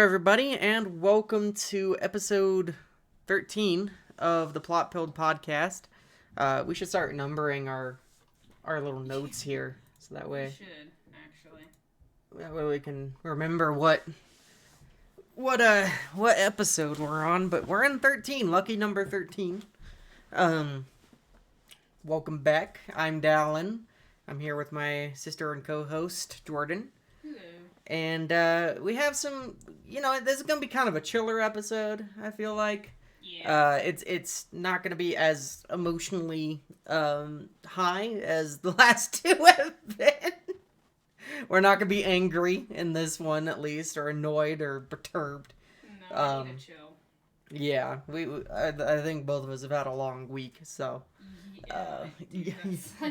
everybody, and welcome to episode 13 of the Plot Pilled podcast. We should start numbering our little notes here, so that way we should actually. That way we can remember what episode we're on. But we're in 13, lucky number 13. Welcome back. I'm Dallan. I'm here with my sister and co-host Jordan. Hello. And we have some, this is going to be kind of a chiller episode, I feel like. Yeah. It's not going to be as emotionally high as the last two have been. We're not going to be angry in this one, at least, or annoyed or perturbed. No, we need to chill. Yeah, I think both of us have had a long week, so.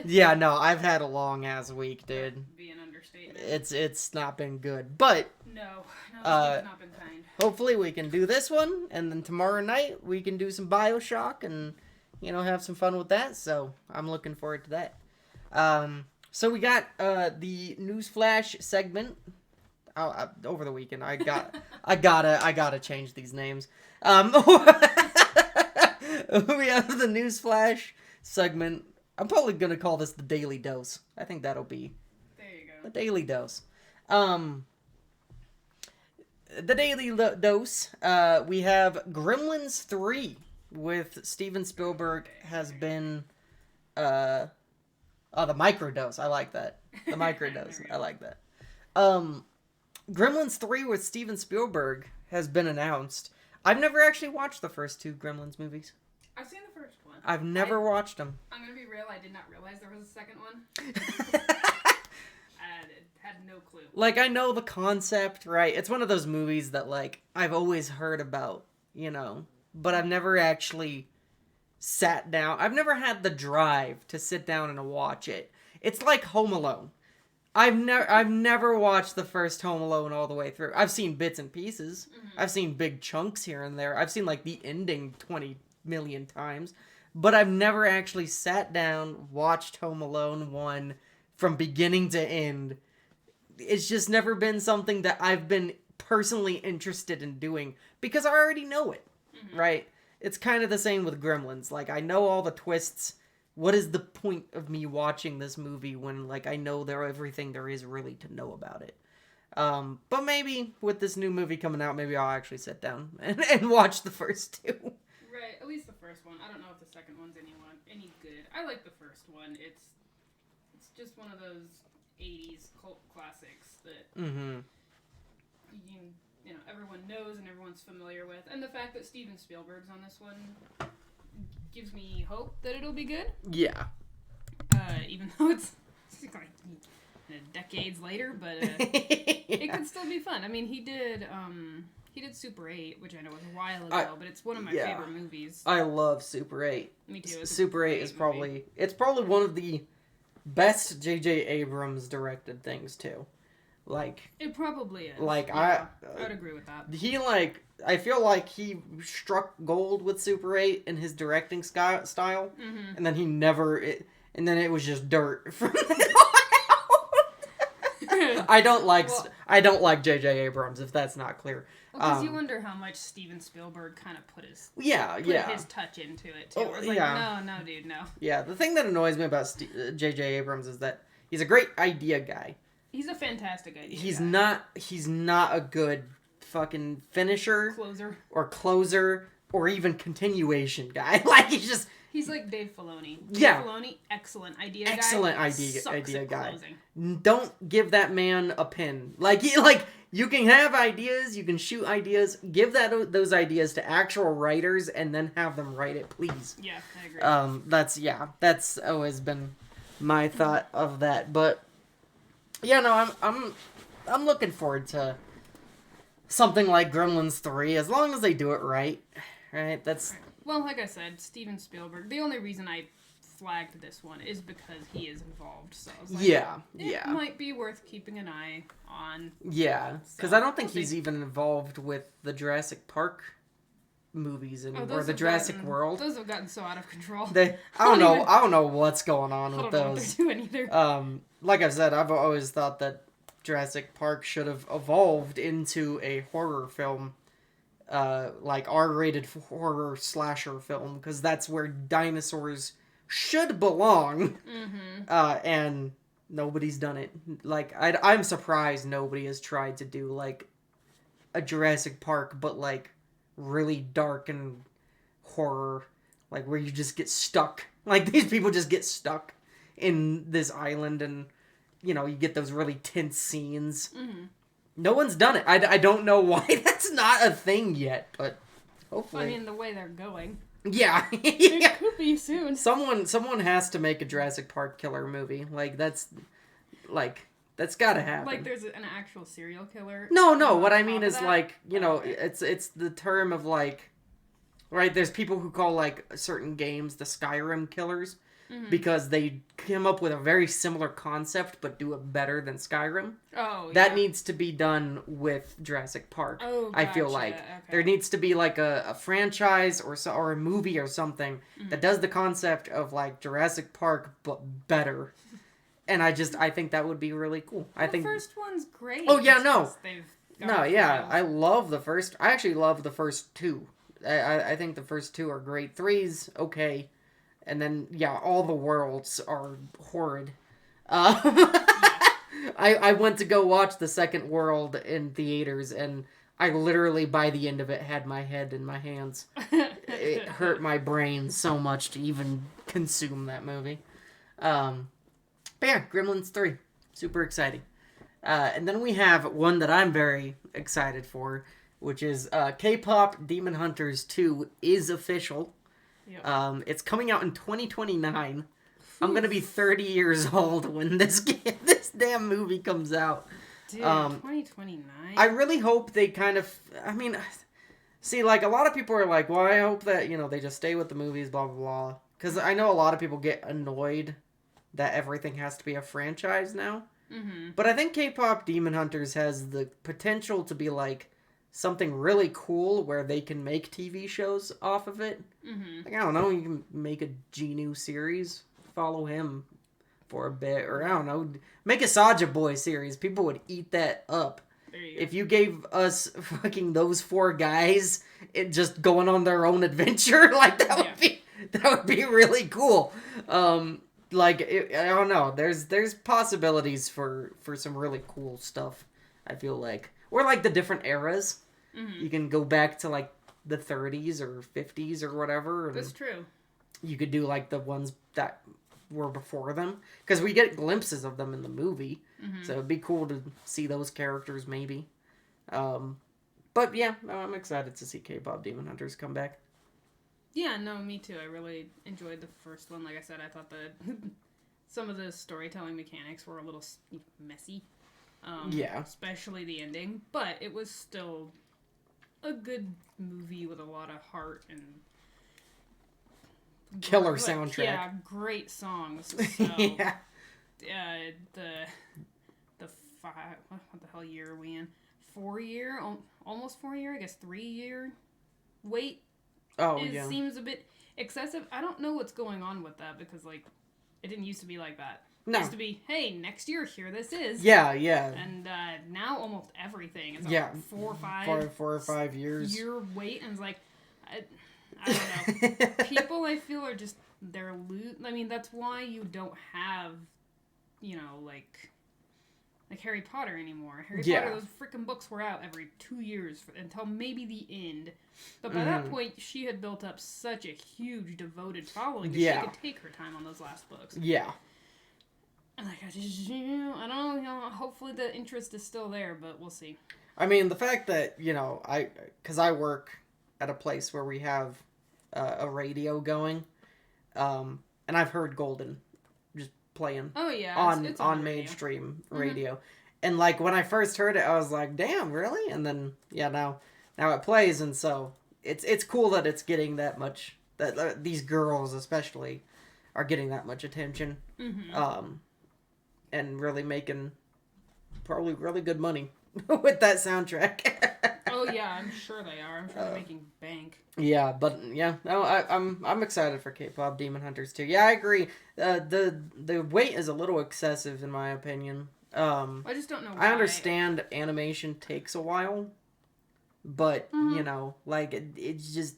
Yeah, no, I've had a long ass week, dude. That'd be an understatement. It's not been good, but No, it's not been kind. hopefully we can do this one, and then tomorrow night we can do some BioShock and have some fun with that. So I'm looking forward to that. So we got the Newsflash segment over the weekend. I gotta change these names. We have the Newsflash segment. I'm probably gonna call this the Daily Dose. I think that'll be There you go. the Daily Dose. The Daily Dose. We have Gremlins 3 with Steven Spielberg has been the microdose. I like that. The microdose. I like that. Gremlins 3 with Steven Spielberg has been announced. I've never actually watched the first two Gremlins movies. I've seen the first one. I've never watched them. I'm gonna be real. I did not realize there was a second one. I had no clue. Like, I know the concept, right? It's one of those movies that, like, I've always heard about, but I've never actually sat down. I've never had the drive to sit down and watch it. It's like Home Alone. I've never watched the first Home Alone all the way through. I've seen bits and pieces. Mm-hmm. I've seen big chunks here and there. I've seen, like, the ending 20 million times. But I've never actually sat down, watched Home Alone 1 from beginning to end. It's just never been something that I've been personally interested in doing because I already know it, right? It's kind of the same with Gremlins. Like, I know all the twists. What is the point of me watching this movie when, like, I know everything there is really to know about it? But maybe with this new movie coming out, maybe I'll actually sit down and watch the first two. Right, at least the first one. I don't know if the second one's any good. I like the first one. It's just one of those 80s cult classics that everyone knows and everyone's familiar with. And the fact that Steven Spielberg's on this one gives me hope that it'll be good. Yeah. Even though it's like decades later, but it could still be fun. I mean, he did Super 8, which I know was a while ago, but it's one of my favorite movies. I love Super 8. Me too. Super 8 is probably one of the best J.J. Abrams directed things too. Like, it probably is. Like, yeah, I would agree with that. I feel like he struck gold with Super 8 in his directing style, and then and then it was just dirt from then on out. I don't like J.J. Abrams, if that's not clear. Because you wonder how much Steven Spielberg kind of put his touch into it too. It's like, no, dude, no. Yeah, the thing that annoys me about J.J. Abrams is that he's a great idea guy. He's a fantastic idea He's guy. He's not a good fucking finisher, closer, or even continuation guy. Like, he's like Dave Filoni. Yeah. Dave Filoni, excellent idea guy. Don't give that man a pen. You can have ideas, you can shoot ideas, give those ideas to actual writers, and then have them write it, please. Yeah, I agree. That's always been my thought of that. But yeah, no, I'm looking forward to something like Gremlins 3, as long as they do it right. Right? Well, like I said, Steven Spielberg. The only reason I flagged this one is because he is involved. So I was like, it might be worth keeping an eye on. Yeah, because I don't think he's even involved with the Jurassic Park movies or the Jurassic World. Those have gotten so out of control. I don't know what's going on with those. I don't know what they're doing either. Like I said, I've always thought that Jurassic Park should have evolved into a horror film, like R-rated horror slasher film, because that's where dinosaurs should belong. And nobody's done it. Like, I'm surprised nobody has tried to do, like, a Jurassic Park, but, like, really dark and horror, like, where you just get stuck. Like, these people just get stuck in this island, and, you know, you get those really tense scenes. No one's done it. I don't know why that's not a thing yet, but hopefully. I mean, the way they're going. Yeah. It could be soon. Someone has to make a Jurassic Park killer movie. That's gotta happen. Like, there's an actual serial killer. No, what I mean is, that? like, you know, it's the term of, like, right, there's people who call, like, certain games the Skyrim killers, because they come up with a very similar concept, but do it better than Skyrim. Oh, That needs to be done with Jurassic Park. Oh, I feel like there needs to be, like, a franchise or a movie or something that does the concept of, like, Jurassic Park, but better. And I think that would be really cool. I think the first one's great. Oh, yeah, no. No, yeah, I love the first. I actually love the first two. I think the first two are great. Three's okay. And then, yeah, all the worlds are horrid. I went to go watch the second world in theaters, and I literally, by the end of it, had my head in my hands. It hurt my brain so much to even consume that movie. But yeah, Gremlins 3. Super exciting. And then we have one that I'm very excited for, which is K-Pop Demon Hunters 2 is official. Yep. It's coming out in 2029. I'm gonna be 30 years old when this damn movie comes out. Dude, 2029? I really hope they kind of... I mean, see, like, a lot of people are like, well, I hope that, you know, they just stay with the movies, blah, blah, blah. Because I know a lot of people get annoyed that everything has to be a franchise now. But I think K-Pop Demon Hunters has the potential to be, like, something really cool where they can make TV shows off of it. Like, I don't know, you can make a Genu series, follow him for a bit, or I don't know, make a Saja Boy series. People would eat that up. If you gave us fucking those four guys just going on their own adventure, like, that would be really cool. Like, I don't know, there's possibilities for some really cool stuff, I feel like. Or, like, the different eras. You can go back to, like, the 30s or 50s or whatever. That's true. You could do, like, the ones that were before them. Because we get glimpses of them in the movie. So it'd be cool to see those characters, maybe. But, yeah, I'm excited to see K-Pop Demon Hunters come back. Yeah, no, me too. I really enjoyed the first one. Like I said, I thought that some of the storytelling mechanics were a little messy. Especially the ending. But it was still a good movie with a lot of heart and... Killer soundtrack. Yeah, great songs. So, yeah. The five... What the hell year are we in? 4 year? Almost 4 year? I guess 3 year wait. It seems a bit excessive. I don't know what's going on with that because, like, it didn't used to be like that. No. It used to be, hey, next year, here this is. Yeah. And now almost everything is like 4 or 5 years. Year wait, and it's like, I don't know. People, I feel, are just, they're I mean, that's why you don't have, you know, like Harry Potter anymore. Harry Potter, those freaking books were out every 2 years until maybe the end. But by that point, she had built up such a huge devoted following that she could take her time on those last books. Yeah. And like, I don't know, hopefully the interest is still there, but we'll see. I mean, the fact that, you know, because I work at a place where we have a radio going, and I've heard Golden just playing it's on mainstream radio. And, like, when I first heard it, I was like, damn, really? And then, now it plays, and so it's cool that it's getting that much, that these girls especially are getting that much attention. And really making probably really good money with that soundtrack. Oh yeah, I'm sure they are. I'm sure they're making bank. Yeah, but no, I'm excited for K-Pop Demon Hunters too. Yeah, I agree. The wait is a little excessive in my opinion. I just don't know why. I understand animation takes a while, but, you know, like, it's just,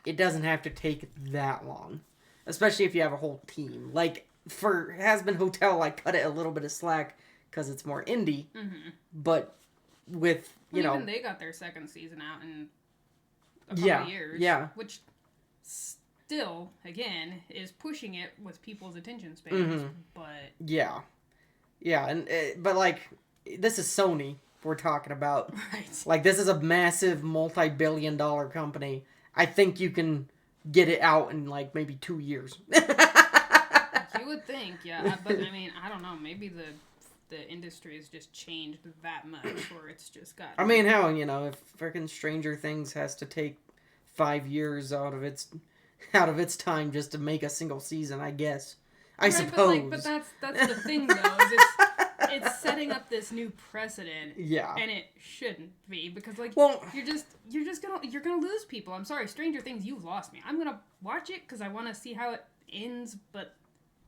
it doesn't have to take that long. Especially if you have a whole team. Like, for Has-Been Hotel, I cut it a little bit of slack because it's more indie, but with, you know... Even they got their second season out in a couple of years. Yeah. Which still, again, is pushing it with people's attention spans, but... Yeah. Yeah, and but, like, this is Sony we're talking about. Right. Like, this is a massive, multi-billion-dollar company. I think you can get it out in, like, maybe 2 years. You would think, yeah. But, I mean, I don't know. Maybe the industry has just changed that much, or it's just got... I mean, hell, you know, if freaking Stranger Things has to take 5 years out of its time just to make a single season, I guess. I suppose. But that's the thing, though, is it's setting up this new precedent. Yeah. And it shouldn't be, because, like, well, you're gonna lose people. I'm sorry, Stranger Things, you've lost me. I'm gonna watch it because I want to see how it ends, but...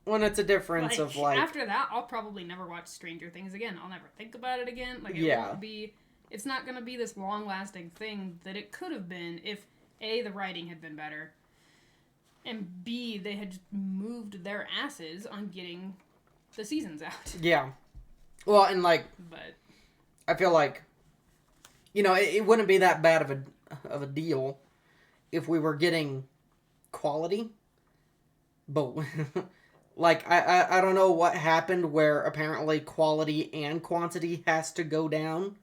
When it's a difference of, like... After that, I'll probably never watch Stranger Things again. I'll never think about it again. Like, it won't be... It's not gonna be this long-lasting thing that it could have been if, A, the writing had been better, and B, they had moved their asses on getting the seasons out. Yeah. Well, and, like... But... I feel like... You know, it wouldn't be that bad of a deal if we were getting quality. But... Like, I don't know what happened where apparently quality and quantity has to go down.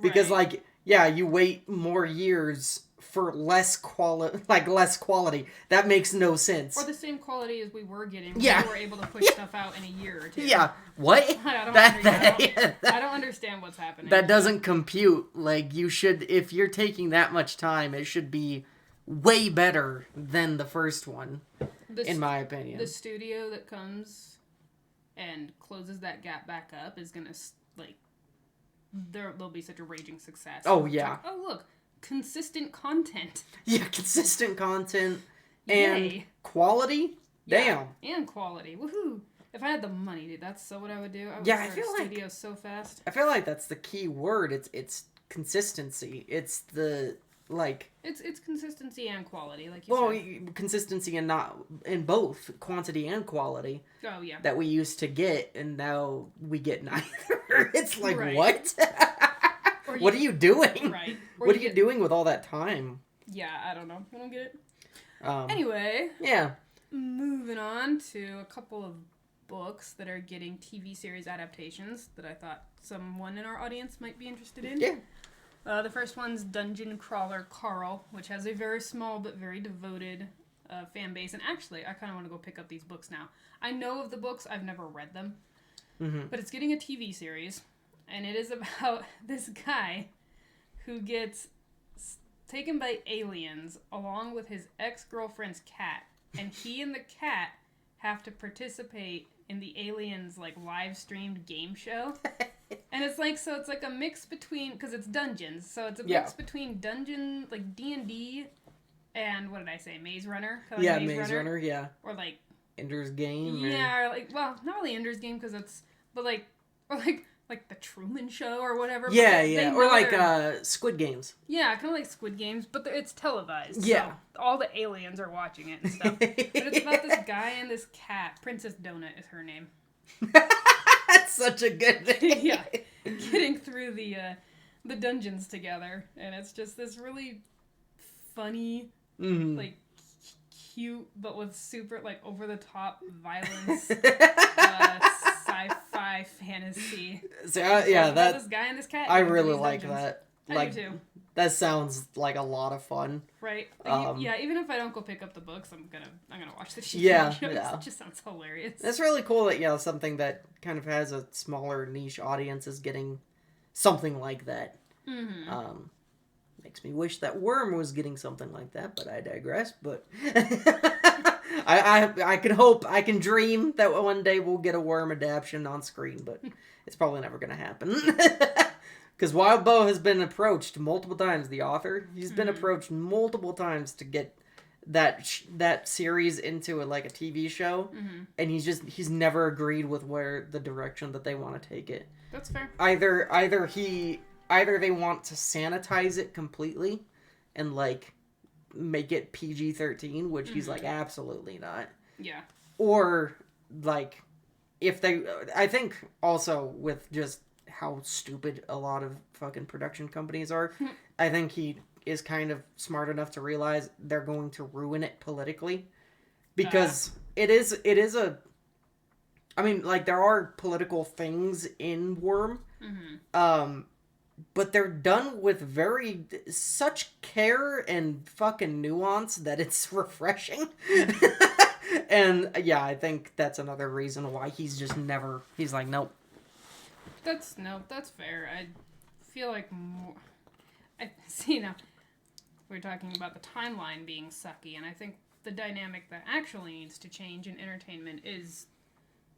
Because, like, yeah, you wait more years for less quality. That makes no sense. Or the same quality as we were getting when we were able to push stuff out in a year or two. Yeah. What? I don't understand what's happening. That doesn't compute. Like, you should, if you're taking that much time, it should be way better than the first one. In my opinion. The studio that comes and closes that gap back up is gonna, like, there'll be such a raging success. Oh, yeah. Like, oh, look, consistent content. Yeah, consistent content and quality. Damn. Yeah, and quality. Woohoo. If I had the money, dude, that's so what I would do. I would start a studio so fast. I feel like that's the key word. It's consistency. It's the... Like it's consistency and quality, like you said. Consistency and not in both quantity and quality. Oh yeah. That we used to get, and now we get neither. It's like what? What are you doing? Right. What are you doing with all that time? Yeah, I don't know. I don't get it. Anyway. Yeah. Moving on to a couple of books that are getting TV series adaptations that I thought someone in our audience might be interested in. Yeah. The first one's Dungeon Crawler Carl, which has a very small but very devoted fan base. And actually, I kind of want to go pick up these books now. I know of the books. I've never read them. Mm-hmm. But it's getting a TV series. And it is about this guy who gets taken by aliens along with his ex-girlfriend's cat. And he and the cat have to participate in the aliens, like, live-streamed game show. And it's like, so it's like a mix between, because it's dungeons, so it's a mix between dungeon, like D&D, and what did I say, Maze Runner? Like Maze Runner, yeah. Or like... Ender's Game? Yeah, or like, well, not really Ender's Game, because it's, but like, or like the Truman Show or whatever. Yeah, yeah, or like Squid Games. Yeah, kind of like Squid Games, but it's televised. Yeah. So all the aliens are watching it and stuff. But it's about this guy and this cat. Princess Donut is her name. That's such a good name. Yeah, getting through the dungeons together, and it's just this really funny, like cute, but with super like over the top violence, sci-fi fantasy. So yeah, that this guy and this cat. I really like that. I do too. That sounds like a lot of fun. Right. Like, yeah, even if I don't go pick up the books, I'm gonna watch the show. Yeah. It just sounds hilarious. It's really cool that something that kind of has a smaller niche audience is getting something like that. Mm-hmm. Makes me wish that Worm was getting something like that, but I digress. But I can hope, I can dream that one day we'll get a Worm adaptation on screen, but it's probably never gonna happen. Because Wild Bow has been approached multiple times, the author. He's been approached multiple times to get that series into like a TV show, and he's never agreed with where the direction that they want to take it. That's fair. Either they want to sanitize it completely and like make it PG-13, which he's like absolutely not. Yeah. Or like I think also with just how stupid a lot of fucking production companies are, I think he is kind of smart enough to realize they're going to ruin it politically, because it is I mean, like, there are political things in Worm, but they're done with such care and fucking nuance that it's refreshing. And yeah, I think that's another reason why he's like, nope. That's fair. I feel like I see now. We're talking about the timeline being sucky, and I think the dynamic that actually needs to change in entertainment is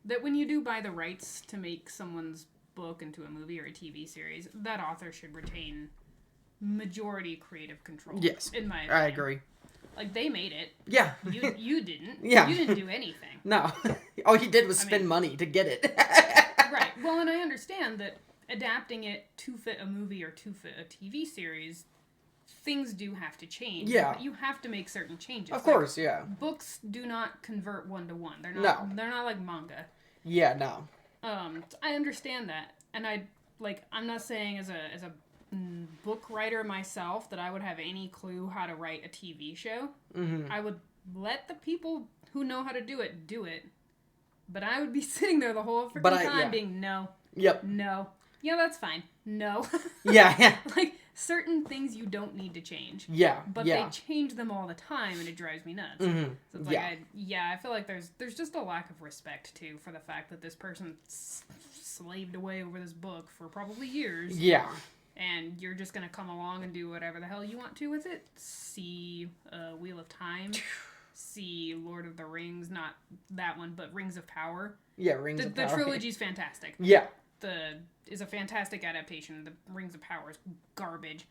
that when you do buy the rights to make someone's book into a movie or a TV series, that author should retain majority creative control. Yes, in my opinion. I agree. Like, they made it. Yeah. You didn't. Yeah. You didn't do anything. No. All you did was spend money to get it. Right. Well, and I understand that adapting it to fit a movie or to fit a TV series, things do have to change. Yeah. You have to make certain changes. Of course, yeah. Books do not convert one to one. They're not like manga. Yeah, no. I understand that. And I'm not saying as a book writer myself that I would have any clue how to write a TV show. Mm-hmm. I would let the people who know how to do it. But I would be sitting there the whole freaking time being no. Yep. No. Yeah, that's fine. No. Yeah. Like, certain things you don't need to change. Yeah. But they change them all the time, and it drives me nuts. Mm-hmm. So it's like, I feel like there's just a lack of respect, too, for the fact that this person slaved away over this book for probably years. Yeah. And you're just going to come along and do whatever the hell you want to with it. See Wheel of Time. See Lord of the Rings. Not that one, but Rings of Power. Yeah, Rings of Power. The trilogy's fantastic. Yeah. Is a fantastic adaptation. The Rings of Power is garbage.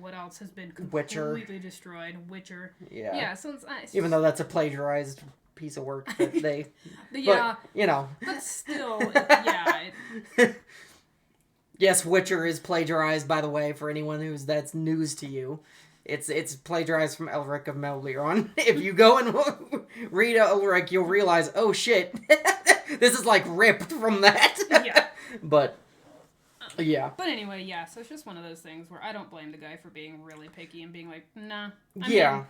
What else has been completely destroyed? Witcher. Yeah. Yeah, so it's even though that's a plagiarized piece of work that they... yeah. But, you know. But still, Yes, Witcher is plagiarized, by the way, for anyone that's news to you. It's plagiarized from Elric of Melniron. If you go and read Elric, you'll realize, oh shit, this is like ripped from that. Yeah. But, yeah. But anyway, yeah, so it's just one of those things where I don't blame the guy for being really picky and being like, nah. I mean,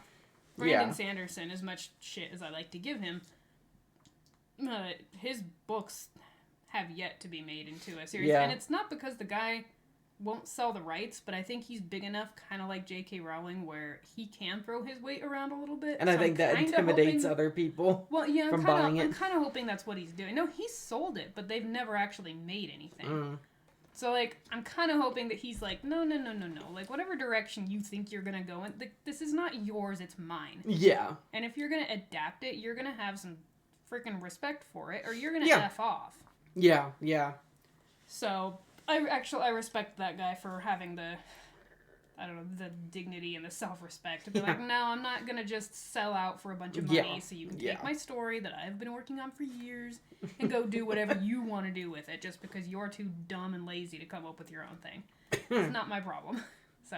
Brandon Sanderson, as much shit as I like to give him, his books have yet to be made into a series. Yeah. And it's not because the guy won't sell the rights, but I think he's big enough, kind of like J.K. Rowling, where he can throw his weight around a little bit. And so I think that intimidates other people from buying it. I'm kind of hoping that's what he's doing. No, he sold it, but they've never actually made anything. Mm. So, like, I'm kind of hoping that he's like, no. Like, whatever direction you think you're going to go in, this is not yours, it's mine. Yeah. And if you're going to adapt it, you're going to have some freaking respect for it, or you're going to F off. Yeah. So, I respect that guy for having the dignity and the self-respect to be like, no, I'm not going to just sell out for a bunch of money so you can take my story that I've been working on for years and go do whatever you want to do with it just because you're too dumb and lazy to come up with your own thing. It's not my problem. So,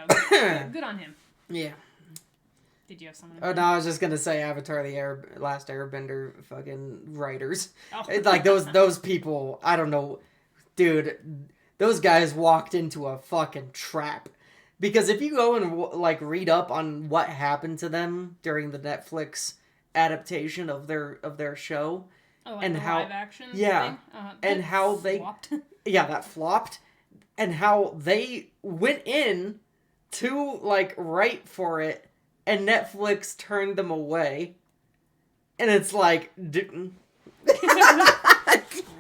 good on him. Yeah. Did you have something? Oh, no, I was just going to say Avatar the Last Airbender fucking writers. Oh. Like, those people, I don't know. Dude, those guys walked into a fucking trap. Because if you go and, like, read up on what happened to them during the Netflix adaptation of their show. Oh, like and the live action thing? And how flopped. That flopped. And how they went in to, like, write for it. And Netflix turned them away. And it's like...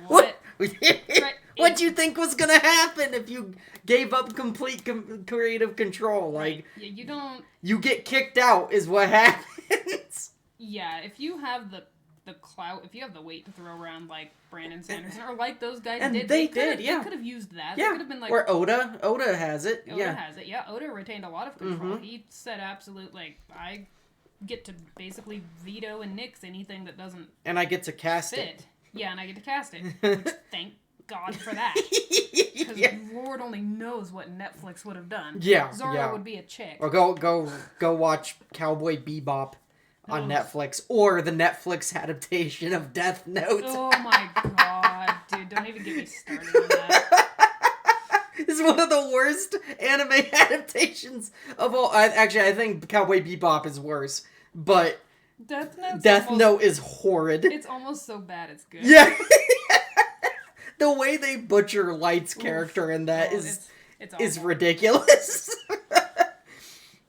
what? What do you think was gonna happen if you gave up complete creative control? Like, yeah, you don't... You get kicked out is what happens. Yeah, if you have the clout, if you have the weight to throw around like Brandon Sanderson, or like those guys and did. They could have used that. Yeah. They could have been like... Or Oda has it. Oda has it, yeah. Oda retained a lot of control. Mm-hmm. He said absolute, like, I get to basically veto and nix anything that doesn't And I get to cast fit. it. Yeah, and I get to cast it. Which, thank God for that. Because Lord only knows what Netflix would have done. Yeah, Zora would be a chick. Or go watch Cowboy Bebop on Netflix, or the Netflix adaptation of Death Note. Oh my God, dude! Don't even get me started on that. It's one of the worst anime adaptations of all. I think Cowboy Bebop is worse, but Death Note is horrid. It's almost so bad it's good. Yeah. The way they butcher Light's character in that is ridiculous.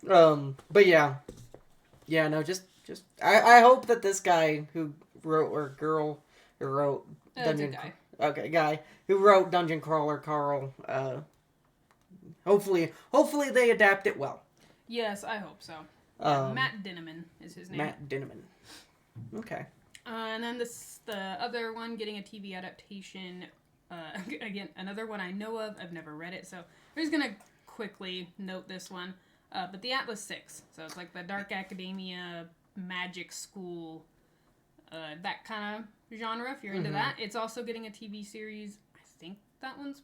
But yeah, no, just I hope that this guy who wrote, or girl who wrote guy who wrote Dungeon Crawler Carl, hopefully they adapt it well. Yes, I hope so. Matt Dinniman is his name. Matt Dinniman. Okay. And then the other one getting a TV adaptation. Again, another one I know of. I've never read it, so I'm just gonna quickly note this one. But the Atlas 6. So it's like the dark academia, magic school, that kind of genre, if you're into that. It's also getting a TV series. I think that one's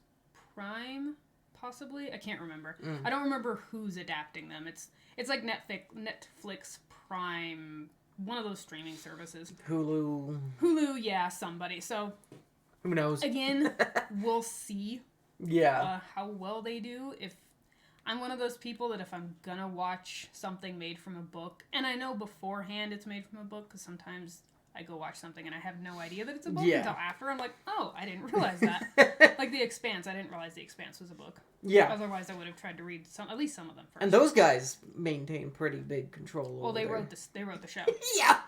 Prime, possibly. I can't remember. I don't remember who's adapting them. It's like Netflix, Prime, one of those streaming services. Hulu, yeah, somebody. So who knows? Again, we'll see. Yeah. How well they do. If I'm one of those people that if I'm gonna watch something made from a book, and I know beforehand it's made from a book, because sometimes I go watch something and I have no idea that it's a book until after. I'm like, oh, I didn't realize that. Like The Expanse, I didn't realize The Expanse was a book. Yeah. Otherwise, I would have tried to read at least some of them first. And those guys maintain pretty big control. Well, they wrote the show. Yeah.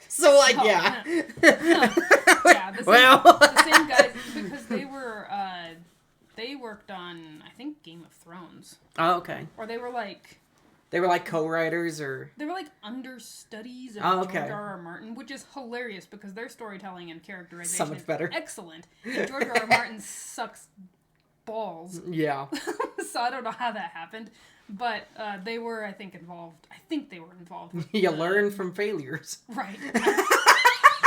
So like, yeah. Yeah. The same guys, because they worked on, I think, Game of Thrones. Oh, okay. Or they were like co-writers, or they were like understudies of George R.R. Martin, which is hilarious because their storytelling and characterization is better. Excellent. And George R.R. Martin sucks balls. Yeah. So I don't know how that happened, but they were, I think, involved. I think they were involved. With you learn from failures, right?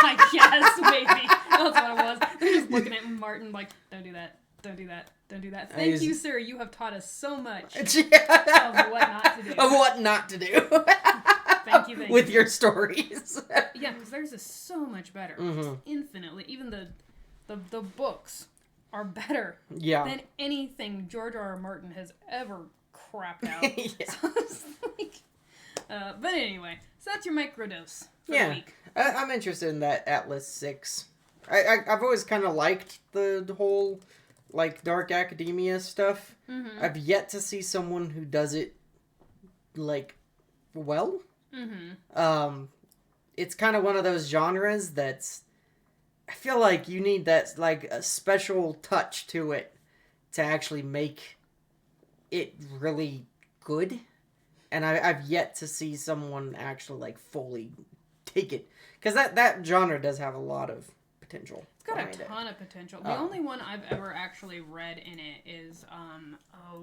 I guess maybe that's what it was. They're just looking at Martin like, don't do that. Don't do that. Don't do that. Thank you, sir. You have taught us so much of what not to do. Of what not to do. Thank you. With your stories. Yeah, because theirs is so much better. Just infinitely. Even the books are better than anything George R.R. Martin has ever crapped out. So it's like, but anyway, so that's your microdose for the week. I'm interested in that Atlas 6. I've always kind of liked the whole like dark academia stuff. I've yet to see someone who does it like well. It's kind of one of those genres that's, I feel like you need that like a special touch to it to actually make it really good. And I've yet to see someone actually like fully take it, because that genre does have a lot of potential. It's got a ton of potential. The only one I've ever actually read in it is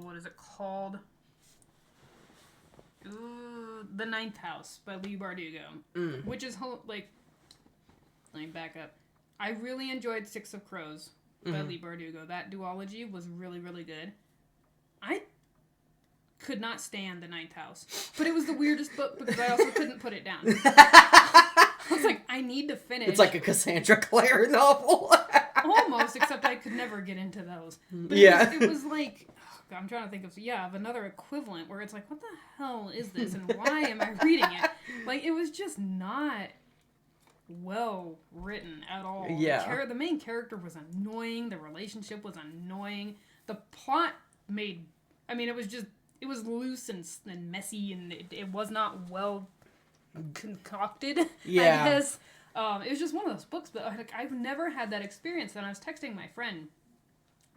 what is it called? The Ninth House by Leigh Bardugo, which is like, let me back up. I really enjoyed Six of Crows by Leigh Bardugo. That duology was really, really good. I could not stand The Ninth House, but it was the weirdest book because I also couldn't put it down. I was like, I need to finish. It's like a Cassandra Clare novel. Almost, except I could never get into those. But it was like, I'm trying to think of another equivalent where it's like, what the hell is this and why am I reading it? Like, it was just not well written at all. Yeah. The main character was annoying. The relationship was annoying. The plot it was loose and messy, and it was not well concocted, I guess. It was just one of those books, but I've never had that experience. And I was texting my friend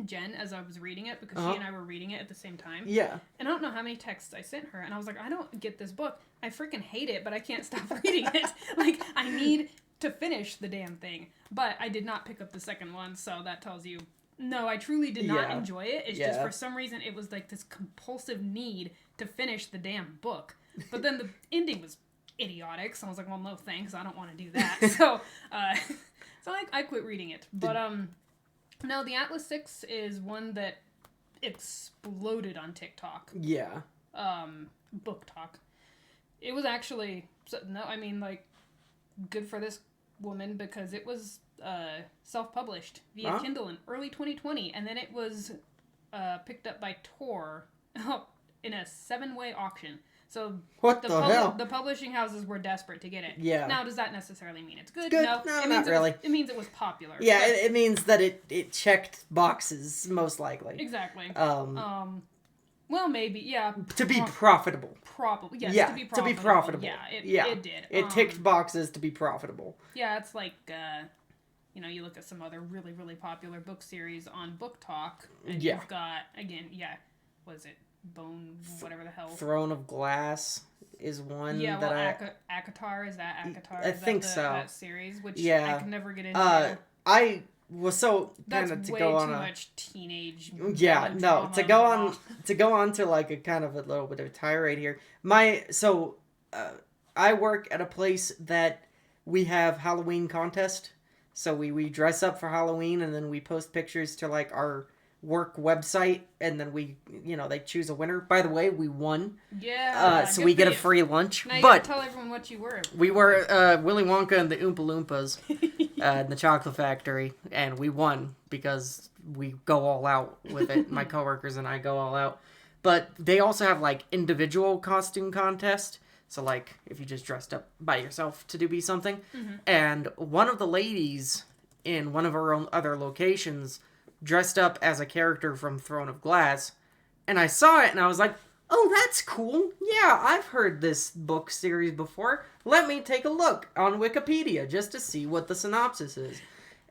Jen as I was reading it, because she and I were reading it at the same time. Yeah. And I don't know how many texts I sent her, and I was like, I don't get this book. I freaking hate it, but I can't stop reading it. Like, I need to finish the damn thing. But I did not pick up the second one, so that tells you, no, I truly did not enjoy it. It's just for some reason it was like this compulsive need to finish the damn book. But then the ending was idiotic. So I was like, well, no thanks, I don't want to do that. So I quit reading it. But no, the Atlas 6 is one that exploded on TikTok. Yeah. Book talk. It was actually good for this woman because it was self-published via Kindle in early 2020, and then it was picked up by Tor in a 7-way auction. So what the hell? The publishing houses were desperate to get it. Yeah. Now, does that necessarily mean it's good? No, not really. It means it was popular. Yeah, it means that it checked boxes, most likely. Exactly. Well, maybe, yeah. To be profitable. Probably, yes. Yeah, to be profitable. Yeah, it did. It ticked boxes to be profitable. Yeah, it's like, you look at some other really, really popular book series on Book Talk, and you've got, again, was it Bone, whatever the hell? Throne of Glass is one that ACOTAR, is that ACOTAR? I think so. That series, which I could never get into. Was so kind of to go on too much teenage. Yeah, no, to go on to like a kind of a little bit of a tirade here. I work at a place that we have Halloween contest. So we dress up for Halloween and then we post pictures to like our work website and then they choose a winner. By the way, we won. Yeah. So we get a free lunch. Now you but tell everyone what you were. We were Willy Wonka and the Oompa Loompas in the chocolate factory, and we won because we go all out with it. My coworkers and I go all out. But they also have like individual costume contest. So like if you just dressed up by yourself to be something. Mm-hmm. And one of the ladies in one of our own other locations dressed up as a character from Throne of Glass, and I saw it and I was like, oh, that's cool. Yeah, I've heard this book series before. Let me take a look on Wikipedia just to see what the synopsis is.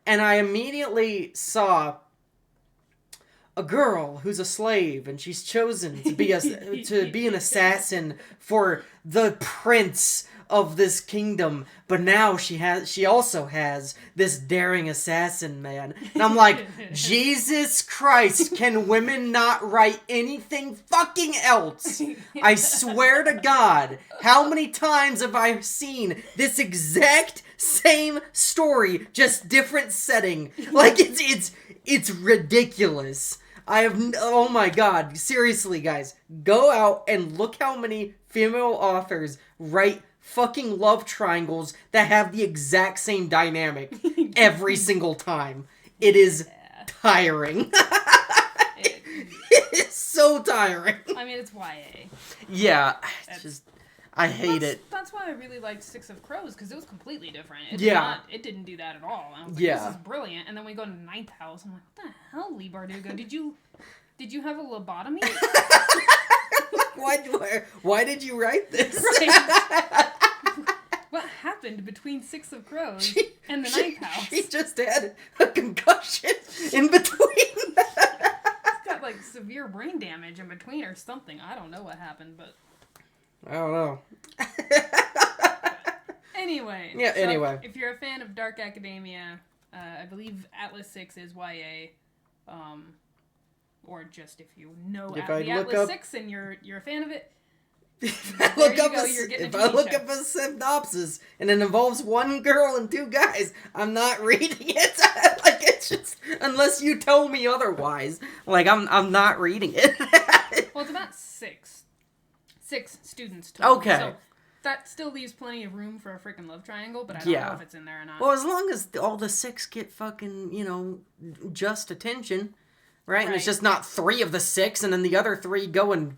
And I immediately saw a girl who's a slave and she's chosen to be an assassin for the prince of this kingdom, but now she also has this daring assassin man. And I'm like, Jesus Christ, can women not write anything fucking else? I swear to God, how many times have I seen this exact same story, just different setting? Like, it's ridiculous. Oh my God, seriously guys, go out and look how many female authors write fucking love triangles that have the exact same dynamic every single time. It is tiring. It is so tiring. I mean, it's YA. Yeah, I hate it. That's why I really liked Six of Crows, because it was completely different. It didn't do that at all. And I was like, this is brilliant. And then we go to Ninth House. I'm like, what the hell, Lee Bardugo? Did you have a lobotomy? Why did you write this? Right. What happened between Six of Crows and the Ninth House? She just had a concussion in between. She's got like severe brain damage in between or something. I don't know what happened, but I don't know. Anyway. Yeah, so anyway. If you're a fan of Dark Academia, I believe Atlas 6 is YA. Or just if you know the Atlas 6 and you're a fan of it. If I look up a synopsis and it involves one girl and two guys, I'm not reading it. Like, it's just, unless you tell me otherwise, like I'm not reading it. Well, it's about six students total. Okay. So that still leaves plenty of room for a freaking love triangle, but I don't know if it's in there or not. Well, as long as all the 6 get fucking, just attention, right? And it's just not 3 of the 6 and then the other 3 go and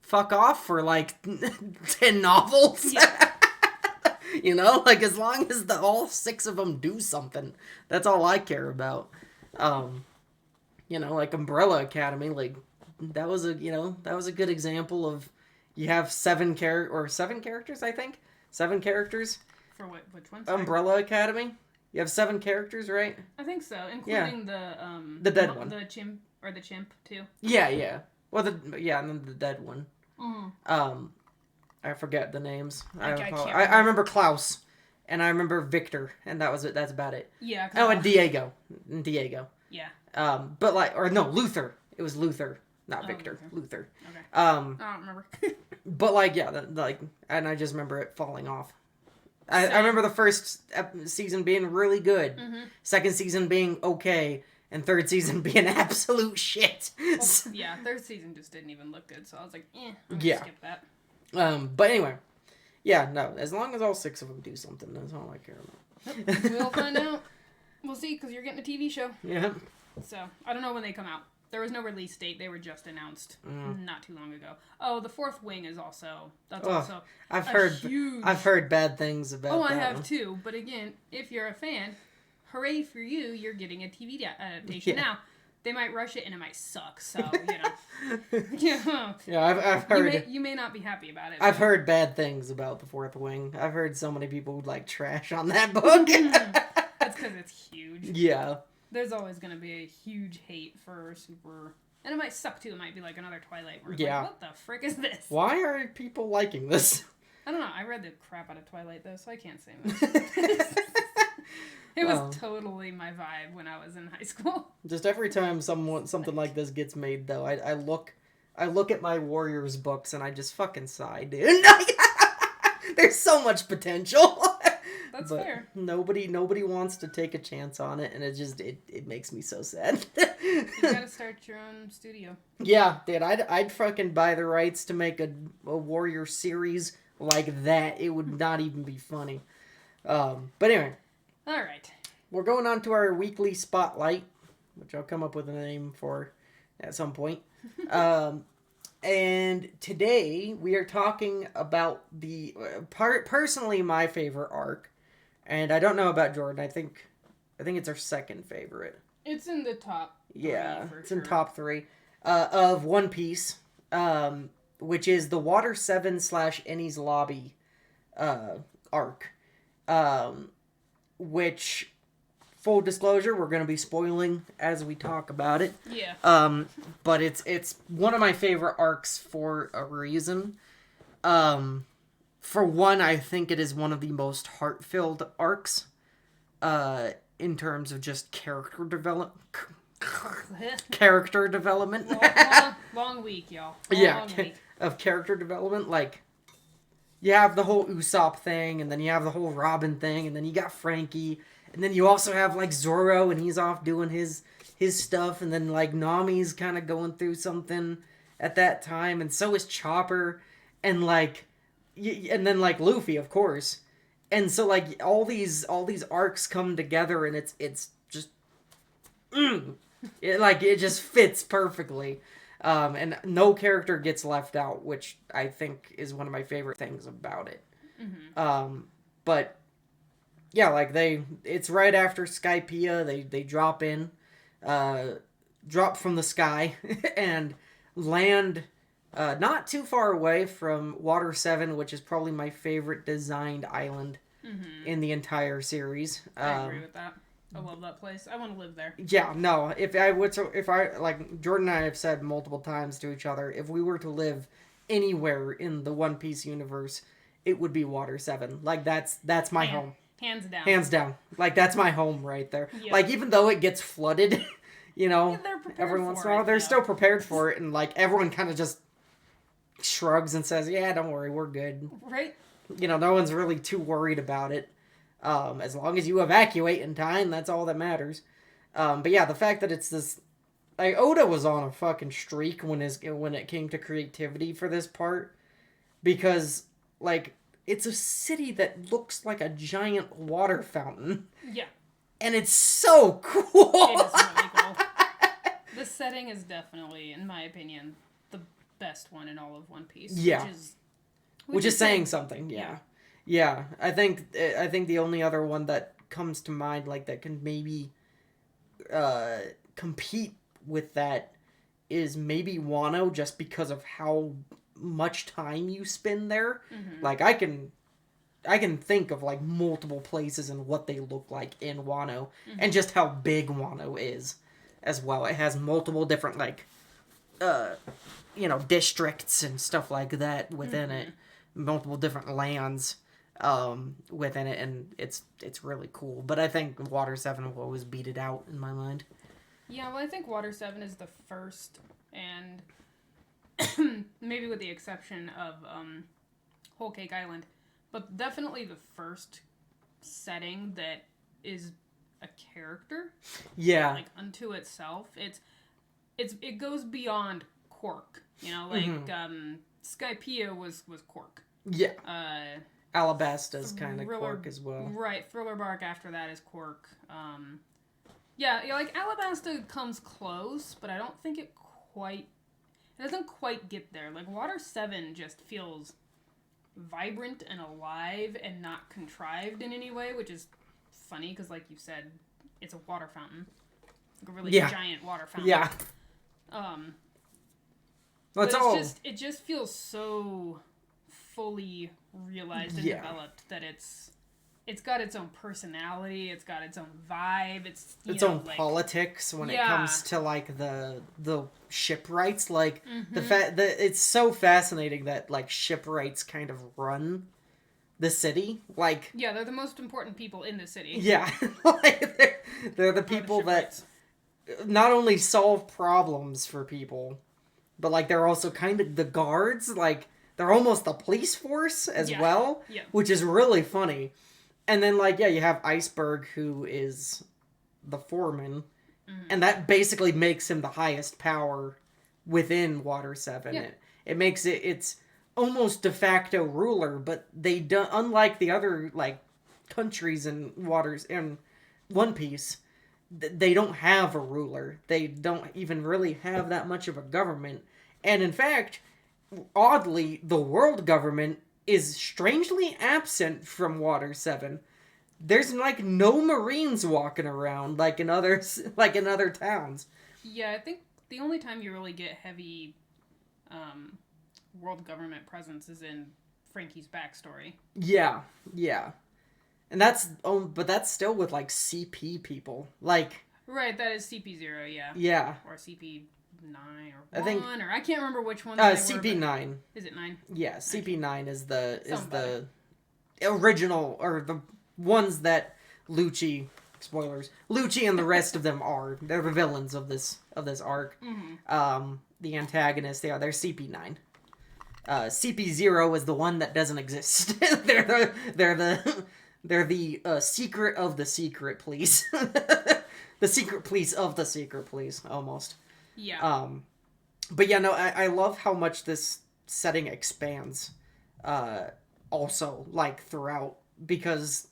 fuck off for like 10 novels. Yeah. Like as long as all 6 of them do something, that's all I care about. Like Umbrella Academy, like that was a good example of you have 7 characters, I think. 7 characters. For which one? Sorry. Umbrella Academy. You have 7 characters, right? I think so, including the dead one. The chimp too. Yeah. Well, and then the dead one. Mm-hmm. I forget the names. I remember Klaus, and I remember Victor, and that was it. That's about it. Yeah. And Diego. Yeah. Luther. It was Luther, not Victor. Luther. Luther. Okay. I don't remember. But like, yeah, like, and I just remember it falling off. I remember the first season being really good, second season being okay, and third season being absolute shit. Well, yeah, third season just didn't even look good, so I was like, I'm gonna skip that. But anyway, yeah, no, as long as all 6 of them do something, that's all I care about. We'll find out. We'll see, because you're getting a TV show. Yeah. So, I don't know when they come out. There was no release date. They were just announced not too long ago. Oh, The Fourth Wing is also... I've heard bad things about that. Oh, I have too. But again, if you're a fan, hooray for you, you're getting a TV adaptation. Now, they might rush it and it might suck. So, Yeah, I've heard... You may not be happy about it. I've heard bad things about The Fourth Wing. I've heard so many people like trash on that book. That's because it's huge. Yeah. There's always going to be a huge hate for super... And it might suck, too. It might be like another Twilight where it's like, what the frick is this? Why are people liking this? I don't know. I read the crap out of Twilight, though, so I can't say much. It was totally my vibe when I was in high school. Just every time something like this gets made, though, I look at my Warriors books and I just fucking sigh, dude. There's so much potential. That's fair. Nobody wants to take a chance on it, and it makes me so sad. You gotta start your own studio. Yeah, dude, I'd fucking buy the rights to make a Warrior series like that. It would not even be funny. But anyway. All right. We're going on to our weekly spotlight, which I'll come up with a name for at some point. And today we are talking about the personally my favorite arc. And I don't know about Jordan. I think it's our second favorite. It's in the top 3, it's in top 3 of One Piece, which is the Water 7 / Enies Lobby arc, which, full disclosure, we're going to be spoiling as we talk about it. Yeah. But it's one of my favorite arcs for a reason. For one, I think it is one of the most heart-filled arcs, in terms of just character development. Long week, y'all. Long week. Of character development. Like, you have the whole Usopp thing, and then you have the whole Robin thing, and then you got Frankie, and then you also have, like, Zoro, and he's off doing his stuff, and then, like, Nami's kind of going through something at that time, and so is Chopper, and, like... And then, like, Luffy, of course. And so, like, all these arcs come together, and it's just... it just fits perfectly. And no character gets left out, which I think is one of my favorite things about it. Mm-hmm. But, yeah, like, it's right after Skypiea. They drop in, drop from the sky, and land... not too far away from Water 7, which is probably my favorite designed island in the entire series. I agree with that. I love that place. I want to live there. Yeah, no. Like, Jordan and I have said multiple times to each other, if we were to live anywhere in the One Piece universe, it would be Water 7. Like, that's my home. Hands down. Hands down. Like, that's my home right there. Yep. Like, even though it gets flooded, you know, every once in a while, they're still prepared for it, and, like, everyone kind of just shrugs and says, yeah, don't worry, we're good. Right. You know, no one's really too worried about it. As long as you evacuate in time, that's all that matters. But yeah, the fact that it's this... Like, Oda was on a fucking streak when it came to creativity for this part. Because, like, it's a city that looks like a giant water fountain. Yeah. And it's so cool! It is really cool. The setting is definitely, in my opinion, the best one in all of One Piece. Yeah. Which is saying something, yeah. Yeah, I think the only other one that comes to mind, like, that can maybe compete with that is maybe Wano, just because of how much time you spend there. Mm-hmm. Like, I can think of, like, multiple places and what they look like in Wano, and just how big Wano is as well. It has multiple different, like, districts and stuff like that within it. Multiple different lands within it, and it's really cool. But I think Water 7 will always beat it out in my mind. Yeah, well, I think Water 7 is the first and maybe with the exception of Whole Cake Island, but definitely the first setting that is a character. Yeah. Like unto itself. It goes beyond Cork. You know, like Skypiea was Cork. Yeah. Alabasta's kind of Cork as well. Right. Thriller Bark after that is Cork. Yeah, like Alabasta comes close, but I don't think it doesn't quite get there. Like Water 7 just feels vibrant and alive and not contrived in any way, which is funny because, like you said, it's a water fountain, like a really giant water fountain. Yeah. But it just feels so fully realized and developed that it's got its own personality, it's got its own vibe, its own politics when it comes to like the shipwrights. Like it's so fascinating that like shipwrights kind of run the city. Like they're the most important people in the city. Yeah, like they're the people that not only solve problems for people, but like they're also kind of the guards. Like they're almost the police force as well, which is really funny. And then, like, you have Iceberg, who is the foreman, and that basically makes him the highest power within Water 7. Yeah. It makes it's almost de facto ruler, but they don't, unlike the other, like, countries and waters in One Piece, they don't have a ruler. They don't even really have that much of a government. And in fact, oddly, the world government is strangely absent from Water 7. There's like no Marines walking around like in other towns. Yeah, I think the only time you really get heavy world government presence is in Frankie's backstory. Yeah. And but that's still with like CP people. Like right, that is CP0, yeah. Yeah. Or CP9 or 1, or I can't remember which one. CP9. Is it 9? Yeah, CP9 is the original, or the ones that Lucci, spoilers, Lucci and the rest of them are. They're the villains of this arc. Mm-hmm. The antagonists, they're CP9. CP0 is the one that doesn't exist. they're the secret of the secret police. The secret police of the secret police, almost. Yeah. But yeah, no, I love how much this setting expands, also, like, throughout, because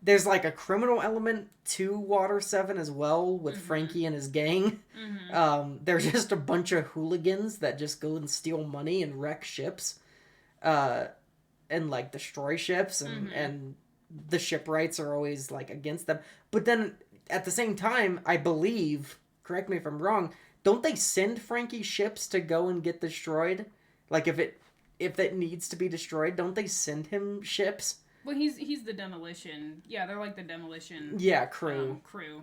there's, like, a criminal element to Water 7 as well, with Frankie and his gang. They're just a bunch of hooligans that just go and steal money and wreck ships, and, like, destroy ships, and the shipwrights are always, like, against them. But then, at the same time, I believe, correct me if I'm wrong, don't they send Frankie's ships to go and get destroyed? Like, if it needs to be destroyed, don't they send him ships? Well, he's the demolition. Yeah, they're like the demolition. Yeah, crew. Crew.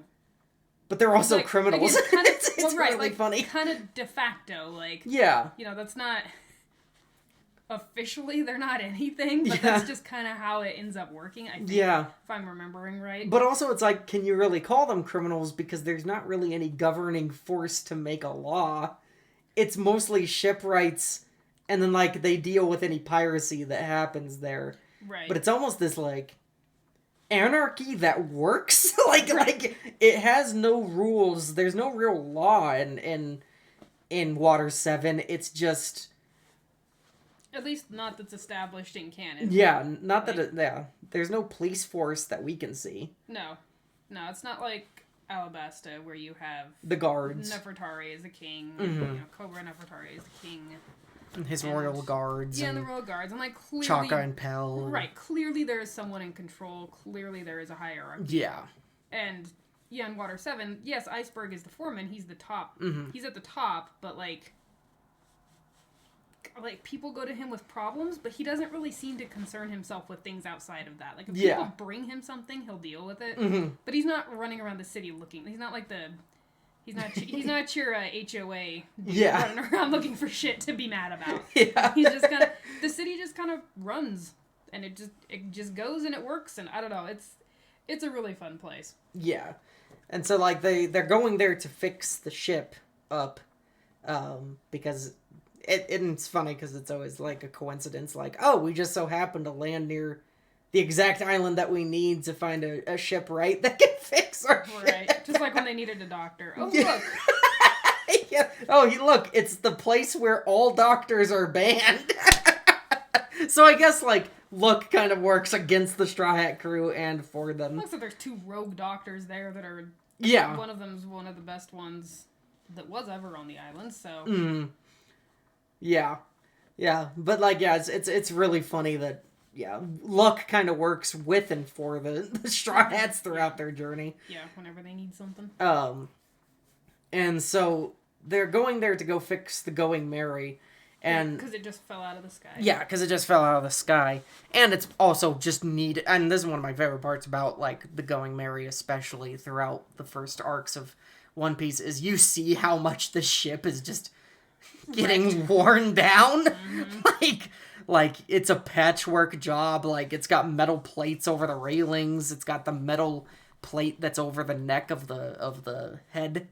But they're also like, criminals. Like kind of, it's right, really like, funny. Kind of de facto, like. Yeah. You know, that's not officially they're not anything, but that's just kind of how it ends up working. I think, if I'm remembering right. But also, it's like, can you really call them criminals, because there's not really any governing force to make a law. It's mostly shipwrights, and then like they deal with any piracy that happens there. Right. But it's almost this like anarchy that works. like it has no rules. There's no real law in Water 7. It's just, at least not that's established in canon. Yeah, not like, that there's no police force that we can see. No, it's not like Alabasta where you have the guards. Nefertari is the king. You know, Cobra Nefertari is the king. His royal guards. Yeah, and the royal guards. And like clearly, Chaka and Pell. Right, clearly there is someone in control. Clearly there is a hierarchy. Yeah. And yeah, in Water 7, yes, Iceberg is the foreman. He's the top. He's at the top, but like people go to him with problems, but he doesn't really seem to concern himself with things outside of that. Like if people bring him something, he'll deal with it. But he's not running around the city looking. He's not like the. He's not your HOA running around looking for shit to be mad about. Yeah. He's just kind of, the city just kind of runs, and it just goes and it works, and I don't know, it's a really fun place. Yeah. And so like they're going there to fix the ship up, because and it's funny because it's always like a coincidence, like, oh, we just so happen to land near the exact island that we need to find a shipwright that can fix our ship. Right. Just like when they needed a doctor. Oh, Yeah. look. Yeah. Oh, look, it's the place where all doctors are banned. So I guess, like, look kind of works against the Straw Hat crew and for them. Looks like there's 2 rogue doctors there that are... Yeah. One of them's one of the best ones that was ever on the island, so... Yeah. Yeah. But, like, yeah, it's really funny that, yeah, luck kind of works with and for the Straw Hats throughout their journey. Yeah, whenever they need something. And so they're going there to go fix the Going Merry, and because it just fell out of the sky. Yeah, because it just fell out of the sky, and it's also just neat. And this is one of my favorite parts about like the Going Merry, especially throughout the first arcs of One Piece, is you see how much the ship is just getting worn down. Like it's a patchwork job. Like it's got metal plates over the railings. It's got the metal plate that's over the neck of the head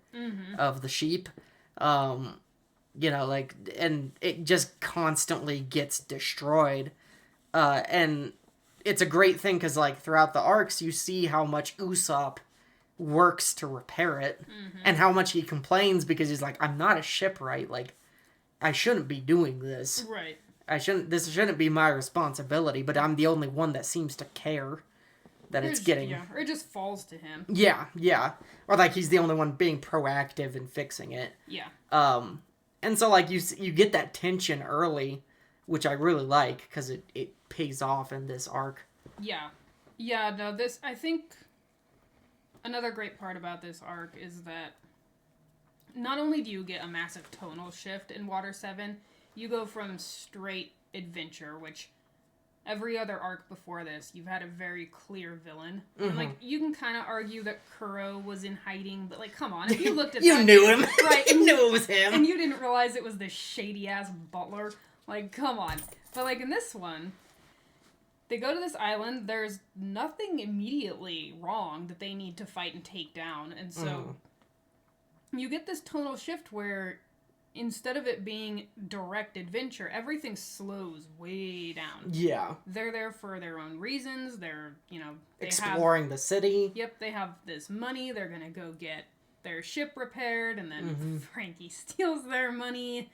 of the sheep. You know, like, and it just constantly gets destroyed. And it's a great thing because, like, throughout the arcs, you see how much Usopp works to repair it and how much he complains because he's like, I'm not a shipwright. Like, I shouldn't be doing this. Right. This shouldn't be my responsibility, but I'm the only one that seems to care that it's getting... Yeah, or it just falls to him. Yeah, yeah. Or, like, he's the only one being proactive in fixing it. Yeah. And so, like, you get that tension early, which I really like, because it pays off in this arc. Yeah. Yeah, no, I think another great part about this arc is that not only do you get a massive tonal shift in Water 7, you go from straight adventure, which every other arc before this, you've had a very clear villain. And, like, you can kind of argue that Kuro was in hiding, but, like, come on, if you looked at You that... knew him. Right. You knew it was him. And you didn't realize it was this shady-ass butler. Like, come on. But, like, in this one, they go to this island, there's nothing immediately wrong that they need to fight and take down, and so you get this tonal shift where instead of it being direct adventure, everything slows way down. Yeah. They're there for their own reasons. They're, exploring the city. Yep, they have this money. They're going to go get their ship repaired, and then Frankie steals their money.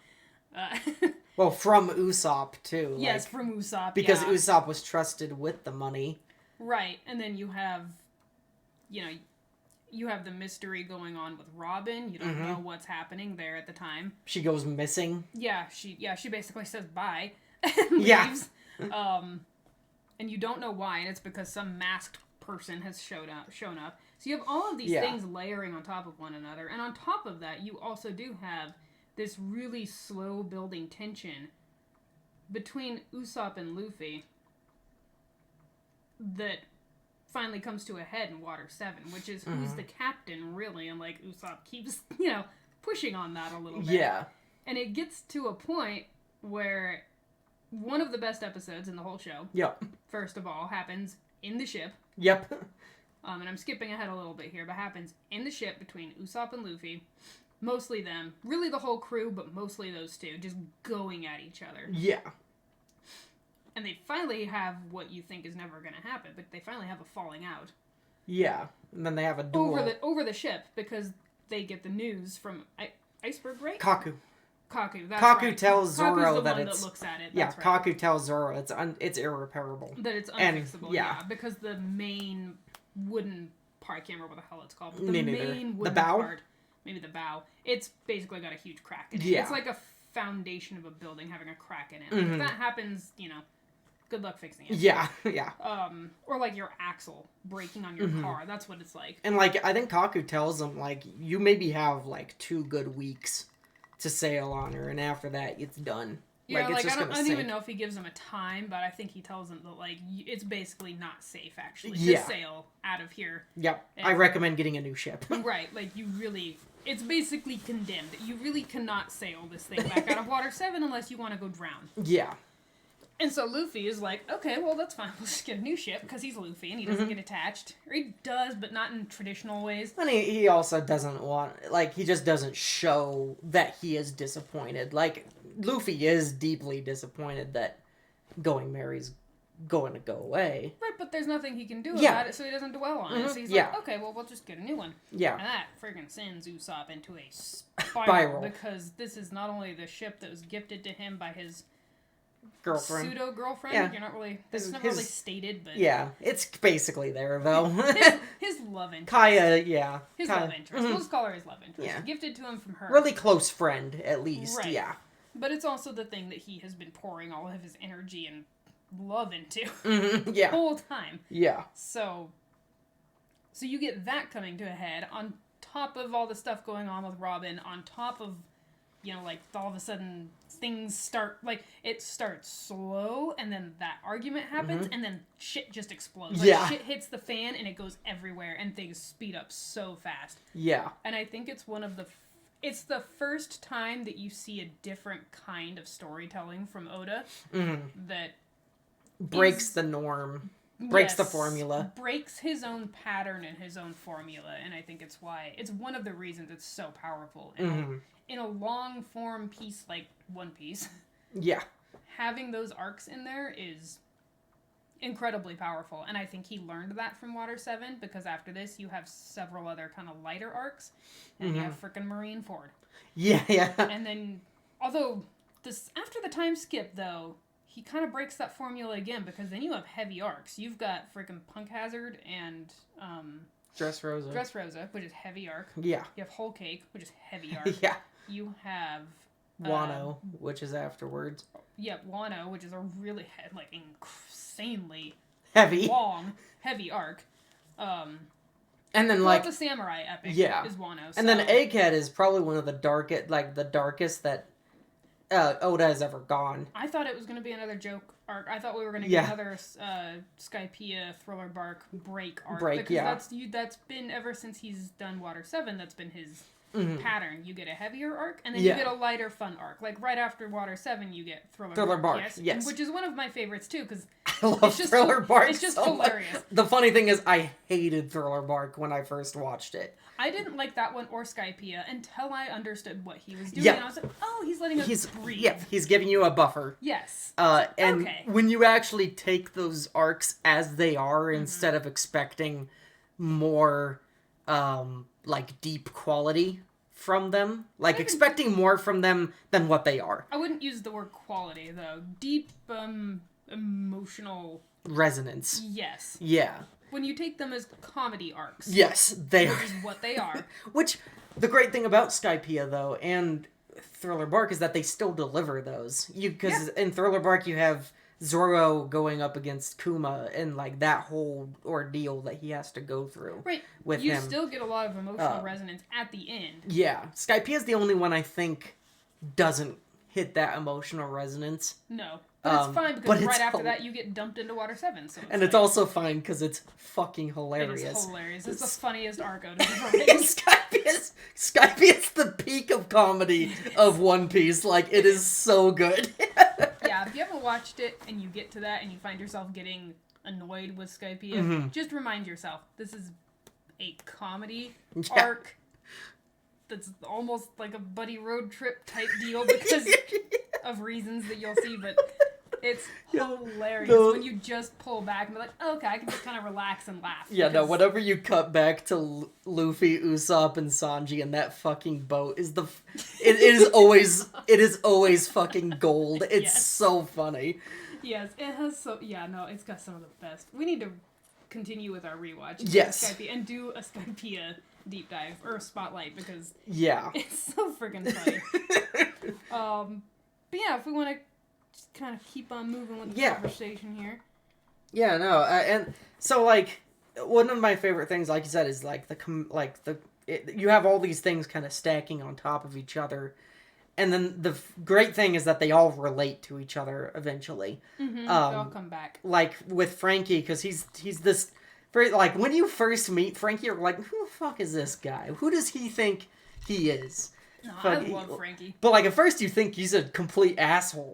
Well, from Usopp, too. Yes, like, from Usopp, because yeah. Usopp was trusted with the money. Right, and then you have, you have the mystery going on with Robin. You don't know what's happening there at the time. She goes missing. Yeah, she basically says bye and leaves. And you don't know why, and it's because some masked person has shown up. So you have all of these things layering on top of one another, and on top of that, you also do have this really slow building tension between Usopp and Luffy that finally comes to a head in Water 7, which is who's the captain, really, and, like, Usopp keeps, pushing on that a little bit. Yeah. And it gets to a point where one of the best episodes in the whole show, first of all, happens in the ship. Yep. And I'm skipping ahead a little bit here, but happens in the ship between Usopp and Luffy. Mostly them. Really the whole crew, but mostly those two, just going at each other. Yeah. And they finally have what you think is never going to happen, but they finally have a falling out. Yeah. And then they have a duel. Over the ship, because they get the news from Iceberg, right? Kaku. Kaku, that's Kaku right. tells Zoro that it's... that looks at it. Yeah, that's right. Kaku tells Zoro it's irreparable. That it's unfixable, And, yeah. Because the main wooden part, I can't remember what the hell it's called, but Me the neither. main wooden The bow? part, maybe the bow, it's basically got a huge crack in it. Yeah. It's like a foundation of a building having a crack in it. Like, if that happens, good luck fixing it. Yeah, yeah. Or like your axle breaking on your car. That's what it's like. And, like, I think Kaku tells him, like, you maybe have, like, 2 good weeks to sail on her, and after that, it's done. Yeah, it's like, just I don't even know if he gives him a time, but I think he tells him that, like, it's basically not safe, actually, to sail out of here. Yep. And, I recommend getting a new ship. Right, like, it's basically condemned. You really cannot sail this thing back out of Water 7 unless you want to go drown. Yeah. And so Luffy is like, okay, well, that's fine. We'll just get a new ship, because he's Luffy, and he doesn't get attached. Or he does, but not in traditional ways. And he also doesn't want... Like, he just doesn't show that he is disappointed. Like, Luffy is deeply disappointed that Going Merry's going to go away. Right, but there's nothing he can do Yeah. about it, so he doesn't dwell on it. So he's Yeah. like, okay, well, we'll just get a new one. Yeah. And that friggin' sends Usopp into a spiral, Spiral. because this is not only the ship that was gifted to him by his Girlfriend. pseudo-girlfriend. Yeah. You're not really... This is not really stated, but... Yeah, it's basically there, though. his love interest. Kaya, yeah. His Kaya. love interest. We'll just call her his love interest. Yeah. Gifted to him from her. Really close friend, at least, Right. yeah. But it's also the thing that he has been pouring all of his energy and love into Yeah. the whole time. Yeah. So you get that coming to a head on top of all the stuff going on with Robin, on top of, like, all of a sudden things start, like, it starts slow, and then that argument happens, and then shit just explodes. Like, shit hits the fan, and it goes everywhere, and things speed up so fast. Yeah. And I think it's it's the first time that you see a different kind of storytelling from Oda that breaks the norm. Breaks the formula. Breaks his own pattern and his own formula, and I think it's one of the reasons it's so powerful. And in a long form piece like One Piece, yeah, having those arcs in there is incredibly powerful, and I think he learned that from Water 7, because after this you have several other kind of lighter arcs, and you have frickin' Marineford. Yeah, yeah. And then, although after the time skip though, he kind of breaks that formula again, because then you have heavy arcs. You've got freaking Punk Hazard and Dressrosa, which is heavy arc. Yeah. You have Whole Cake, which is heavy arc. Yeah. You have Wano, which is afterwards. Yeah, Wano, which is a really insanely heavy, long, heavy arc. And then like the Samurai epic is Wano. And then Egghead is probably one of the darkest that Oda has ever gone. I thought it was going to be another joke arc. I thought we were going to get another Skypiea Thriller Bark break arc. Because that's been, ever since he's done Water 7, that's been his pattern. You get a heavier arc, and then you get a lighter, fun arc. Like, right after Water 7, you get Thriller Bark. Yes. Which is one of my favorites, too, because I love Thriller Bark. It's just so hilarious. Much. The funny thing is, I hated Thriller Bark when I first watched it. I didn't like that one or Skypiea until I understood what he was doing. Yeah. And I was like, oh, he's letting us breathe. Yeah, he's giving you a buffer. Yes. And when you actually take those arcs as they are, instead of expecting more, deep quality from them, expecting more from them than what they are. I wouldn't use the word quality, though. Deep, emotional... resonance. Yes. Yeah. When you take them as comedy arcs. Yes, they are. Which is what they are. Which, the great thing about Skypiea, though, and Thriller Bark, is that they still deliver those. Because in Thriller Bark, you have Zoro going up against Kuma, and, that whole ordeal that he has to go through. Right. With you him. Still get a lot of emotional resonance at the end. Yeah. Skypiea is the only one I think doesn't hit that emotional resonance. No. But it's fine, because right after that, you get dumped into Water 7. So it's also fine, because it's fucking hilarious. It is hilarious. It's the funniest arc I've ever made. Skypiea's the peak of comedy of One Piece. It is so good. Yeah, if you haven't watched it, and you get to that, and you find yourself getting annoyed with Skypiea, just remind yourself, this is a comedy arc that's almost like a buddy road trip type deal, because of reasons that you'll see, but... It's hilarious when you just pull back and be like, oh, okay, I can just kind of relax and laugh. Yeah, no, whenever you cut back to Luffy, Usopp, and Sanji and that fucking boat is it is always fucking gold. It's so funny. Yes, it has it's got some of the best. We need to continue with our rewatch. Yes. And do a Skypiea deep dive or spotlight, because it's so friggin' funny. But yeah, if we want to kind of keep on moving with the conversation here. Yeah, no, and so one of my favorite things, like you said, is you have all these things kind of stacking on top of each other, and then the great thing is that they all relate to each other eventually. They all come back. Like with Frankie, because he's this very when you first meet Frankie, you're like, who the fuck is this guy? Who does he think he is? No, I love Frankie. But at first you think he's a complete asshole.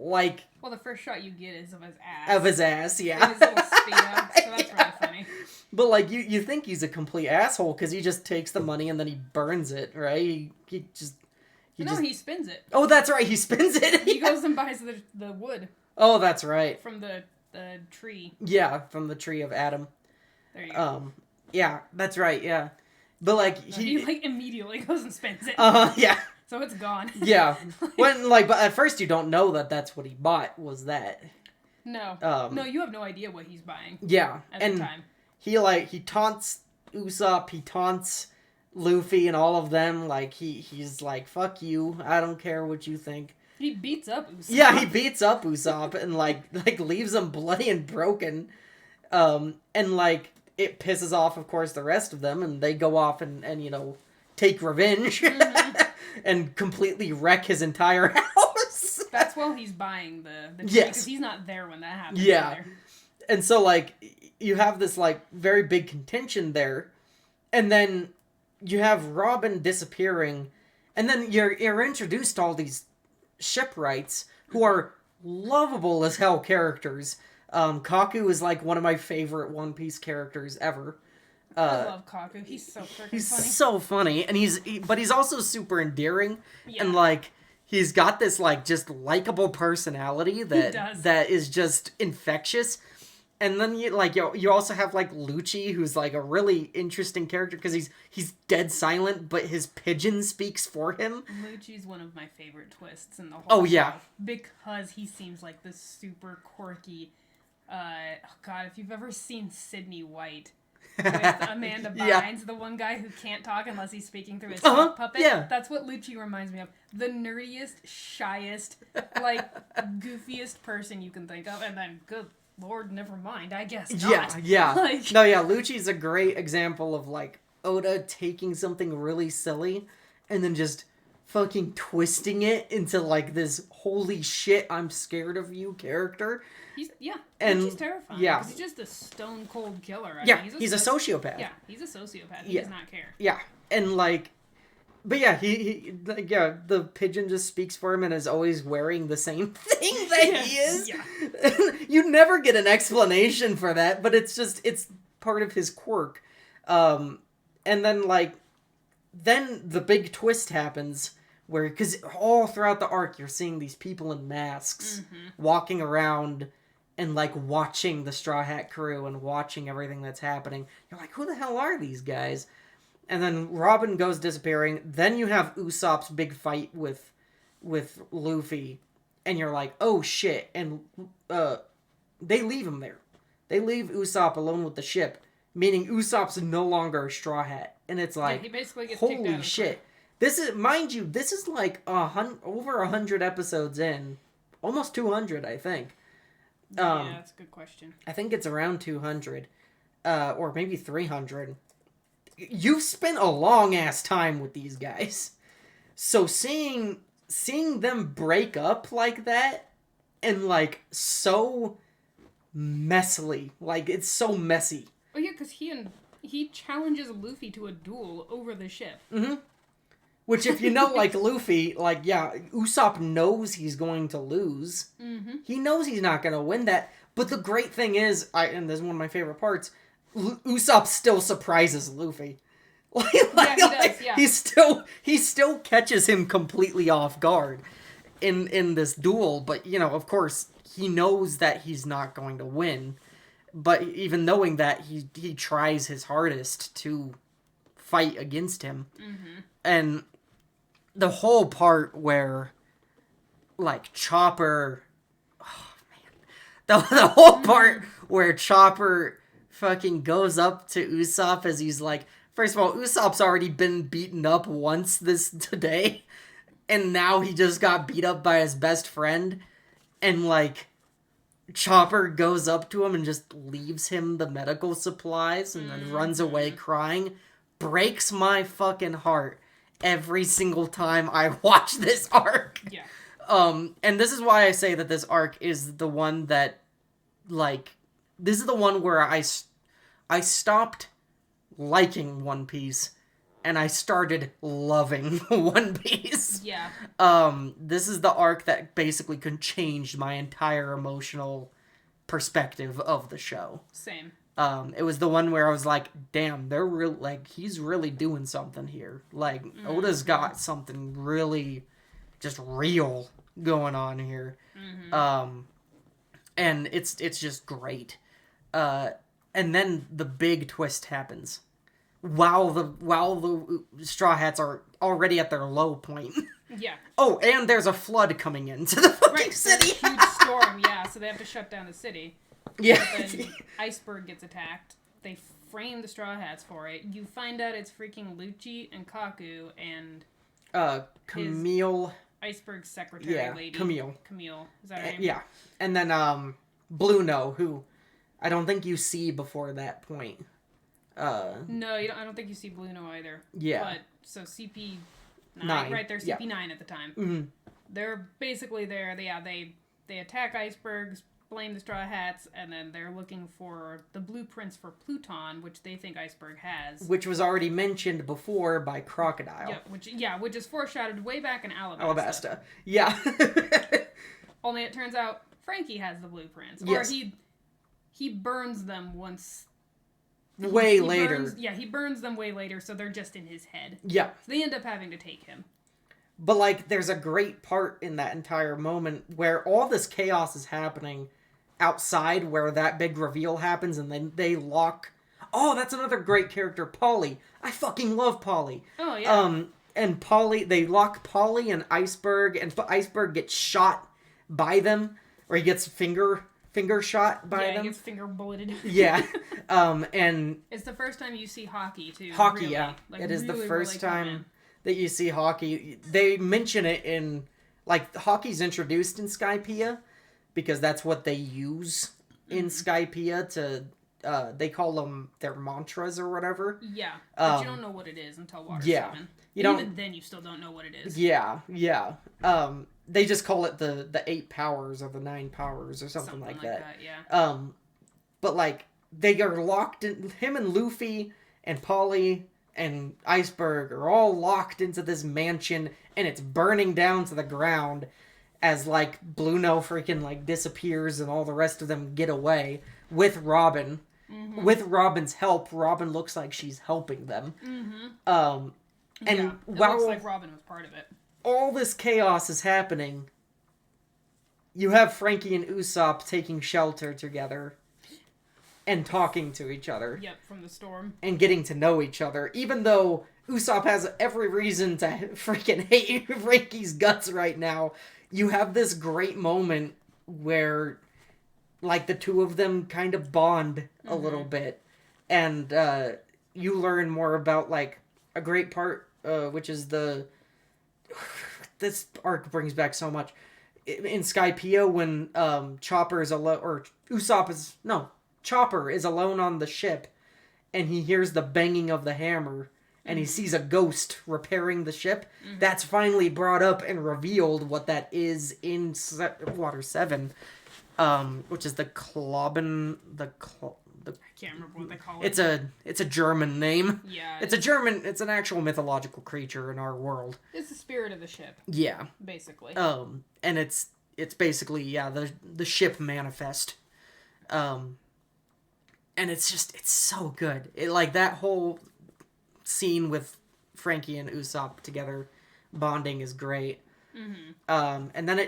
Well, the first shot you get is of his ass. Of his ass, yeah. And his little speedo, so that's really funny. But you think he's a complete asshole because he just takes the money and then he burns it, right? He spins it. Oh, that's right. He spins it. He goes and buys the wood. Oh, that's right. From the tree. Yeah, from the tree of Adam. There you go. Yeah, that's right. Yeah, but like he like immediately goes and spins it. Yeah. So it's gone. Yeah. But at first you don't know that that's what he bought was that. No. No, you have no idea what he's buying. Yeah. At the time. He taunts Usopp, he taunts Luffy and all of them, like he's like, fuck you, I don't care what you think. He beats up Usopp. Yeah, he beats up Usopp and like leaves him bloody and broken. And like it pisses off, of course, the rest of them, and they go off and take revenge. Mm-hmm. And completely wreck his entire house. That's while he's buying the tree, yes, because he's not there when that happens. Yeah. Either. And so like you have this like very big contention there, and then you have Robin disappearing, and then you're introduced to all these shipwrights who are lovable as hell characters. Kaku is like one of my favorite One Piece characters ever. I love Kaku. He's so freaking funny. He's so funny, and but he's also super endearing, yeah. and like he's got this like just likable personality that is just infectious. And then you also have like Lucci, who's like a really interesting character because he's dead silent, but his pigeon speaks for him. Lucci's one of my favorite twists in the whole Oh show, yeah, because he seems like this super quirky. God, if you've ever seen Sydney White with Amanda Bynes, yeah. the one guy who can't talk unless he's speaking through his sock puppet. Yeah. That's what Lucci reminds me of. The nerdiest, shyest, like goofiest person you can think of, and then good Lord, never mind. I guess not. Yeah. Like, no, yeah. Lucci's a great example of like Oda taking something really silly and then just fucking twisting it into like this holy shit, I'm scared of you character. Lucci's terrifying. Yeah, because he's just a stone cold killer. I mean, he's a sociopath. Yeah, he's a sociopath. He does not care. Yeah, and like. But yeah, the pigeon just speaks for him and is always wearing the same thing that he is. Yeah. You never get an explanation for that, but it's part of his quirk. And then then the big twist happens where, because all throughout the arc you're seeing these people in masks walking around and like watching the Straw Hat crew and watching everything that's happening. You're like, who the hell are these guys? And then Robin goes disappearing. Then you have Usopp's big fight with Luffy. And you're like, oh shit. And they leave him there. They leave Usopp alone with the ship. Meaning Usopp's no longer a Straw Hat. And it's like, he basically gets kicked out holy of shit. This is, mind you, this is like over 100 episodes in. Almost 200, I think. Yeah, that's a good question. I think it's around 200. Or maybe 300. You've spent a long ass time with these guys, so seeing them break up like that and like so messily, like it's so messy. Oh yeah, because he challenges Luffy to a duel over the ship. Mm-hmm. Which, if you know, like Luffy, like Usopp knows he's going to lose. Mm-hmm. He knows he's not going to win that. But the great thing is, and this is one of my favorite parts. Usopp still surprises Luffy. He does, yeah. He still catches him completely off guard in this duel, but of course he knows that he's not going to win. But even knowing that, he tries his hardest to fight against him. Mm-hmm. And the whole part where like Chopper, oh man, the whole part where Chopper fucking goes up to Usopp as he's like, first of all, Usopp's already been beaten up once today, and now he just got beat up by his best friend, and like Chopper goes up to him and just leaves him the medical supplies and then runs away crying. Breaks my fucking heart every single time I watch this arc. Yeah. And this is why I say that this arc is the one that, like, this is the one where I stopped liking One Piece and I started loving One Piece. Yeah. This is the arc that basically changed my entire emotional perspective of the show. Same. It was the one where I was like, damn, they're real, like, he's really doing something here. Like, Oda's got something really just real going on here. And it's just great. And then the big twist happens. While the Straw Hats are already at their low point. Yeah. Oh, and there's a flood coming into the fucking city. There's a huge storm, yeah, so they have to shut down the city. Yeah. But then Iceberg gets attacked. They frame the Straw Hats for it. You find out it's freaking Lucci and Kaku and... Camille... Iceberg's secretary lady. Camille. Camille. Is that her name? Yeah. And then, Bluno, who I don't think you see before that point. No, I don't think you see Bluno either. Yeah. But, so CP9, right? They're CP9 at the time. Mm-hmm. They're basically there. They attack icebergs, blame the Straw Hats, and then they're looking for the blueprints for Pluton, which they think Iceberg has. Which was already mentioned before by Crocodile. Which is foreshadowed way back in Alabasta. Yeah. Only it turns out Frankie has the blueprints. Yes. Or he burns them once... Way later. He burns them way later, so they're just in his head. Yeah. So they end up having to take him. But, like, there's a great part in that entire moment where all this chaos is happening outside where that big reveal happens, and then they lock... Oh, that's another great character, Polly. I fucking love Polly. Oh, yeah. And Polly... They lock Polly and Iceberg, and Iceberg gets shot by them, or he gets finger shot by them. Yeah, he gets finger bulleted. Yeah. And... It's the first time you see Hockey, too. Hockey, really. yeah. Like, it is really, the first really time that you see Hockey. They mention it in... Like, Hockey's introduced in Skypiea, because that's what they use in Skypiea to... they call them their mantras or whatever. Yeah, but you don't know what it is until Water 7. Even then, you still don't know what it is. Yeah. They just call it the 8 powers or the 9 powers or something like that. Yeah. But, like, they are locked in... Him and Luffy and Polly and Iceberg are all locked into this mansion, and it's burning down to the ground as, like, Bluno freaking, like, disappears and all the rest of them get away with Robin. Mm-hmm. With Robin's help, Robin looks like she's helping them. Mm-hmm. And it looks like Robin was part of it. All this chaos is happening. You have Frankie and Usopp taking shelter together and talking to each other. Yep, from the storm. And getting to know each other, even though Usopp has every reason to freaking hate Frankie's guts right now. You have this great moment where, like, the two of them kind of bond a little bit. And you learn more about, like, a great part, which is this arc brings back so much. In Skypiea, when Chopper is alone, or Chopper is alone on the ship, and he hears the banging of the hammer, and he sees a ghost repairing the ship. That's finally brought up and revealed what that is in Water 7, which is the Kloben... I can't remember what they call it. It's a German name. Yeah. It's an actual mythological creature in our world. It's the spirit of the ship. Yeah. Basically. And it's basically, the ship manifest. And it's so good. Like, that whole scene with Frankie and Usopp together bonding is great. Mm-hmm. And then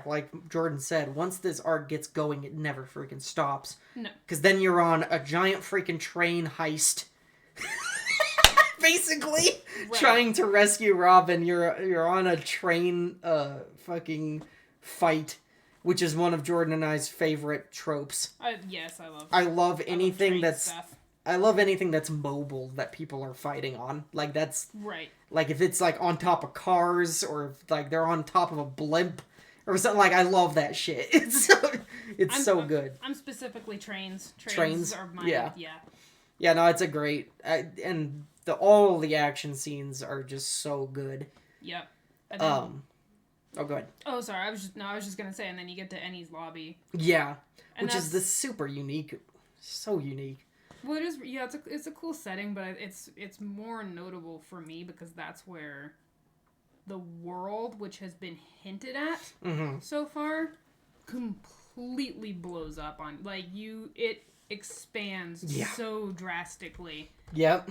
like Jordan said, once this arc gets going, it never freaking stops. No. Because then you're on a giant freaking train heist. Basically, trying to rescue Robin. You're on a train fucking fight, which is one of Jordan and I's favorite tropes. Yes, I love. I love anything stuff. I love anything that's mobile that people are fighting on. Like, that's... Right. Like, if it's, like, on top of cars, or if, like, they're on top of a blimp, or something, like, I love that shit. It's so good. I'm specifically trains. Trains are my... Yeah. Yeah. Yeah, no, it's a great... and all the action scenes are just so good. Yep. Oh, go ahead. Oh, sorry. I was just gonna say, and then you get to Ennie's lobby. Yeah. Which is this super unique... So unique. Well, it is. Yeah, it's a cool setting, but it's more notable for me because that's where the world, which has been hinted at so far, completely blows up on, like, it expands so drastically. Yep.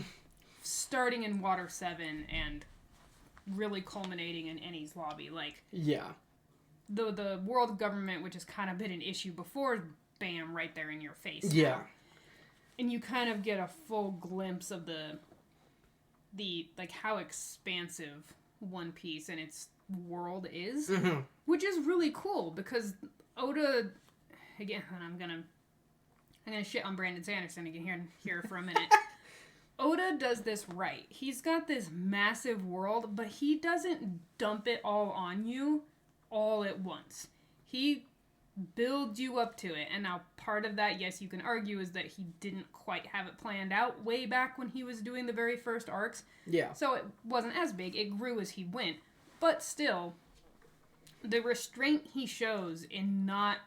Starting in Water 7 and really culminating in Enies Lobby. Like, yeah. The world government, which has kind of been an issue before, bam, right there in your face. Yeah. Now. And you kind of get a full glimpse of the like, how expansive One Piece and its world is, which is really cool, because Oda, again, I'm gonna shit on Brandon Sanderson again here for a minute. Oda does this right. He's got this massive world, but he doesn't dump it all on you all at once. He builds you up to it. And now part of that, yes, you can argue, is that he didn't quite have it planned out way back when he was doing the very first arcs. Yeah. So it wasn't as big. It grew as he went. But still, the restraint he shows in not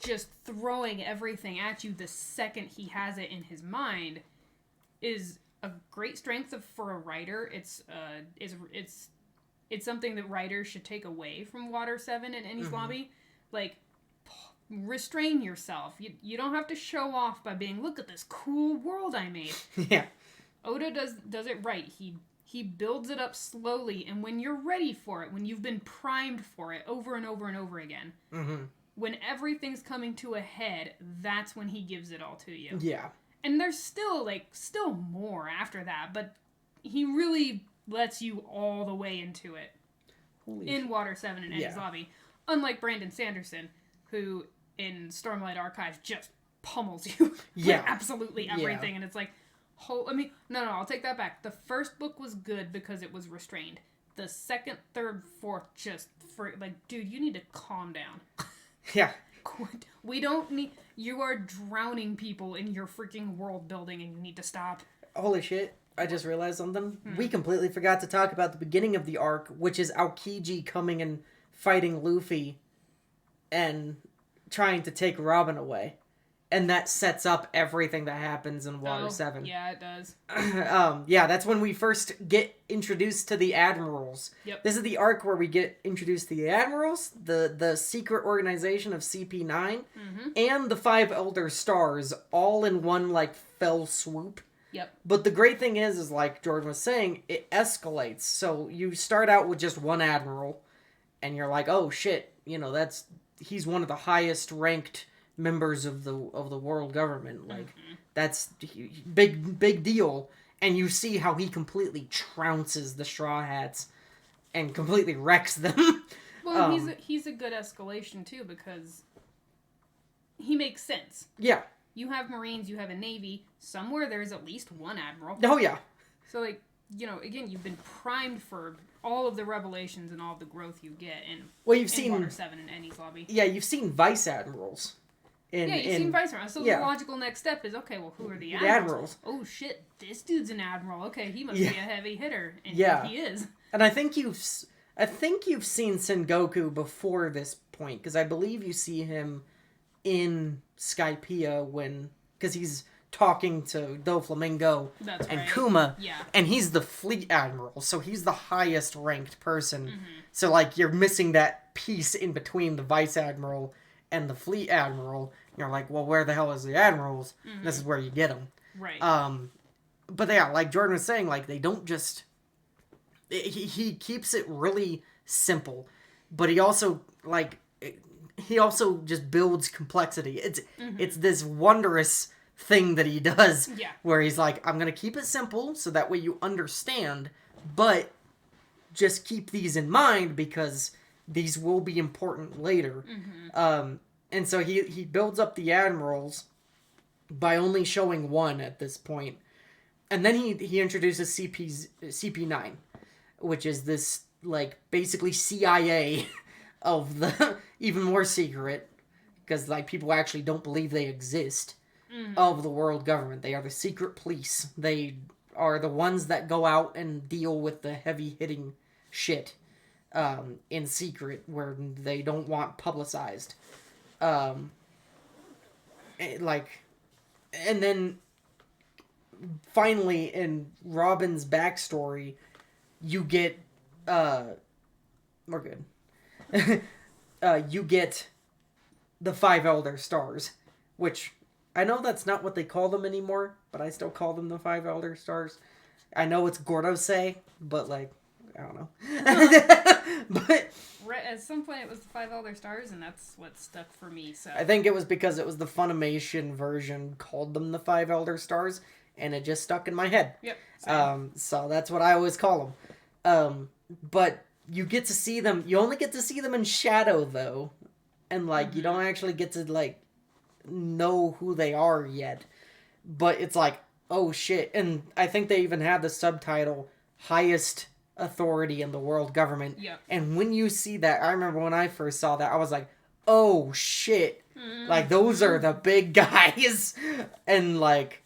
just throwing everything at you the second he has it in his mind is a great strength for a writer. It's something that writers should take away from Water 7 and Enies Lobby. Like, restrain yourself. You don't have to show off by being, look at this cool world I made. Yeah. Oda does it right. He builds it up slowly, and when you're ready for it, when you've been primed for it over and over and over again, when everything's coming to a head, that's when he gives it all to you. Yeah. And there's still more after that, but he really lets you all the way into it in Water 7 and Enies Lobby. Unlike Brandon Sanderson, who in Stormlight Archive just pummels you with absolutely everything. And it's like, no, I'll take that back. The first book was good because it was restrained. The second, third, fourth, dude, you need to calm down. Yeah. We don't need... You are drowning people in your freaking world building, and you need to stop. Holy shit. I just realized something. We completely forgot to talk about the beginning of the arc, which is Aokiji coming and fighting Luffy and trying to take Robin away. And that sets up everything that happens in Water 7. Yeah, it does. That's when we first get introduced to the Admirals. Yep. This is the arc where we get introduced to the Admirals, the secret organization of CP9, and the 5 Elder Stars, all in one, like, fell swoop. Yep. But the great thing is like Jordan was saying, it escalates. So you start out with just one Admiral, and you're like, oh shit, he's one of the highest ranked members of the world government. Like, that's big deal. And you see how he completely trounces the Straw Hats and completely wrecks them. Well, he's a good escalation too, because he makes sense. Yeah. You have Marines, you have a Navy. Somewhere there's at least one Admiral. Oh, yeah. So, like, again, you've been primed for all of the revelations and all of the growth you get in Water 7 and Enies Lobby. Yeah, you've seen Vice Admirals. You've seen Vice Admirals. So the logical next step is, okay, well, who are the Admirals? Oh, shit, this dude's an Admiral. Okay, he must be a heavy hitter. And he is. And I think you've seen Sengoku before this point, because I believe you see him in Skypiea because he's talking to Doflamingo and Kuma, and he's the Fleet Admiral, so he's the highest ranked person. So, like, you're missing that piece in between the Vice Admiral and the Fleet Admiral. You're like, well, where the hell is the Admirals? This is where you get them. Right. But yeah, like Jordan was saying, like, they don't just... He keeps it really simple, but he also, just builds complexity. It's this wondrous thing that he does, where he's like, I'm going to keep it simple so that way you understand, but just keep these in mind because these will be important later. And so he builds up the Admirals by only showing one at this point. And then he introduces CP9, which is this, like, basically CIA of the even more secret, because, like, people actually don't believe they exist, of the world government. They are the secret police. They are the ones that go out and deal with the heavy-hitting shit in secret, where they don't want publicized. And then finally in Robin's backstory, you get we're good. You get the Five Elder Stars, which I know that's not what they call them anymore, but I still call them the Five Elder Stars. I know it's Gordosei, but like, I don't know. But at some point it was the Five Elder Stars, and that's what stuck for me. So I think it was because it was the Funimation version called them the Five Elder Stars, and it just stuck in my head. Yep. So that's what I always call them. But you get to see them. You only get to see them in shadow, though, and like you don't actually get to like know who they are yet. But it's like, oh shit! And I think they even have the subtitle "Highest Authority in the World Government." Yeah. And when you see that, I remember when I first saw that, I was like, oh shit! Like those are the big guys, and like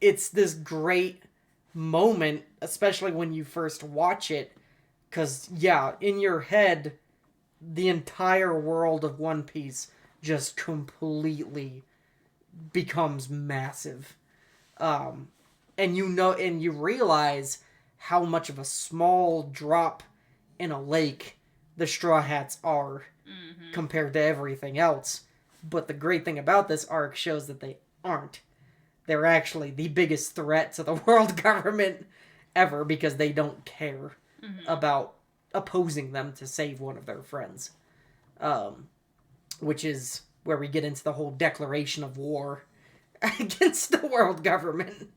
it's this great moment, especially when you first watch it. Because, yeah, in your head, the entire world of One Piece just completely becomes massive. And and you realize how much of a small drop in a lake the Straw Hats are compared to everything else. But the great thing about this arc shows that they aren't. They're actually the biggest threat to the world government ever because they don't care about opposing them to save one of their friends. Which is where we get into the whole declaration of war against the world government,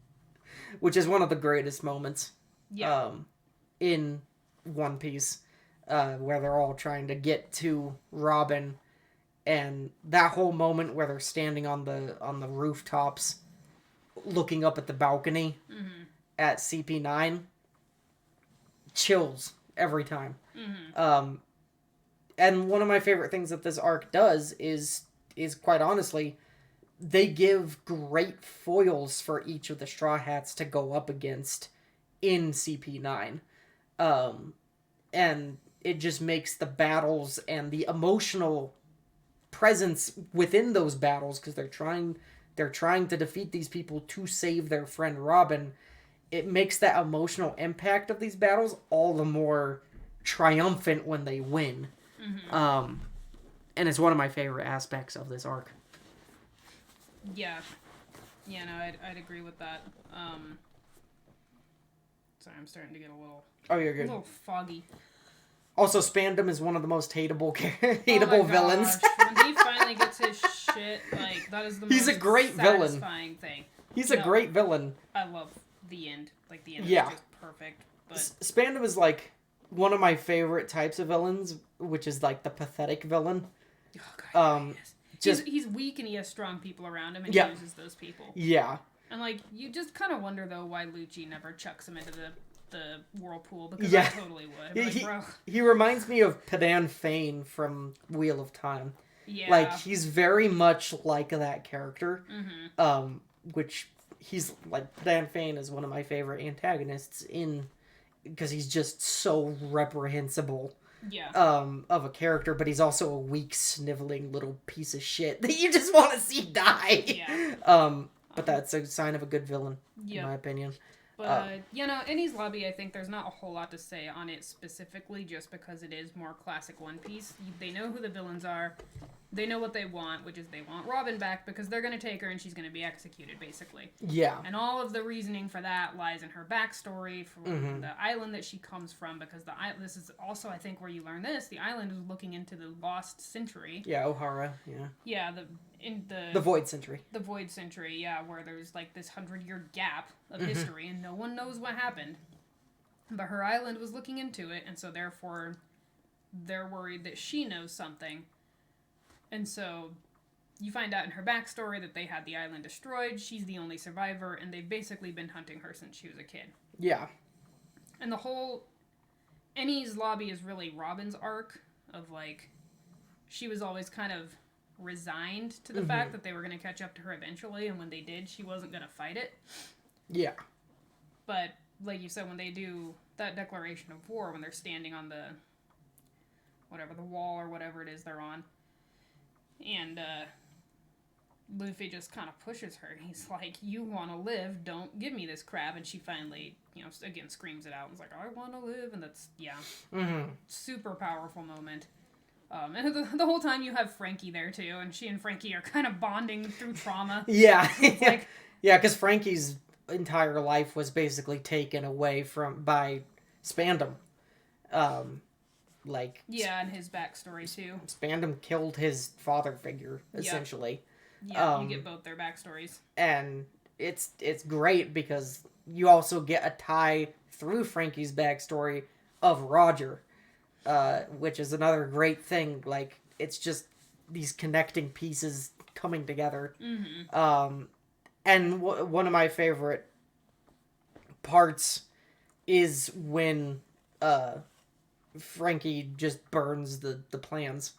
which is one of the greatest moments in One Piece, where they're all trying to get to Robin, and that whole moment where they're standing on the rooftops looking up at the balcony at CP9, chills every time. And one of my favorite things that this arc does is quite honestly, they give great foils for each of the Straw Hats to go up against in CP9. And it just makes the battles and the emotional presence within those battles, because they're trying to defeat these people to save their friend Robin. It makes that emotional impact of these battles all the more triumphant when they win. And it's one of my favorite aspects of this arc. Yeah. Yeah, no, I'd agree with that. Sorry, I'm starting to get a little... Oh, you're good. A little foggy. Also, Spandam is one of the most hateable villains. When he finally gets his shit, like, that is the He's most a great villain. satisfying thing. He's a great villain. I love the end. Like, the end is just perfect. But Spandam is, like, one of my favorite types of villains, which is, like, the pathetic villain. Oh, God, just he's weak and he has strong people around him and he uses those people. Yeah. And, like, you just kind of wonder, though, why Lucci never chucks him into the whirlpool, because I totally would. He reminds me of Padan Fane from Wheel of Time. Yeah. Like, he's very much like that character. Which he's, like, Padan Fane is one of my favorite antagonists because he's just so reprehensible. Yeah. Of a character, but he's also a weak, sniveling little piece of shit that you just want to see die. Yeah. But that's a sign of a good villain, in my opinion. But, Enies Lobby, I think there's not a whole lot to say on it specifically, just because it is more classic One Piece. They know who the villains are. They know what they want, which is they want Robin back because they're going to take her and she's going to be executed, basically. Yeah. And all of the reasoning for that lies in her backstory, from the island that she comes from, because this is also, I think, where you learn this. The island is looking into the lost century. Yeah, Ohara, yeah. Yeah, the Void Century. The Void Century, yeah, where there's, like, this 100-year gap of history and no one knows what happened. But her island was looking into it, and so therefore they're worried that she knows something. And so you find out in her backstory that they had the island destroyed, she's the only survivor, and they've basically been hunting her since she was a kid. Yeah. And the whole Enies Lobby is really Robin's arc of, like, she was always kind of resigned to the fact that they were going to catch up to her eventually, and when they did, she wasn't going to fight it. Yeah. But, like you said, when they do that declaration of war, when they're standing on the wall or whatever it is they're on, and Luffy just kind of pushes her. He's like, you want to live, don't give me this crap. And she finally, again screams it out and is like, I want to live. And that's, super powerful moment. And the whole time you have Frankie there too, and she and Frankie are kind of bonding through trauma. Yeah. It's like, yeah, because Frankie's entire life was basically taken away by Spandam. Yeah, and his backstory too. Spandam killed his father figure, essentially. Yeah, you get both their backstories. And it's great because you also get a tie through Frankie's backstory of Roger, which is another great thing. Like, it's just these connecting pieces coming together. Mm-hmm. And one of my favorite parts is when Frankie just burns the plans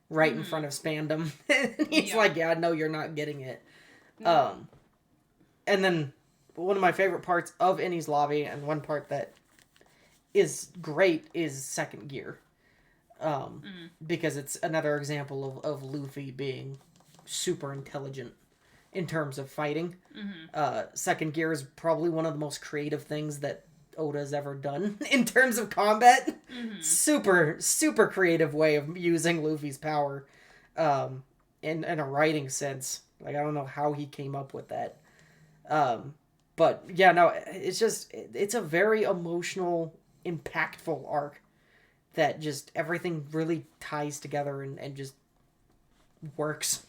right in front of Spandam. He's like, yeah, no, you're not getting it. No. And then one of my favorite parts of Innie's Lobby, and one part that is great, is Second Gear. Because it's another example of Luffy being super intelligent in terms of fighting. Second Gear is probably one of the most creative things that Oda's ever done in terms of combat. Super, super creative way of using Luffy's power in a writing sense. Like, I don't know how he came up with that. But yeah, no, it's a very emotional, impactful arc that just everything really ties together and just works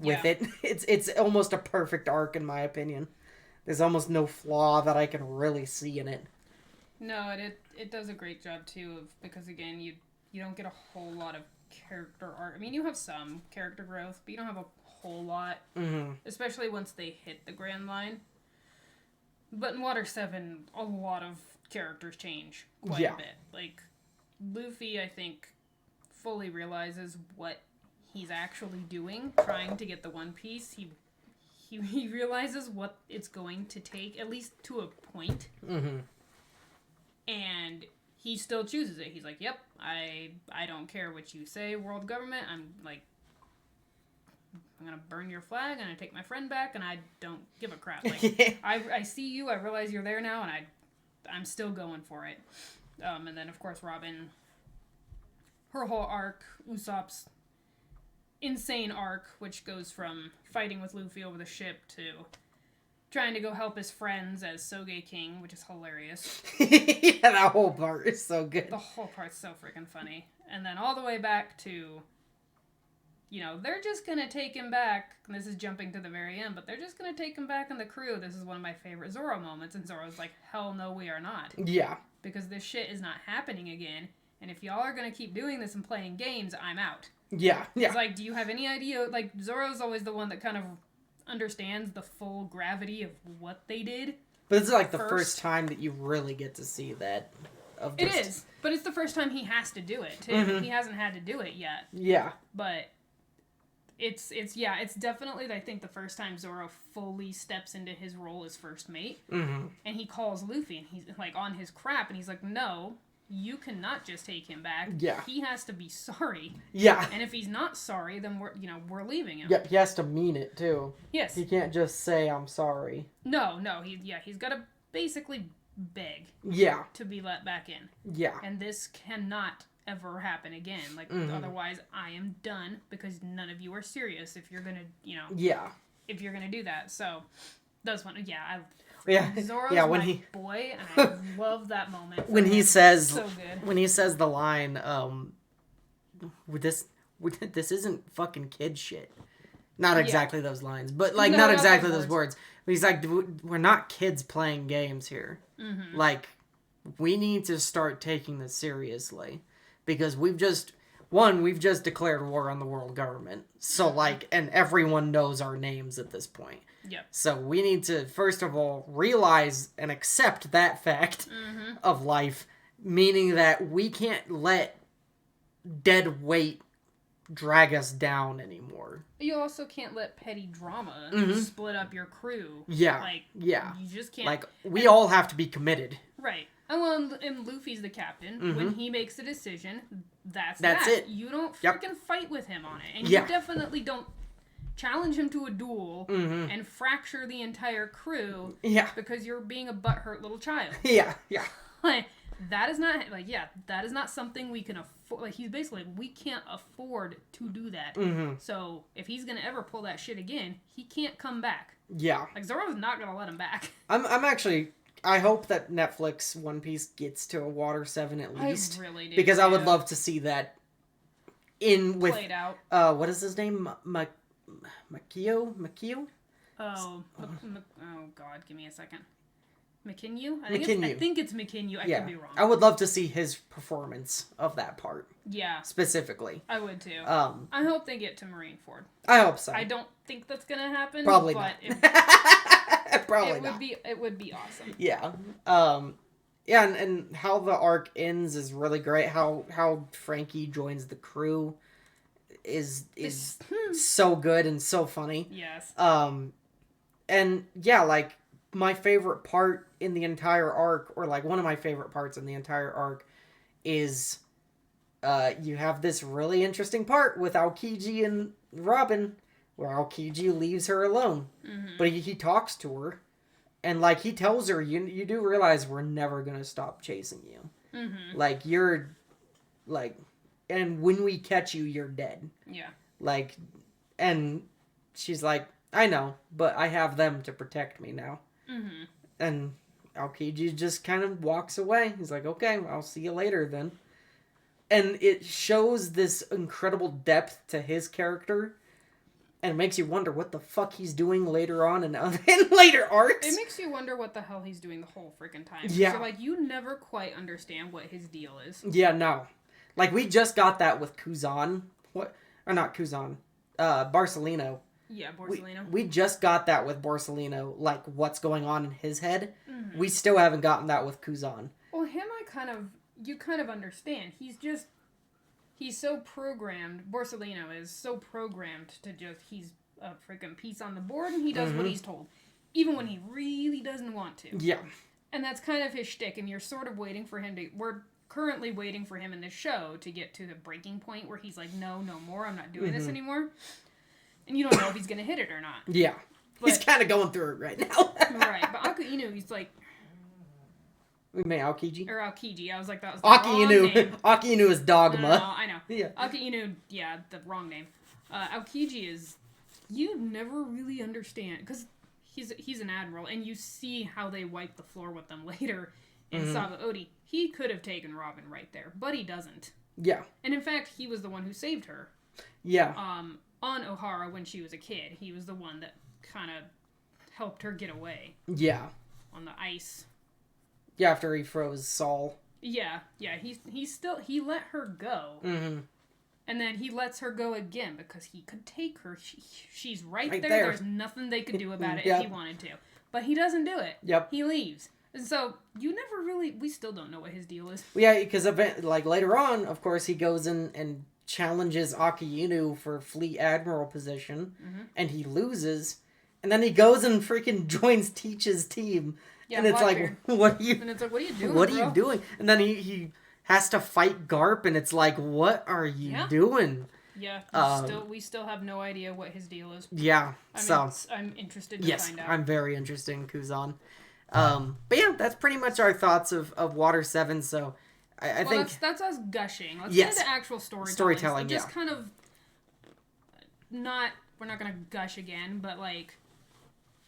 with it. It's almost a perfect arc in my opinion. There's almost no flaw that I can really see in it. No, it does a great job too because again you don't get a whole lot of character arc. I mean, you have some character growth, but you don't have a whole lot, especially once they hit the Grand Line. But in Water 7, a lot of characters change quite a bit. Like, Luffy, I think, fully realizes what he's actually doing, trying to get the One Piece. He realizes what it's going to take, at least to a point. And he still chooses it. He's like, yep, I don't care what you say, world government. I'm gonna burn your flag, and I take my friend back, and I don't give a crap. Like, I see you, I realize you're there now, and I'm still going for it. And then, of course, Robin, her whole arc, Usopp's insane arc, which goes from fighting with Luffy over the ship to trying to go help his friends as Soge King, which is hilarious. Yeah, that whole part is so good. The whole part's so freaking funny. And then all the way back to, they're just going to take him back. And this is jumping to the very end, but they're just going to take him back in the crew. This is one of my favorite Zoro moments. And Zoro's like, hell no, we are not. Yeah. Because this shit is not happening again. And if y'all are going to keep doing this and playing games, I'm out. Yeah. It's like, do you have any idea? Like, Zoro's always the one that kind of understands the full gravity of what they did. But it's like the first time that you really get to see that. It is. But it's the first time he has to do it, too. He hasn't had to do it yet. Yeah. But it's definitely, I think, the first time Zoro fully steps into his role as first mate. And he calls Luffy, and he's, like, on his crap, and he's like, no, you cannot just take him back. Yeah. He has to be sorry. Yeah. And if he's not sorry, then we're leaving him. Yep, he has to mean it, too. Yes. He can't just say, I'm sorry. No, he's got to basically beg. Yeah. To be let back in. Yeah. And this cannot ever happen again. Like, otherwise I am done because none of you are serious if you're gonna, Yeah. If you're gonna do that. So, that's one, Zoro's when my boy, and I love that moment. When he says, so good. When he says the line, this isn't fucking kid shit. Not exactly those lines, but like not exactly those words. But he's like, we're not kids playing games here. Like, we need to start taking this seriously because we've just declared war on the world government. So like, and everyone knows our names at this point. Yep. So we need to, first of all, realize and accept that fact of life, meaning that we can't let dead weight drag us down anymore. You also can't let petty drama split up your crew. Yeah. Like, you just can't. Like, we all have to be committed. Right. And Luffy's the captain. When he makes a decision, that's it. You don't freaking fight with him on it. And you definitely don't challenge him to a duel and fracture the entire crew because you're being a butthurt little child. Yeah. That is not something we can afford afford. Like, he's basically like, we can't afford to do that. So if he's gonna ever pull that shit again, he can't come back. Yeah. Like, Zoro's not gonna let him back. I'm actually. I hope that Netflix One Piece gets to a Water 7 at least. I really do. Because I would love to see that in with. Played out. What is his name? Makio? Oh, oh God! Give me a second. McKinyu? I think it's McKinyu. I could be wrong. I would love to see his performance of that part. Yeah. Specifically. I would too. I hope they get to Marineford. I hope so. I don't think that's gonna happen. Probably but not. Probably not. It would be awesome. Yeah. Yeah, and how the arc ends is really great. How Frankie joins the crew is so good and so funny. Yes. And yeah, like my favorite part in the entire arc, or like one of my favorite parts in the entire arc, is you have this really interesting part with Aokiji and Robin, where Aokiji leaves her alone, but he talks to her, and like he tells her, you do realize we're never gonna stop chasing you, like you're, like, and when we catch you, you're dead. Yeah. Like, and she's like, I know, but I have them to protect me now. And Aokiji just kind of walks away. He's like, okay, I'll see you later then. And it shows this incredible depth to his character, and makes you wonder what the fuck he's doing later on in later arcs. It makes you wonder what the hell he's doing the whole freaking time. Yeah. So, like, you never quite understand what his deal is. Yeah, no. Like, we just got that with Kuzan. What? Or not Kuzan. Barcelino. Yeah, Borsellino. We just got that with Borsellino, like what's going on in his head. We still haven't gotten that with Kuzan. Well, him, you kind of understand. He's so programmed. Borsellino is so programmed to just, he's a freaking piece on the board, and he does what he's told, even when he really doesn't want to. Yeah. And that's kind of his shtick, and you're sort of waiting for him to, we're currently waiting for him in this show to get to the breaking point where he's like, no more, I'm not doing this anymore. And you don't know if he's going to hit it or not. Yeah. But, he's kind of going through it right now. Right. But Aku he's like... We mean Aokiji? Or Aokiji. I was like, that was the wrong name. Aki Inu is Dogma. No, I know. Yeah. Aki Inu, yeah, the wrong name. Aokiji is... You never really understand. Because he's an admiral, and you see how they wipe the floor with them later in Saga Odi. He could have taken Robin right there, but he doesn't. Yeah. And in fact, he was the one who saved her. Yeah. On Ohara when she was a kid. He was the one that kind of helped her get away. Yeah. On the ice. Yeah, after he froze Saul. Yeah. He let her go. And then he lets her go again because he could take her. She's right there. There's nothing they could do about it if he wanted to. But he doesn't do it. Yep. He leaves. And so, we still don't know what his deal is. Yeah, because like later on, of course, he goes in and challenges Aki Inu for Fleet Admiral position, and he loses, and then he goes and freaking joins Teach's team, and it's like, what are you doing? What are you doing? And then he has to fight Garp, and it's like, what are you doing? Yeah, we still have no idea what his deal is. Yeah, I'm interested to find out. Yes, I'm very interested in Kuzan. But yeah, that's pretty much our thoughts of Water 7, so I think... That's us gushing. Let's get into actual storytelling. Just kind of... We're not going to gush again, but like...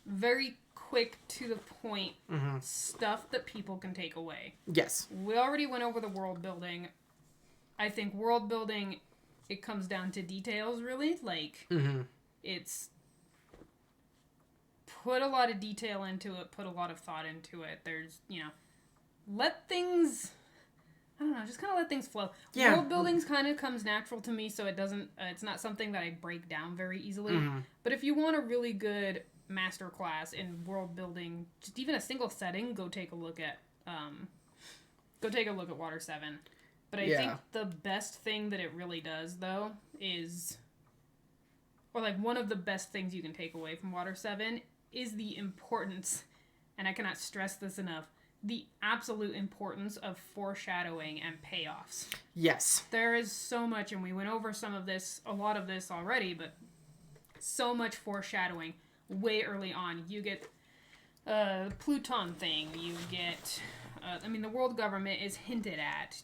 Very quick, to the point stuff that people can take away. Yes. We already went over the world building. I think world building, it comes down to details, really. Like, it's... Put a lot of detail into it, put a lot of thought into it. There's, let things... I don't know, just kind of let things flow. Yeah. World buildings kind of comes natural to me, so it doesn't... it's not something that I break down very easily. But if you want a really good masterclass in world building, just even a single setting, go take a look at Water 7. But I think the best thing that it really does, though, is... Or, like, one of the best things you can take away from Water 7 is the importance, and I cannot stress this enough, the absolute importance of foreshadowing and payoffs. Yes. There is so much, and we went over a lot of this already, but so much foreshadowing way early on. You get the Pluton thing, you get, the world government is hinted at.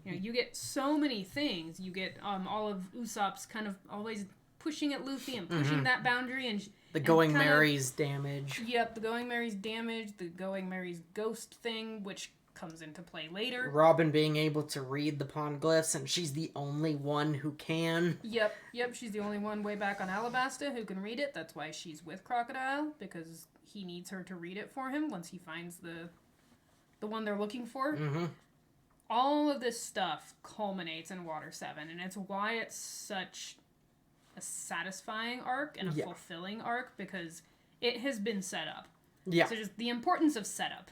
You know, you get so many things. You get all of Usopp's kind of always pushing at Luffy and pushing that boundary and the Going Mary's damage. Yep, the Going Mary's damage, the Going Mary's ghost thing, which comes into play later. Robin being able to read the poneglyphs, and she's the only one who can. Yep, she's the only one way back on Alabasta who can read it. That's why she's with Crocodile, because he needs her to read it for him once he finds the one they're looking for. Mm-hmm. All of this stuff culminates in Water 7, and it's why it's such a satisfying arc and a fulfilling arc, because it has been set up. Yeah. So just the importance of setup,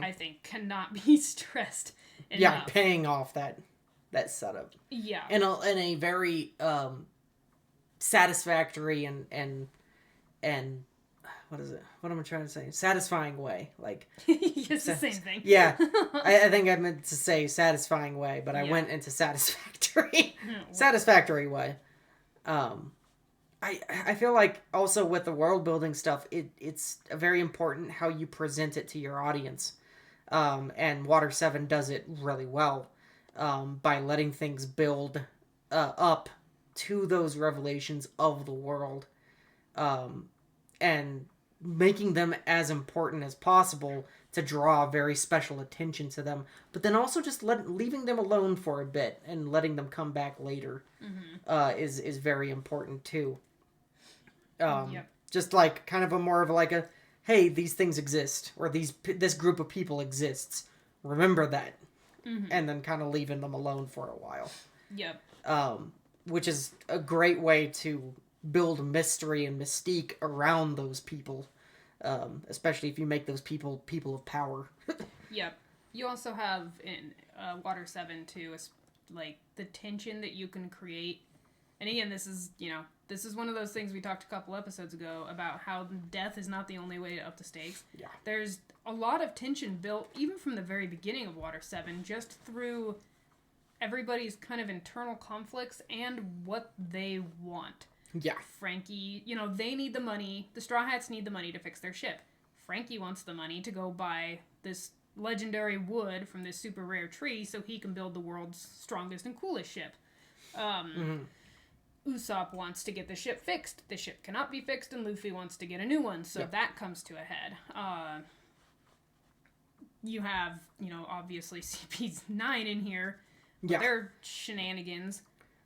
I think, cannot be stressed enough. Yeah, paying off that setup. Yeah. In a very satisfactory and what is it? What am I trying to say? Satisfying way. Like it's the same thing. Yeah. I think I meant to say satisfying way, but I went into satisfactory. Satisfactory way. I feel like also with the world building stuff, it's very important how you present it to your audience. And Water 7 does it really well by letting things build up to those revelations of the world and making them as important as possible to draw very special attention to them, but then also just leaving them alone for a bit and letting them come back later is very important too. Just like kind of a more of like a, hey, these things exist, or this group of people exists. Remember that, and then kind of leaving them alone for a while. Yep. Which is a great way to build mystery and mystique around those people, especially if you make those people of power. Yep. You also have in Water 7 too, like the tension that you can create. And again, this is one of those things we talked a couple episodes ago about how death is not the only way to up the stakes. Yeah. There's a lot of tension built even from the very beginning of Water 7, just through everybody's kind of internal conflicts and what they want. Yeah. Frankie, they need the money. The Straw Hats need the money to fix their ship. Frankie wants the money to go buy this legendary wood from this super rare tree so he can build the world's strongest and coolest ship. Usopp wants to get the ship fixed. The ship cannot be fixed, and Luffy wants to get a new one, so that comes to a head. You have, obviously CP9 in here with their shenanigans.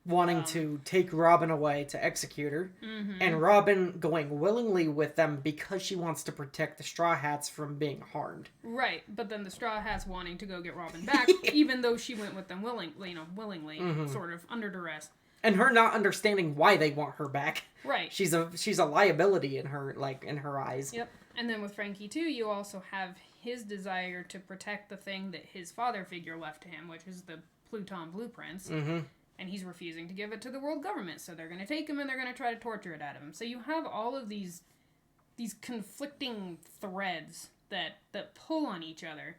Wanting to take Robin away to execute her, and Robin going willingly with them because she wants to protect the Straw Hats from being harmed. Right, but then the Straw Hats wanting to go get Robin back, even though she went with them willingly, sort of under duress. And her not understanding why they want her back. Right. She's a liability in her eyes. Yep. And then with Frankie too, you also have his desire to protect the thing that his father figure left to him, which is the Pluton blueprints. And he's refusing to give it to the world government, so they're going to take him and they're going to try to torture it out of him. So you have all of these conflicting threads that pull on each other.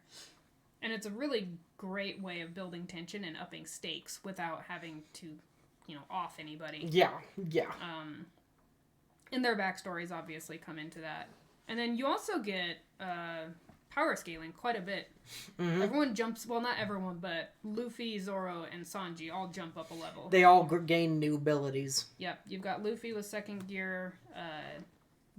And it's a really great way of building tension and upping stakes without having to, off anybody. Yeah. And their backstories obviously come into that. And then you also get power scaling quite a bit. Everyone jumps, well, not everyone, but Luffy, Zoro, and Sanji all jump up a level. They all gain new abilities. Yep. You've got Luffy with second gear,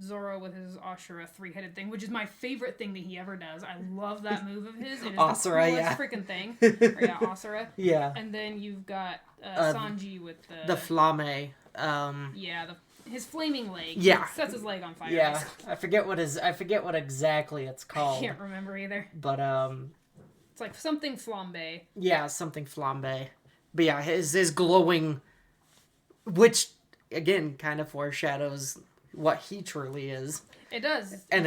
Zoro with his Ashura three-headed thing, which is my favorite thing that he ever does. I love that move of his. It is Asura, the coolest freaking thing. Asura. Yeah. And then you've got Sanji with the Flame. His flaming leg. Yeah. He sets his leg on fire. Yeah. I forget what exactly it's called. I can't remember either. But it's like something flambe. Yeah, something flambe. But yeah, his glowing, which again kind of foreshadows what he truly is. It does. And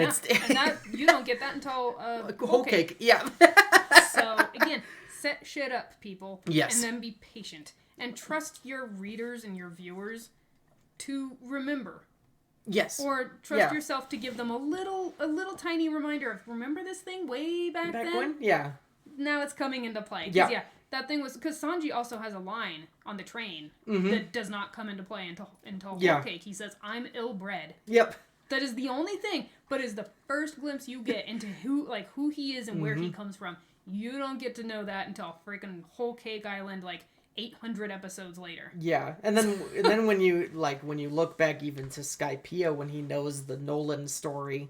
you don't get that until whole cake. Yeah. So again, set shit up, people. Yes. And then be patient and trust your readers and your viewers to remember. Yes. Or trust yourself to give them a little tiny reminder of, remember this thing way back then? When? Yeah. Now it's coming into play. Yeah. That thing was, because Sanji also has a line on the train that does not come into play until Whole Cake. He says, "I'm ill-bred." Yep. That is the only thing, but is the first glimpse you get into who he is and where he comes from. You don't get to know that until freaking Whole Cake Island, like 800 episodes later. Yeah, and then when you look back even to Skypiea, when he knows the Nolan story,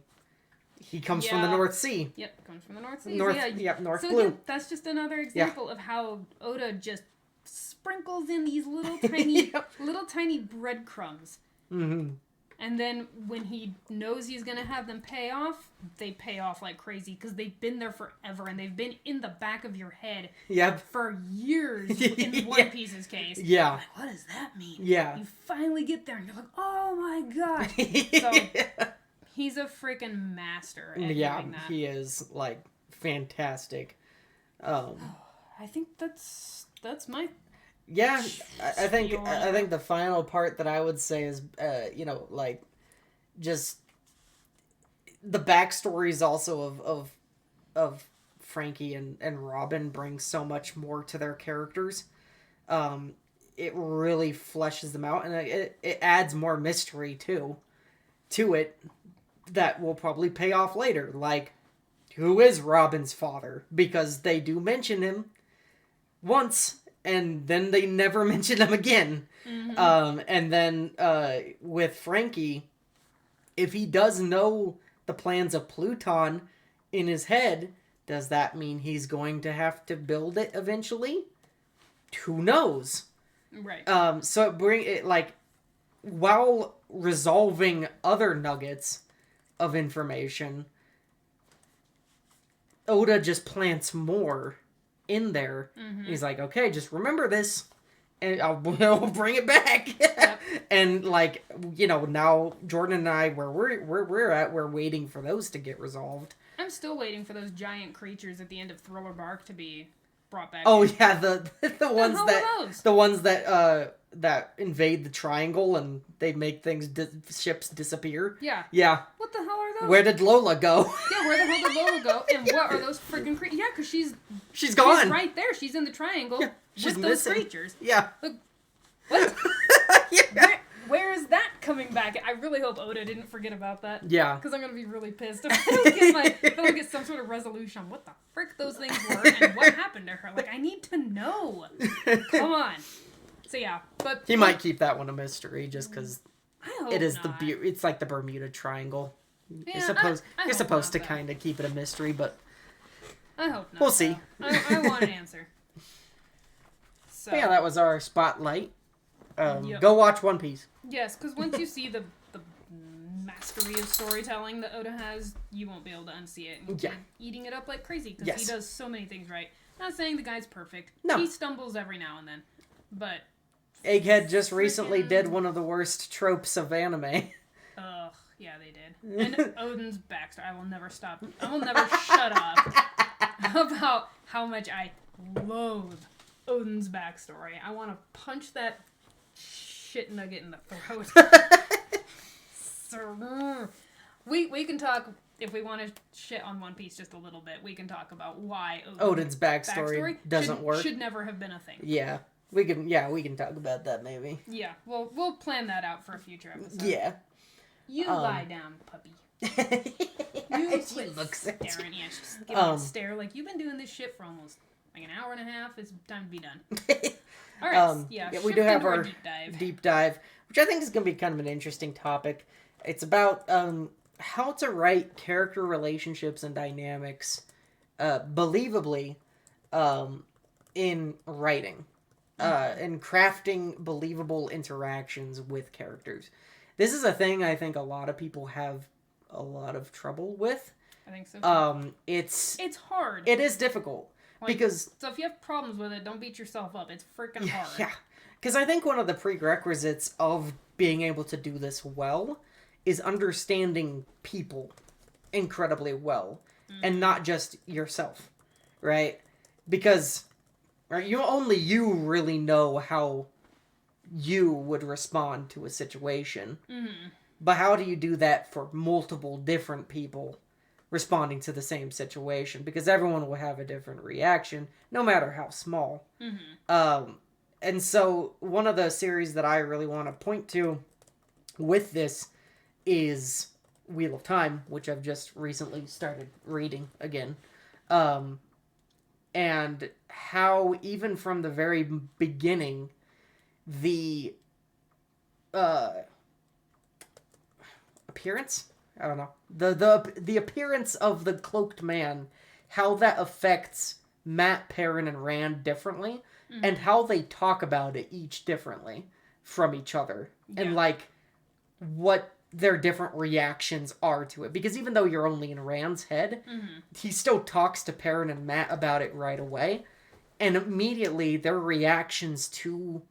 he comes from the North Sea. Yep, comes from the North Sea. North so Blue. Again, that's just another example of how Oda just sprinkles in these little tiny little tiny breadcrumbs. Mm-hmm. And then when he knows he's going to have them pay off, they pay off like crazy because they've been there forever and they've been in the back of your head for years in One Piece's case. Yeah. Like, what does that mean? Yeah. You finally get there and you're like, oh my god. So he's a freaking master at doing that. He is, like, fantastic. I think that's my... Yeah, I think the final part that I would say is, like, just the backstories also of Frankie and Robin brings so much more to their characters. It really fleshes them out, and it adds more mystery to it that will probably pay off later. Like, who is Robin's father? Because they do mention him once. And then they never mention him again. Mm-hmm. And then with Frankie, if he does know the plans of Pluton in his head, does that mean he's going to have to build it eventually? Who knows? Right. So while resolving other nuggets of information, Oda just plants more in there. Mm-hmm. He's like, okay, just remember this and I'll bring it back. Yep. And like, now Jordan and I, where we're at, we're waiting for those to get resolved. I'm still waiting for those giant creatures at the end of Thriller Bark to be brought back. Oh yeah, the ones that invade the triangle and they make ships disappear. Yeah. Yeah. What the hell are those? Where did Lola go? Yeah, where the hell did Lola go? And what are those freaking creatures? Yeah, because she's gone. She's right there. She's in the triangle with those creatures. Yeah. Like, what? Yeah. Where is that coming back? I really hope Oda didn't forget about that. Yeah. Because I'm going to be really pissed if I don't get some sort of resolution on what the frick those things were and what happened to her. Like, I need to know. Come on. So yeah, but he might keep that one a mystery just because it is not. It's like the Bermuda Triangle. Yeah, you're supposed to kind of keep it a mystery, but I hope not. We'll see. I want an answer. So yeah, that was our spotlight. Go watch One Piece. Yes, because once you see the mastery of storytelling that Oda has, you won't be able to unsee it. And keep eating it up like crazy because he does so many things right. Not saying the guy's perfect. No. He stumbles every now and then, but. Egghead just recently did one of the worst tropes of anime. Ugh, yeah, they did. And Odin's backstory. I will never stop. I will never shut up about how much I loathe Odin's backstory. I want to punch that shit nugget in the throat. So, we can talk, if we want to shit on One Piece just a little bit, we can talk about why Odin's backstory doesn't work. Should never have been a thing. Yeah. We can talk about that maybe. Yeah, well, we'll plan that out for a future episode. Yeah. You lie down, puppy. You quit staring. Yeah, just give me a stare like, you've been doing this shit for almost like an hour and a half. It's time to be done. All right, we do have our deep dive, which I think is going to be kind of an interesting topic. It's about how to write character relationships and dynamics believably in writing. And crafting believable interactions with characters. This is a thing I think a lot of people have a lot of trouble with. I think so too. It's hard. It is difficult. Because... So if you have problems with it, don't beat yourself up. It's freaking hard. Yeah. Because I think one of the prerequisites of being able to do this well is understanding people incredibly well. And not just yourself. Right? Because... Right, you really know how you would respond to a situation. Mm-hmm. But how do you do that for multiple different people responding to the same situation? Because everyone will have a different reaction, no matter how small. Mm-hmm. And so one of the series that I really want to point to with this is Wheel of Time, which I've just recently started reading again. and how even from the very beginning, the appearance, I don't know, the appearance of the cloaked man, how that affects Matt, Perrin, and Rand differently, and how they talk about it each differently from each other, and like what their different reactions are to it. Because even though you're only in Rand's head, he still talks to Perrin and Matt about it right away, and immediately their reactions to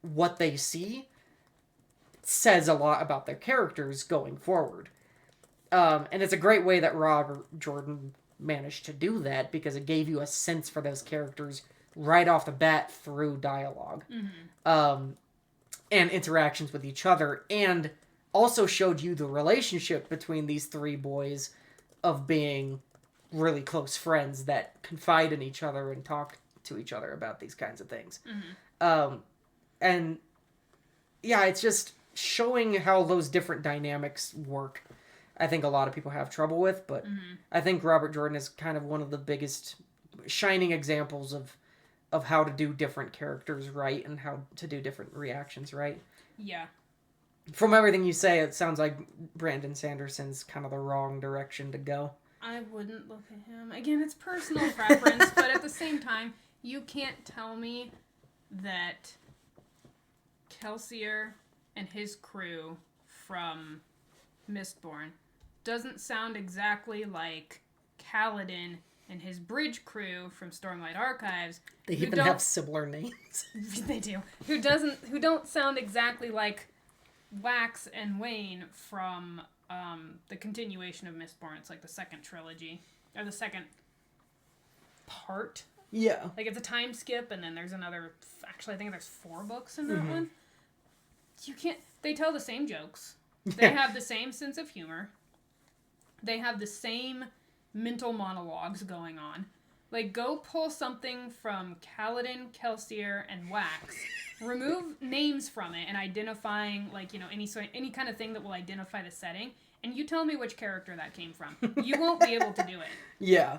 what they see says a lot about their characters going forward. And it's a great way that Robert Jordan managed to do that, because it gave you a sense for those characters right off the bat through dialogue. And interactions with each other, and also showed you the relationship between these three boys of being really close friends that confide in each other and talk to each other about these kinds of things. And yeah, it's just showing how those different dynamics work. I think a lot of people have trouble with, but I think Robert Jordan is kind of one of the biggest shining examples of how to do different characters right and how to do different reactions right. Yeah. From everything you say, it sounds like Brandon Sanderson's kind of the wrong direction to go. I wouldn't look at him. Again, it's personal preference, but at the same time, you can't tell me that Kelsier and his crew from Mistborn doesn't sound exactly like Kaladin and his bridge crew from Stormlight Archives. They even have similar names. They do. Who don't sound exactly like Wax and Wayne from the continuation of Mistborn. It's like the second trilogy, or the second part. Yeah. Like, it's a time skip, and then there's another... Actually, I think there's 4 books in that one. You can't... They tell the same jokes. They have the same sense of humor. They have the same mental monologues going on. Like, go pull something from Kaladin, Kelsier, and Wax. Remove names from it and identifying, like, you know, any kind of thing that will identify the setting, and you tell me which character that came from. You won't be able to do it. Yeah.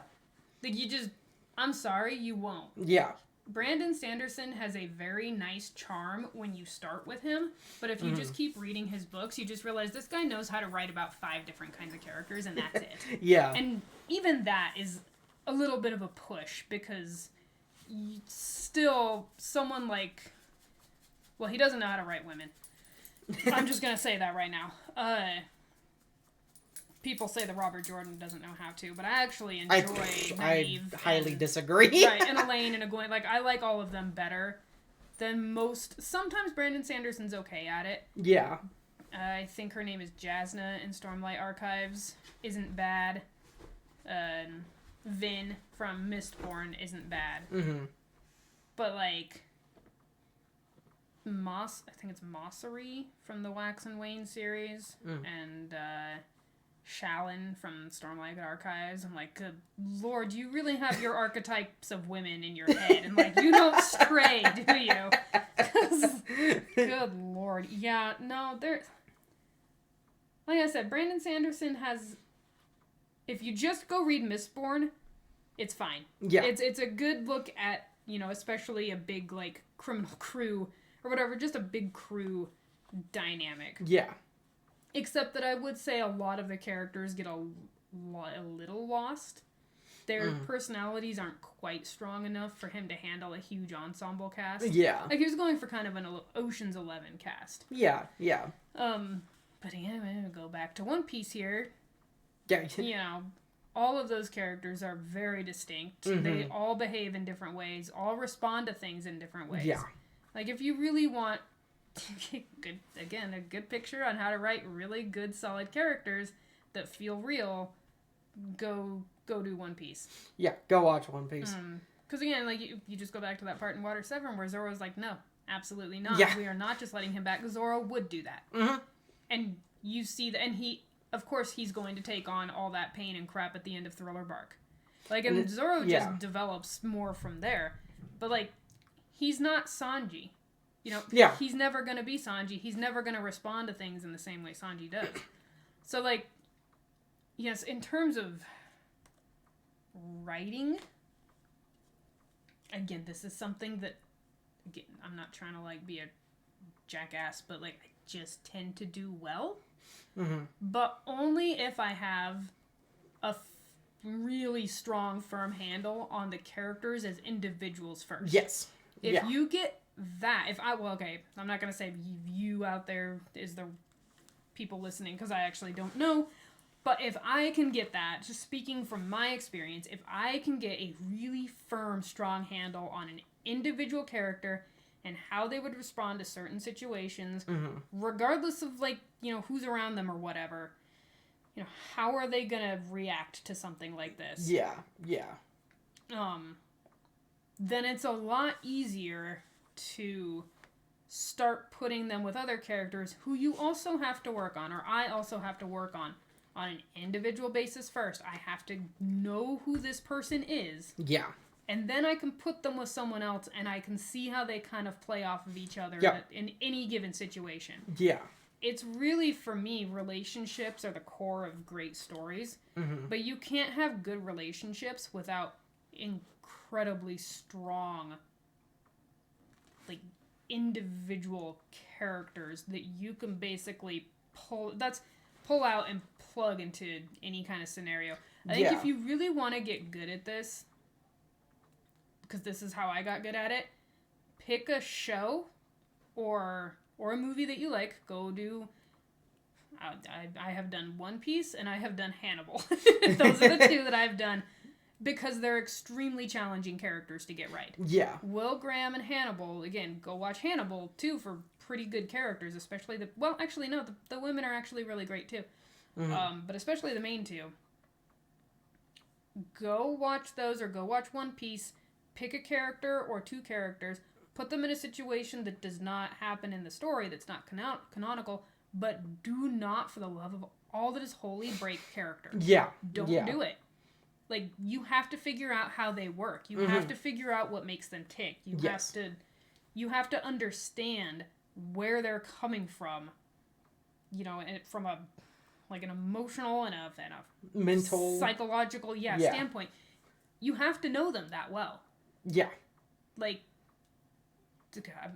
Like, you just... I'm sorry, you won't. Yeah. Brandon Sanderson has a very nice charm when you start with him, but if you just keep reading his books, you just realize this guy knows how to write about 5 different kinds of characters, and that's it. Yeah. And even that is a little bit of a push, because still, someone like... Well, he doesn't know how to write women. I'm just going to say that right now. People say that Robert Jordan doesn't know how to, but I actually enjoy Nynaeve. I highly disagree. Right, and Elaine and Egwene. Like, I like all of them better than most. Sometimes Brandon Sanderson's okay at it. Yeah. I think her name is Jasna in Stormlight Archives. Isn't bad. Vin from Mistborn isn't bad. But, like... I think it's Mossery from the Wax and Wayne series. And, Shalyn from Stormlight Archives. I'm like, good lord, you really have your archetypes of women in your head, and like, you don't stray, do you? 'Cause, good lord, yeah, no, there. Like I said, Brandon Sanderson has. If you just go read Mistborn, it's fine. Yeah, it's a good look at, you know, especially a big like criminal crew or whatever, just a big crew dynamic. Yeah. Except that I would say a lot of the characters get a little lost. Their personalities aren't quite strong enough for him to handle a huge ensemble cast. Yeah. Like, he was going for kind of an Ocean's 11 cast. Yeah, yeah. But again, I'm going to go back to One Piece here. Yeah. You know, all of those characters are very distinct. They all behave in different ways, all respond to things in different ways. Yeah. Like, if you really want... a good picture on how to write really good, solid characters that feel real, go do One Piece. Yeah, go watch One Piece. Because again, like, you just go back to that part in Water 7 where Zoro's like, no, absolutely not. Yeah. We are not just letting him back. Zoro would do that. And you see that, and of course he's going to take on all that pain and crap at the end of Thriller Bark. Like, and Zoro just develops more from there. But, like, he's not Sanji. You know, he's never going to be Sanji. He's never going to respond to things in the same way Sanji does. So, like, yes, in terms of writing, again, this is something that, again, I'm not trying to, like, be a jackass, but, like, I just tend to do well. Mm-hmm. But only if I have a really strong, firm handle on the characters as individuals first. Yes. If you get that, I'm not going to say you out there is the people listening, because I actually don't know. But if I can get that, just speaking from my experience, if I can get a really firm, strong handle on an individual character and how they would respond to certain situations, regardless of, like, you know, who's around them or whatever, you know, how are they going to react to something like this? Yeah. Then it's a lot easier to start putting them with other characters who you also have to work on, or I also have to work on an individual basis first. I have to know who this person is. Yeah. And then I can put them with someone else, and I can see how they kind of play off of each other in any given situation. Yeah. It's really, for me, relationships are the core of great stories. Mm-hmm. But you can't have good relationships without incredibly strong, like, individual characters that you can basically pull out and plug into any kind of scenario. I think if you really want to get good at this, because this is how I got good at it, pick a show or a movie that you like. Go do... I have done One Piece and I have done Hannibal. Those are the two that I've done, because they're extremely challenging characters to get right. Yeah. Will Graham and Hannibal, again, go watch Hannibal, too, for pretty good characters, especially the women are actually really great, too. Mm-hmm. But especially the main two. Go watch those, or go watch One Piece, pick a character or two characters, put them in a situation that does not happen in the story, that's not canonical, but do not, for the love of all that is holy, break character. Yeah. Don't do it. Like, you have to figure out how they work. You have to figure out what makes them tick. You have to understand where they're coming from, you know, and from an emotional and a mental, psychological standpoint. You have to know them that well. Yeah. Like,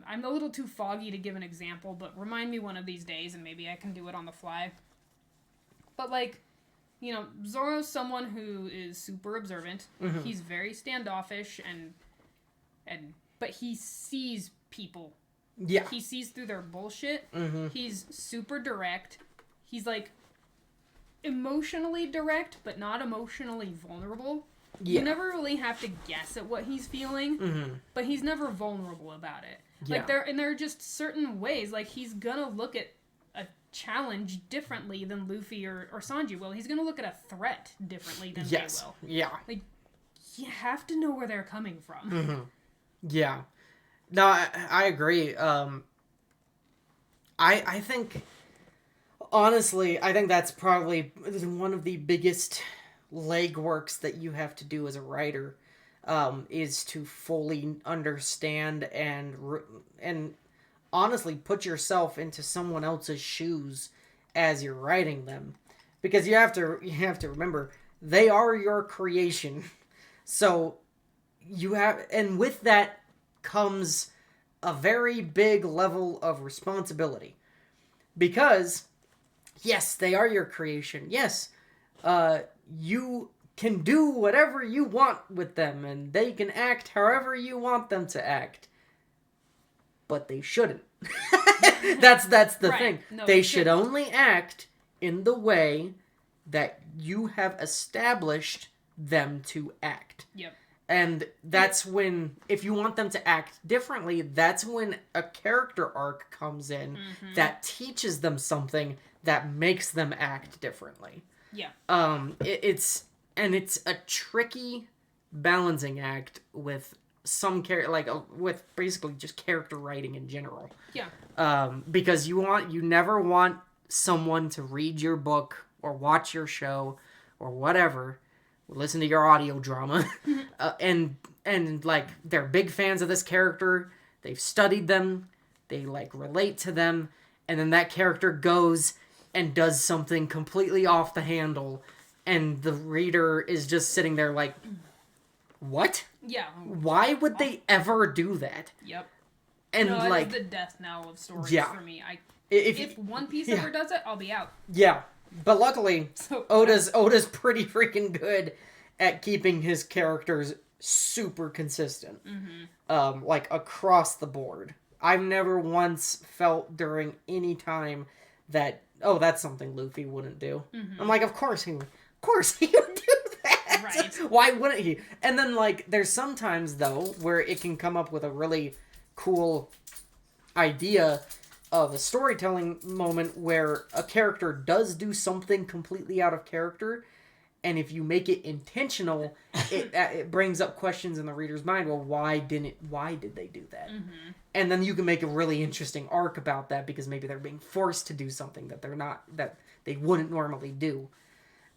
I'm a little too foggy to give an example, but remind me one of these days and maybe I can do it on the fly. But, like, you know, Zoro's someone who is super observant. Mm-hmm. He's very standoffish but he sees people. Yeah. He sees through their bullshit. Mm-hmm. He's super direct. He's, like, emotionally direct, but not emotionally vulnerable. Yeah. You never really have to guess at what he's feeling, but he's never vulnerable about it. Yeah. Like, there are just certain ways, like, he's gonna look at a challenge differently than Luffy or Sanji will. He's gonna look at a threat differently than they will. Yeah. Like, you have to know where they're coming from. Mm-hmm. Yeah. No, I agree. I think, honestly, I think that's probably one of the biggest legworks that you have to do as a writer, is to fully understand and honestly put yourself into someone else's shoes as you're writing them, because you have to remember, they are your creation. So and with that comes a very big level of responsibility, because yes, they are your creation. Yes, you can do whatever you want with them, and they can act however you want them to act. But they shouldn't. That's the thing. No, they should only act in the way that you have established them to act. Yep. And that's when, if you want them to act differently, that's when a character arc comes in that teaches them something that makes them act differently. Yeah. It's a tricky balancing act with some with basically just character writing in general. Yeah. Because you never want someone to read your book or watch your show or whatever, listen to your audio drama, and like, they're big fans of this character, they've studied them, they like relate to them, and then that character goes and does something completely off the handle, and the reader is just sitting there like, what? Yeah. Why would they ever do that? Yep. And no, like the death knell of stories for me. If One Piece ever does it, I'll be out. Yeah, but luckily, So, Oda's pretty freaking good at keeping his characters super consistent, like across the board. I've never once felt during any time that that's something Luffy wouldn't do. I'm like, of course he would do that. Right. Why wouldn't he? And then like, there's sometimes though where it can come up with a really cool idea of a storytelling moment where a character does do something completely out of character, and if you make it intentional, it brings up questions in the reader's mind. Well, why did they do that? And then you can make a really interesting arc about that because maybe they're being forced to do something that they wouldn't normally do.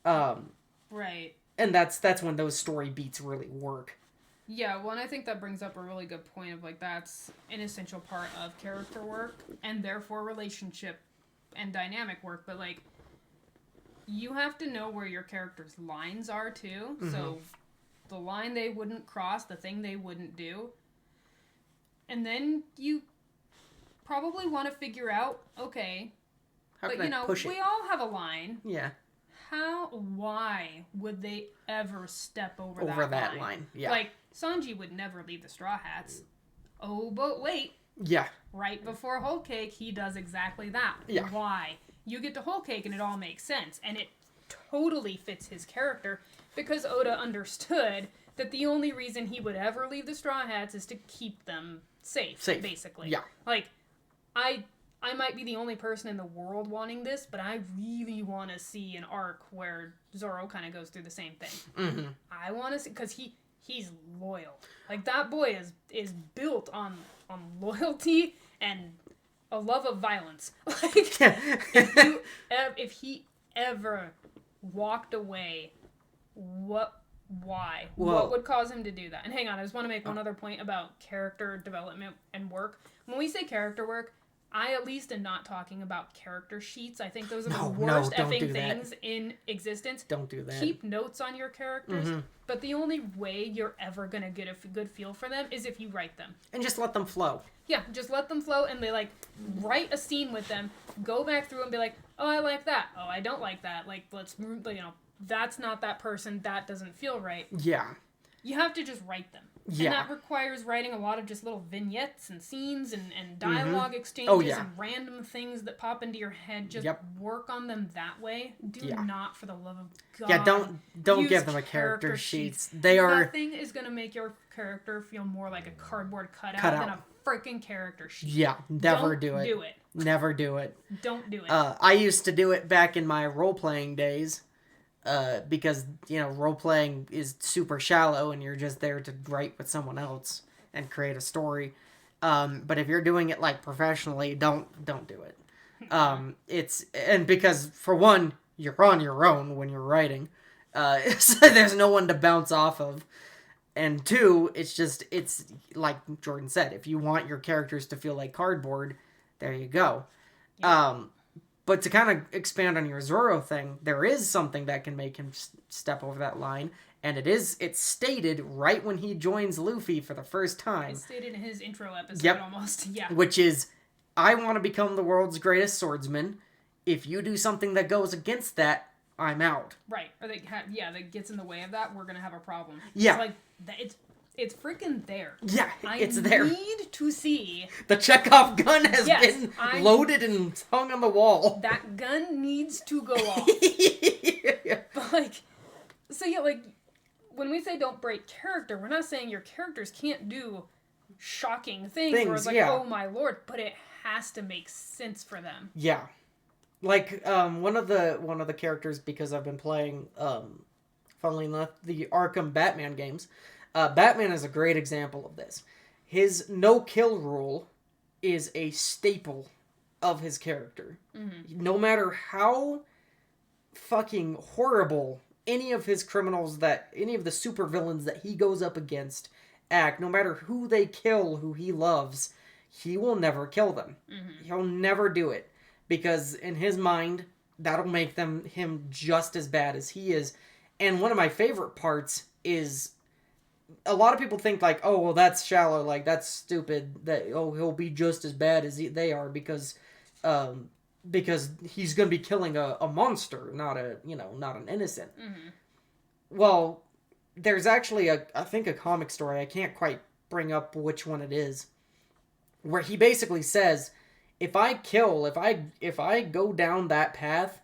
Right. And that's when those story beats really work. Yeah, well, and I think that brings up a really good point of, like, that's an essential part of character work, and therefore relationship and dynamic work, but, like, you have to know where your character's lines are, too, so the line they wouldn't cross, the thing they wouldn't do, and then you probably want to figure out, okay, How but, can I push it? we all have a line. Yeah. Why would they ever step over that line? Yeah. Like, Sanji would never leave the Straw Hats. Oh, but wait. Yeah. Right before Whole Cake, he does exactly that. Yeah. Why? You get to Whole Cake and it all makes sense. And it totally fits his character because Oda understood that the only reason he would ever leave the Straw Hats is to keep them safe. Basically. Yeah. Like, I might be the only person in the world wanting this, but I really want to see an arc where Zoro kind of goes through the same thing. I want to see, because he's loyal. Like, that boy is built on loyalty and a love of violence. Like, if he ever walked away, why? Whoa. What would cause him to do that? And hang on, I just want to make one other point about character development and work. When we say character work, I at least am not talking about character sheets. I think those are the worst effing things in existence. Don't do that. Keep notes on your characters, but the only way you're ever going to get a good feel for them is if you write them. And just let them flow. Yeah, just let them flow and they, like, write a scene with them, go back through and be like, oh, I like that. Oh, I don't like that. Like, that's not that person. That doesn't feel right. Yeah. You have to just write them. Yeah. And that requires writing a lot of just little vignettes and scenes and dialogue exchanges and random things that pop into your head. Just work on them that way. Do not, for the love of God. Yeah, don't give them a character sheets. They are... That thing is going to make your character feel more like a cardboard cutout than a freaking character sheet. Yeah, never do it. Never do it. Don't do it. I used to do it back in my role-playing days. Because, role-playing is super shallow and you're just there to write with someone else and create a story. But if you're doing it, like, professionally, don't do it. And because, for one, you're on your own when you're writing. So there's no one to bounce off of. And two, it's like Jordan said, if you want your characters to feel like cardboard, there you go. Yeah. But to kind of expand on your Zoro thing, there is something that can make him step over that line, and it's stated right when he joins Luffy for the first time. It's stated in his intro episode almost, yeah. Which is, I want to become the world's greatest swordsman. If you do something that goes against that, I'm out. Right. Or that gets in the way of that, we're going to have a problem. Yeah. It's like, it's freaking there. Yeah, it's there. I need to see... The Chekhov gun has been loaded and hung on the wall. That gun needs to go off. But, like... So, yeah, like, when we say don't break character, we're not saying your characters can't do shocking things where it's like, oh my lord, but it has to make sense for them. Yeah. Like, one of the characters, because I've been playing, funnily enough, the Arkham Batman games... Batman is a great example of this. His no-kill rule is a staple of his character. No matter how fucking horrible any of his criminals any of the supervillains that he goes up against act, no matter who they kill, who he loves, he will never kill them. He'll never do it. Because in his mind, that'll make him just as bad as he is. And one of my favorite parts is... a lot of people think like, oh, well, that's shallow, like that's stupid. That he'll be just as bad as they are because he's gonna be killing a monster, not not an innocent. Mm-hmm. Well, there's actually I think a comic story. I can't quite bring up which one it is, where he basically says, if I go down that path,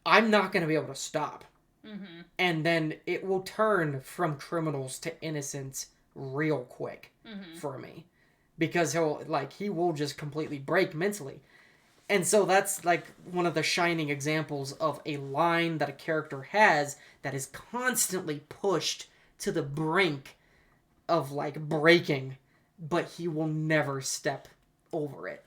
I'm not gonna be able to stop. Mm-hmm. And then it will turn from criminals to innocents real quick for me, because he will just completely break mentally. And so that's like one of the shining examples of a line that a character has that is constantly pushed to the brink of like breaking, but he will never step over it.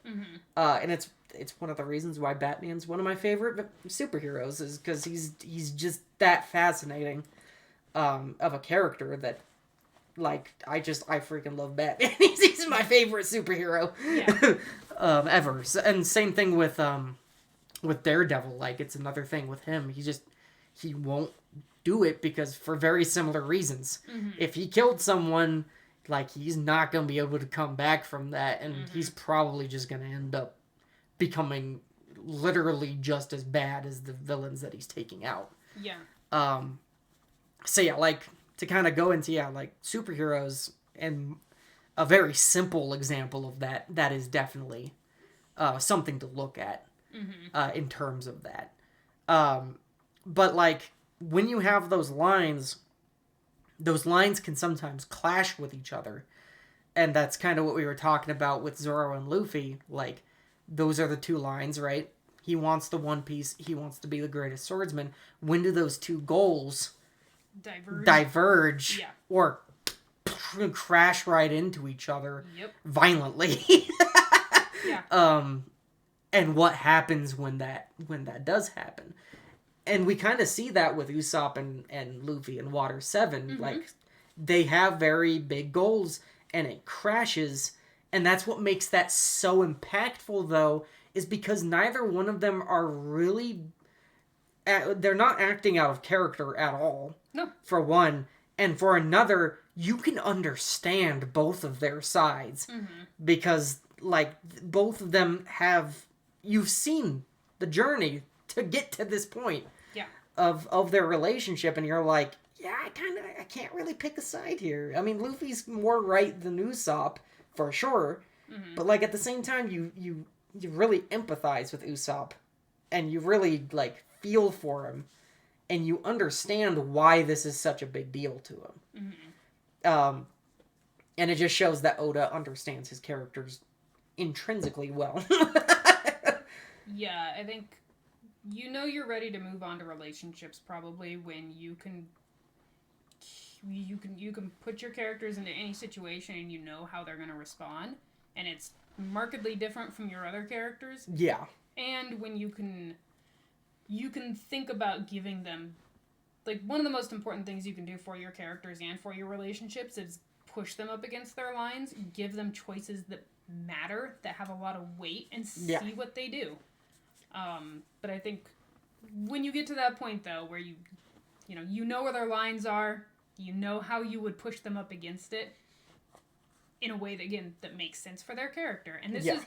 And it's one of the reasons why Batman's one of my favorite superheroes, is because he's just that fascinating of a character that, like, I freaking love Batman. He's my favorite superhero ever. And same thing with Daredevil. Like, it's another thing with him. He won't do it because for very similar reasons. If he killed someone, like, he's not gonna be able to come back from that, and he's probably just gonna end up becoming literally just as bad as the villains that he's taking out. Yeah. So yeah, like, to kind of go into like superheroes, and a very simple example of that is definitely something to look at in terms of that. But like, when you have those lines can sometimes clash with each other, and that's kind of what we were talking about with Zoro and Luffy. Like, those are the two lines, right? He wants the One Piece. He wants to be the greatest swordsman. When do those two goals diverge or crash right into each other violently? And what happens when that does happen? And we kind of see that with Usopp and Luffy in Water 7. Like, they have very big goals, and it crashes. And that's what makes that so impactful, though, is because neither one of them are really... they're not acting out of character at all. No. For one. And for another, you can understand both of their sides. Because, like, both of them have... You've seen the journey to get to this point of their relationship, and you're like, yeah, I can't really pick a side here. I mean, Luffy's more right than Usopp, for sure. But, like, at the same time, you really empathize with Usopp, and you really, like, feel for him, and you understand why this is such a big deal to him. And it just shows that Oda understands his characters intrinsically well. Yeah, I think you're ready to move on to relationships probably when you can put your characters into any situation and you know how they're going to respond, and it's markedly different from your other characters. Yeah. And when you can think about giving them, like, one of the most important things you can do for your characters and for your relationships is push them up against their lines, give them choices that matter, that have a lot of weight, and see what they do. But I think when you get to that point, though, where you know where their lines are, you know how you would push them up against it in a way that, again, that makes sense for their character. And this is,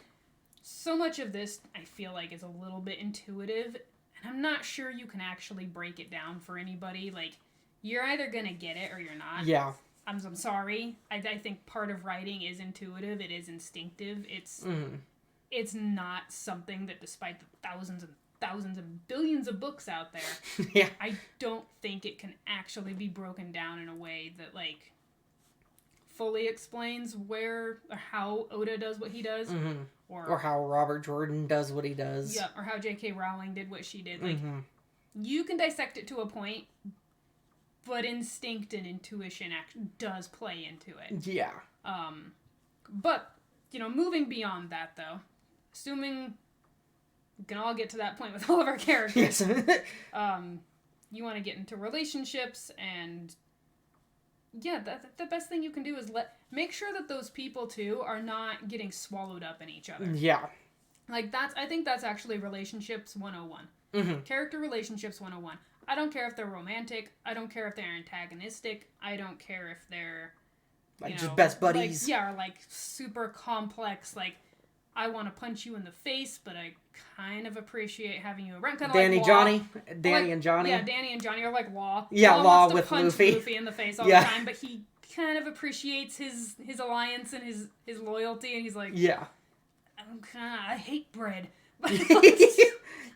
so much of this, I feel like, is a little bit intuitive, and I'm not sure you can actually break it down for anybody. Like, you're either gonna get it or you're not. Yeah. I'm sorry. I think part of writing is intuitive. It is instinctive. It's not something that, despite the thousands and thousands and billions of books out there, I don't think it can actually be broken down in a way that, like, fully explains where or how Oda does what he does. Or how Robert Jordan does what he does. Yeah, or how J.K. Rowling did what she did. Like, you can dissect it to a point, but instinct and intuition does play into it. Yeah. But, moving beyond that, though, assuming we can all get to that point with all of our characters, you want to get into relationships, and the best thing you can do is make sure that those people, too, are not getting swallowed up in each other. Yeah. Like, I think that's actually relationships 101. Character relationships 101. I don't care if they're romantic. I don't care if they're antagonistic. I don't care if they're, like, just best buddies. Like, or like super complex. Like, I want to punch you in the face, but I kind of appreciate having you around. Kind of Danny, like Johnny, Danny and Johnny. Yeah, Danny and Johnny are like Law. Yeah, Law wants to with punch Luffy in the face all the time, but he kind of appreciates his alliance and his loyalty, and he's like, yeah, I hate bread.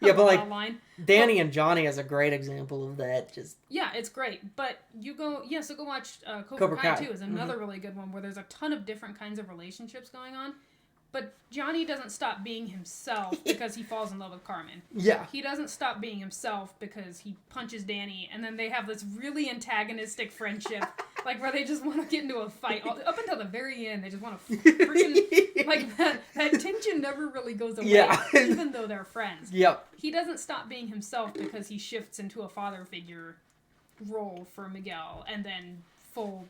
yeah, but like Danny and Johnny is a great example of that. Just yeah, it's great. But go watch Cobra Kai too. Is another really good one where there's a ton of different kinds of relationships going on. But Johnny doesn't stop being himself because he falls in love with Carmen. Yeah. He doesn't stop being himself because he punches Danny, and then they have this really antagonistic friendship, like where they just want to get into a fight. Up until the very end, they just want to freaking, like, that tension never really goes away, even though they're friends. Yep. He doesn't stop being himself because he shifts into a father figure role for Miguel, and then full,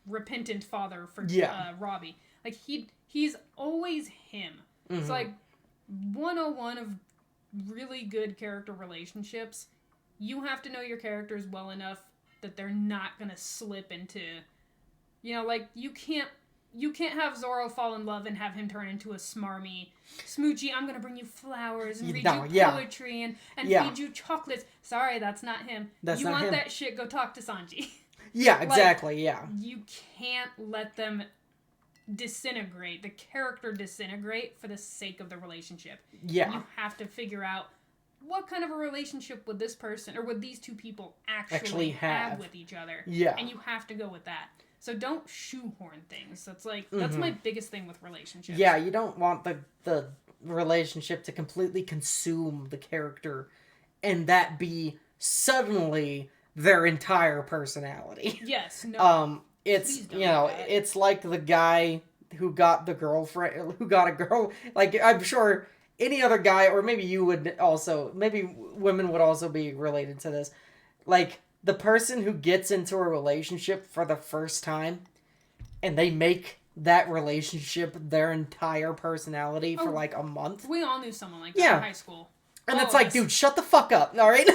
repentant father for Robbie. Like, he's always him. It's like 101 of really good character relationships. You have to know your characters well enough that they're not gonna slip into, like you can't have Zoro fall in love and have him turn into a smarmy smoochy. I'm gonna bring you flowers and read you poetry and feed you chocolates. Sorry, that's not him. You want that shit? Go talk to Sanji. Yeah, exactly. Like, you can't let them disintegrate, the character disintegrate for the sake of the relationship. Yeah. You have to figure out what kind of a relationship would this person or would these two people actually have with each other. Yeah. And you have to go with that. So don't shoehorn things. That's that's my biggest thing with relationships. Yeah, you don't want the relationship to completely consume the character and that be suddenly their entire personality. Yes. No. It's, it's like the guy who got a girl. Like, I'm sure any other guy, or maybe you would also, maybe women would also be related to this. Like, the person who gets into a relationship for the first time, and they make that relationship their entire personality for like a month. We all knew someone like that in high school. And it's like, dude, shut the fuck up, alright?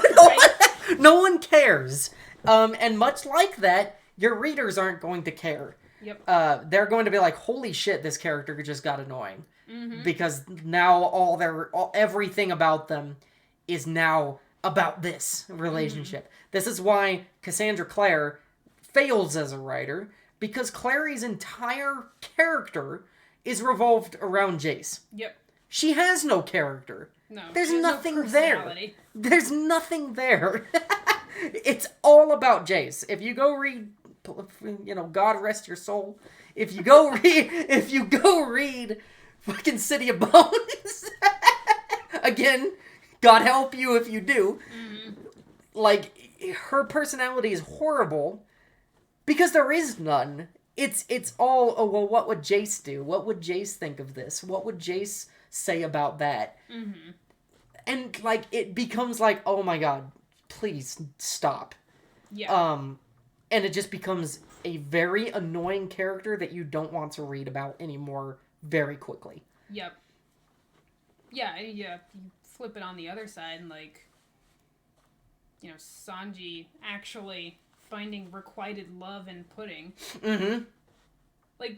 No one cares. And much like that, your readers aren't going to care. Yep. They're going to be like, holy shit, this character just got annoying. Because now everything about them is now about this relationship. This is why Cassandra Clare fails as a writer, because Clary's entire character is revolved around Jace. Yep. She has no character. No. There's nothing there. There's nothing there. It's all about Jace. If you go read, God rest your soul. If you go read fucking City of Bones, again, God help you if you do. Like, her personality is horrible because there is none. It's all, oh, well, what would Jace do? What would Jace think of this? What would Jace say about that? And, like, it becomes like, oh my god, please stop. Yeah. And it just becomes a very annoying character that you don't want to read about anymore very quickly. Yep. Yeah, you flip it on the other side and, like, Sanji actually finding requited love in Pudding. Like,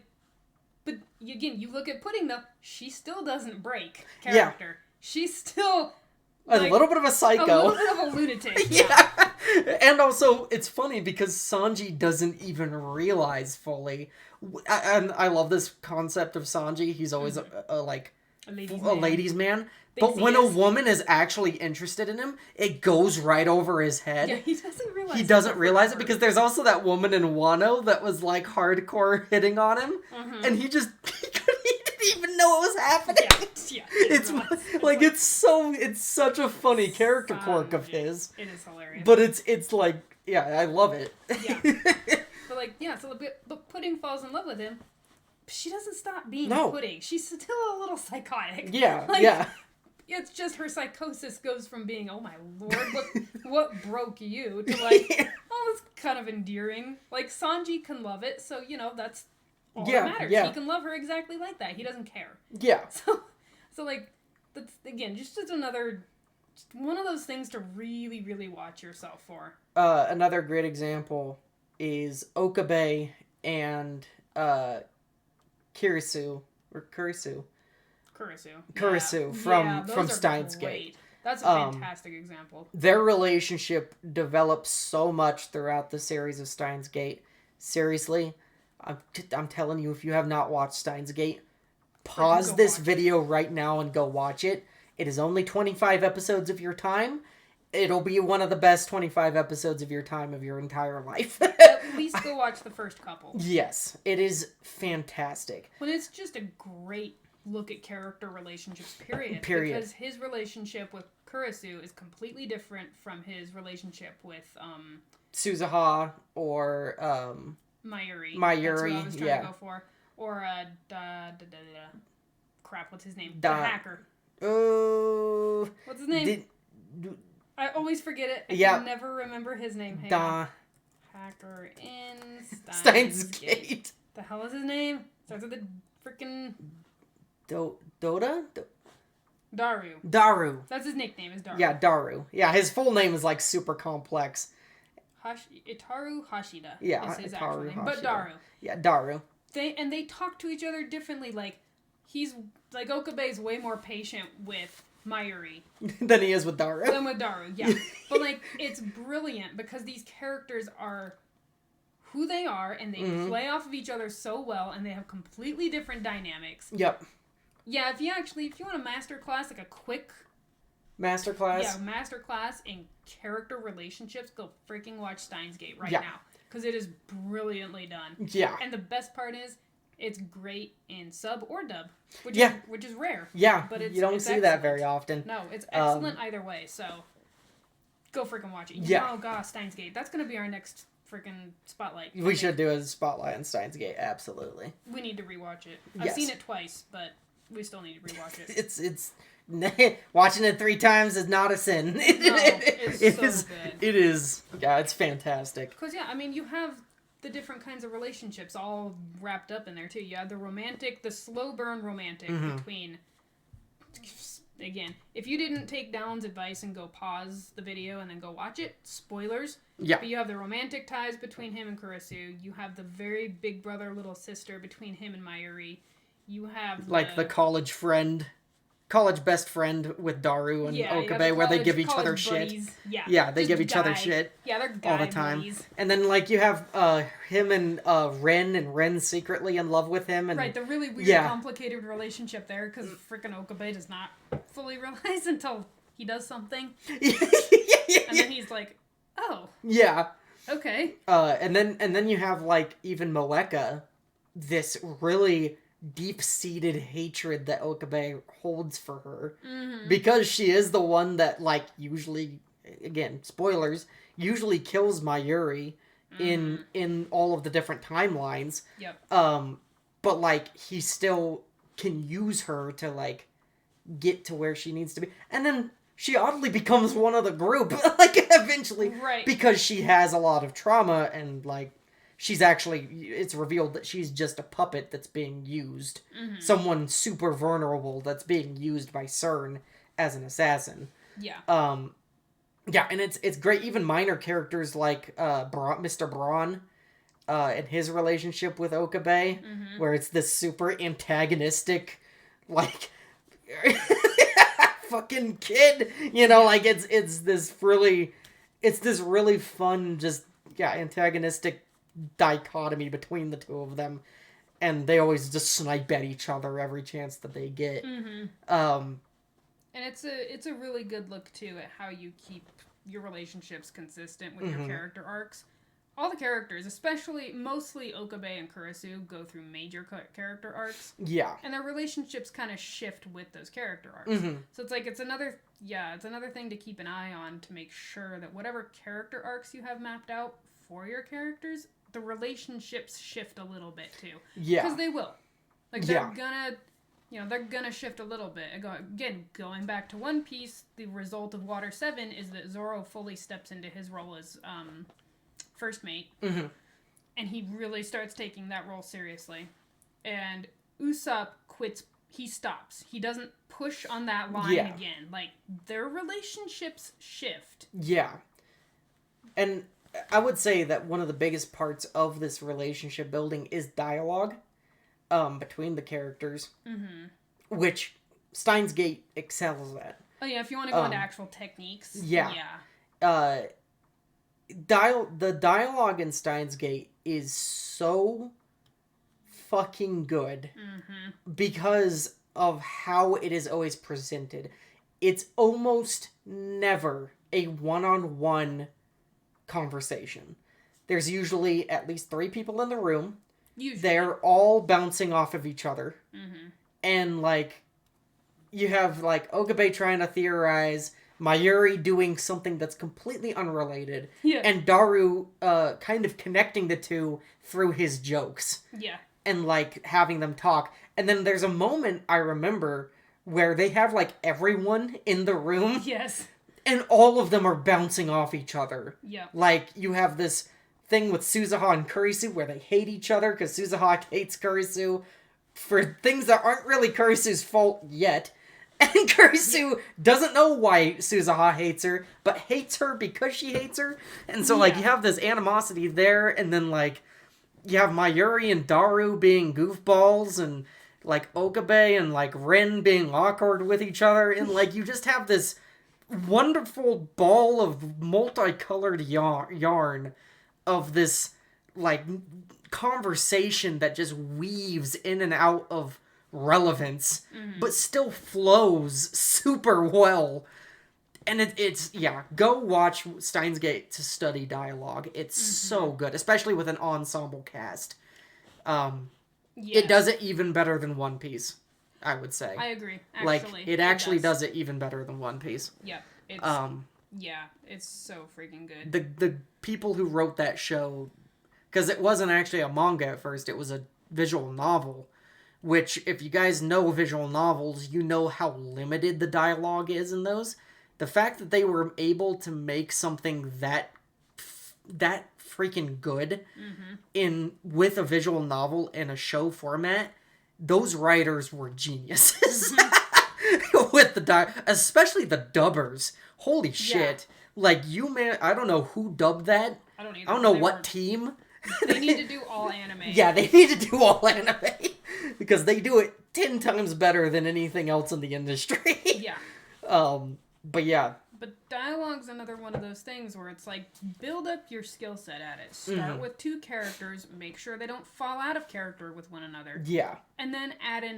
but again, you look at Pudding though, she still doesn't break character. She's still a little bit of a psycho. A little bit of a lunatic. Yeah. And also, it's funny because Sanji doesn't even realize fully. And I love this concept of Sanji. He's always a ladies' man. But when a woman is actually interested in him, it goes right over his head. Yeah, he doesn't realize. He doesn't realize it because there's also that woman in Wano that was like hardcore hitting on him, and he didn't even know what was happening. Yeah, it's such a funny character quirk of his. It is hilarious. But it's like, yeah, I love it. Yeah. But Pudding falls in love with him. But she doesn't stop being Pudding. She's still a little psychotic. Yeah, yeah. It's just her psychosis goes from being, oh my lord, what broke you, to like, oh, it's kind of endearing. Like, Sanji can love it, so, that's all that matters. Yeah. He can love her exactly like that. He doesn't care. Yeah. So like, that's, again, just another one of those things to really, really watch yourself for. Another great example is Okabe and Kurisu from Steins Gate. That's a fantastic example. Their relationship develops so much throughout the series of Steins Gate. Seriously, I'm telling you, if you have not watched Steins Gate, pause this video right now and go watch it. It is only 25 episodes of your time. It'll be one of the best 25 episodes of your time of your entire life. At least go watch the first couple. Yes, it is fantastic. But it's just a great look at character relationships, period. Because his relationship with Kurisu is completely different from his relationship with Suzuha or Mayuri. Mayuri, That's what I was trying to go for. Or crap, what's his name? The hacker. Oh. What's his name? I always forget it. I can never remember his name. Hacker in Steins Gate. The hell is his name? Starts with the freaking Dota? Daru. That's his nickname, is Daru. Yeah, Daru. Yeah, his full name is like super complex. Itaru Hashida. Yeah, is his Itaru actual name. Hashida. But Daru. Yeah, Daru. They talk to each other differently. Like, he's like, Okabe's way more patient with Mayuri than he is with Daru. Yeah. But like, it's brilliant because these characters are who they are and they play off of each other so well and they have completely different dynamics. Yep. Yeah, if you want a masterclass, like a quick masterclass. Yeah, masterclass in character relationships, go freaking watch Steins Gate now. Because it is brilliantly done. Yeah. And the best part is, it's great in sub or dub, which is rare. Yeah, but you don't see that very often. No, it's excellent either way. So go freaking watch it. Yeah. Oh gosh, Steins Gate. That's gonna be our next freaking spotlight. We should do a spotlight on Steins Gate. Absolutely. We need to rewatch it. I've seen it twice, but we still need to rewatch it. It's watching it 3 times is not a sin. It's so good. It is. Yeah, it's fantastic. Because I mean, you have the different kinds of relationships all wrapped up in there too. You have the slow burn romantic between. Again, if you didn't take Dallan's advice and go pause the video and then go watch it, spoilers. Yeah. But you have the romantic ties between him and Kurisu. You have the very big brother, little sister between him and Mayuri. You have the college best friend with Daru and Okabe, where they give each other buddies. shit. Yeah, they give each other shit. Yeah, they're guy all the time. buddies. And then you have him and Ren secretly in love with him, and the really weird, complicated relationship there because freaking Okabe does not fully realize until he does something, and then he's like, "Oh, yeah, okay." And then you have even Moeka, this really deep-seated hatred that Okabe holds for her because she is the one that usually, again, spoilers, usually kills Mayuri in all of the different timelines. Yep. But he still can use her to get to where she needs to be, and then she oddly becomes one of the group eventually, right? Because she has a lot of trauma and she's actually, it's revealed that she's just a puppet that's being used. Someone super vulnerable that's being used by CERN as an assassin. Yeah. Yeah, and it's great. Even minor characters like Mr. Braun and his relationship with Okabe, where it's this super antagonistic, fucking kid. It's this really fun, just, antagonistic dichotomy between the two of them, and they always just snipe at each other every chance that they get. And it's a really good look too at how you keep your relationships consistent with your character arcs. All the characters, mostly Okabe and Kurisu, go through major character arcs. Yeah. And their relationships kind of shift with those character arcs. So it's another thing to keep an eye on to make sure that whatever character arcs you have mapped out for your characters, the relationships shift a little bit too. Yeah. Because they will. They're gonna shift a little bit. Going back to One Piece, the result of Water 7 is that Zoro fully steps into his role as first mate. And he really starts taking that role seriously. And Usopp quits he stops. He doesn't push on that line again. Like, their relationships shift. Yeah. And I would say that one of the biggest parts of this relationship building is dialogue between the characters, which Steins Gate excels at. Oh yeah, if you want to go into actual techniques. Yeah. The dialogue in Steins Gate is so fucking good because of how it is always presented. It's almost never a one-on-one conversation. There's usually at least 3 people in the room. Usually. They're all bouncing off of each other. And, like, you have, like, Okabe trying to theorize, Mayuri doing something that's completely unrelated, and Daru kind of connecting the two through his jokes. Yeah. And, like, having them talk. And then there's a moment, I remember, where they have, like, everyone in the room. Yes. And all of them are bouncing off each other. Yeah. Like, you have this thing with Suzuha and Kurisu where they hate each other because Suzuha hates Kurisu for things that aren't really Kurisu's fault yet. And Kurisu doesn't know why Suzuha hates her, but hates her because she hates her. And so, like, you have this animosity there, and then, like, you have Mayuri and Daru being goofballs, and, like, Okabe and, like, Rin being awkward with each other, and, like, you just have this wonderful ball of multicolored yarn of this, like, conversation that just weaves in and out of relevance, but still flows super well. And it's go watch Steins Gate to study dialogue. It's so good, especially with an ensemble cast. It does it even better than One Piece, I would say. I agree. Actually, it actually does it even better than One Piece. Yeah. It's, it's so freaking good. The people who wrote that show, because it wasn't actually a manga at first, it was a visual novel, which, if you guys know visual novels, you know how limited the dialogue is in those. The fact that they were able to make something that freaking good with a visual novel in a show format, those writers were geniuses. With the especially the dubbers. Holy shit. Like, I don't know who dubbed that. I don't either. I don't know what team. They need to do all anime. Yeah, they need to do all anime. Because they do it 10 times better than anything else in the industry. Yeah. But yeah. But dialogue's another one of those things where it's like, build up your skill set at it. Start with 2 characters, make sure they don't fall out of character with one another. Yeah. And then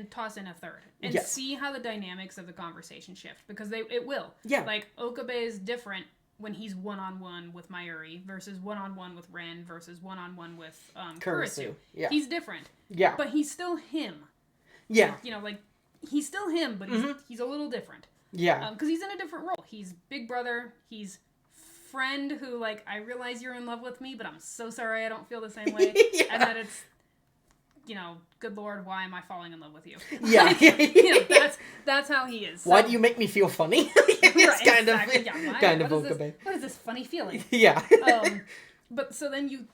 toss in a third. And see how the dynamics of the conversation shift. Because it will. Yeah. Like, Okabe is different when he's one-on-one with Mayuri versus one-on-one with Ren versus one-on-one with Kurisu. Yeah. He's different. Yeah. But he's still him. Yeah. Like, he's still him, but he's a little different. Yeah. Because he's in a different role. He's big brother. He's friend who, like, I realize you're in love with me, but I'm so sorry I don't feel the same way. And that it's, good Lord, why am I falling in love with you? Yeah. Like, that's how he is. So, why do you make me feel funny? It's right, kind of Okabe. What is this funny feeling? Yeah. But so then you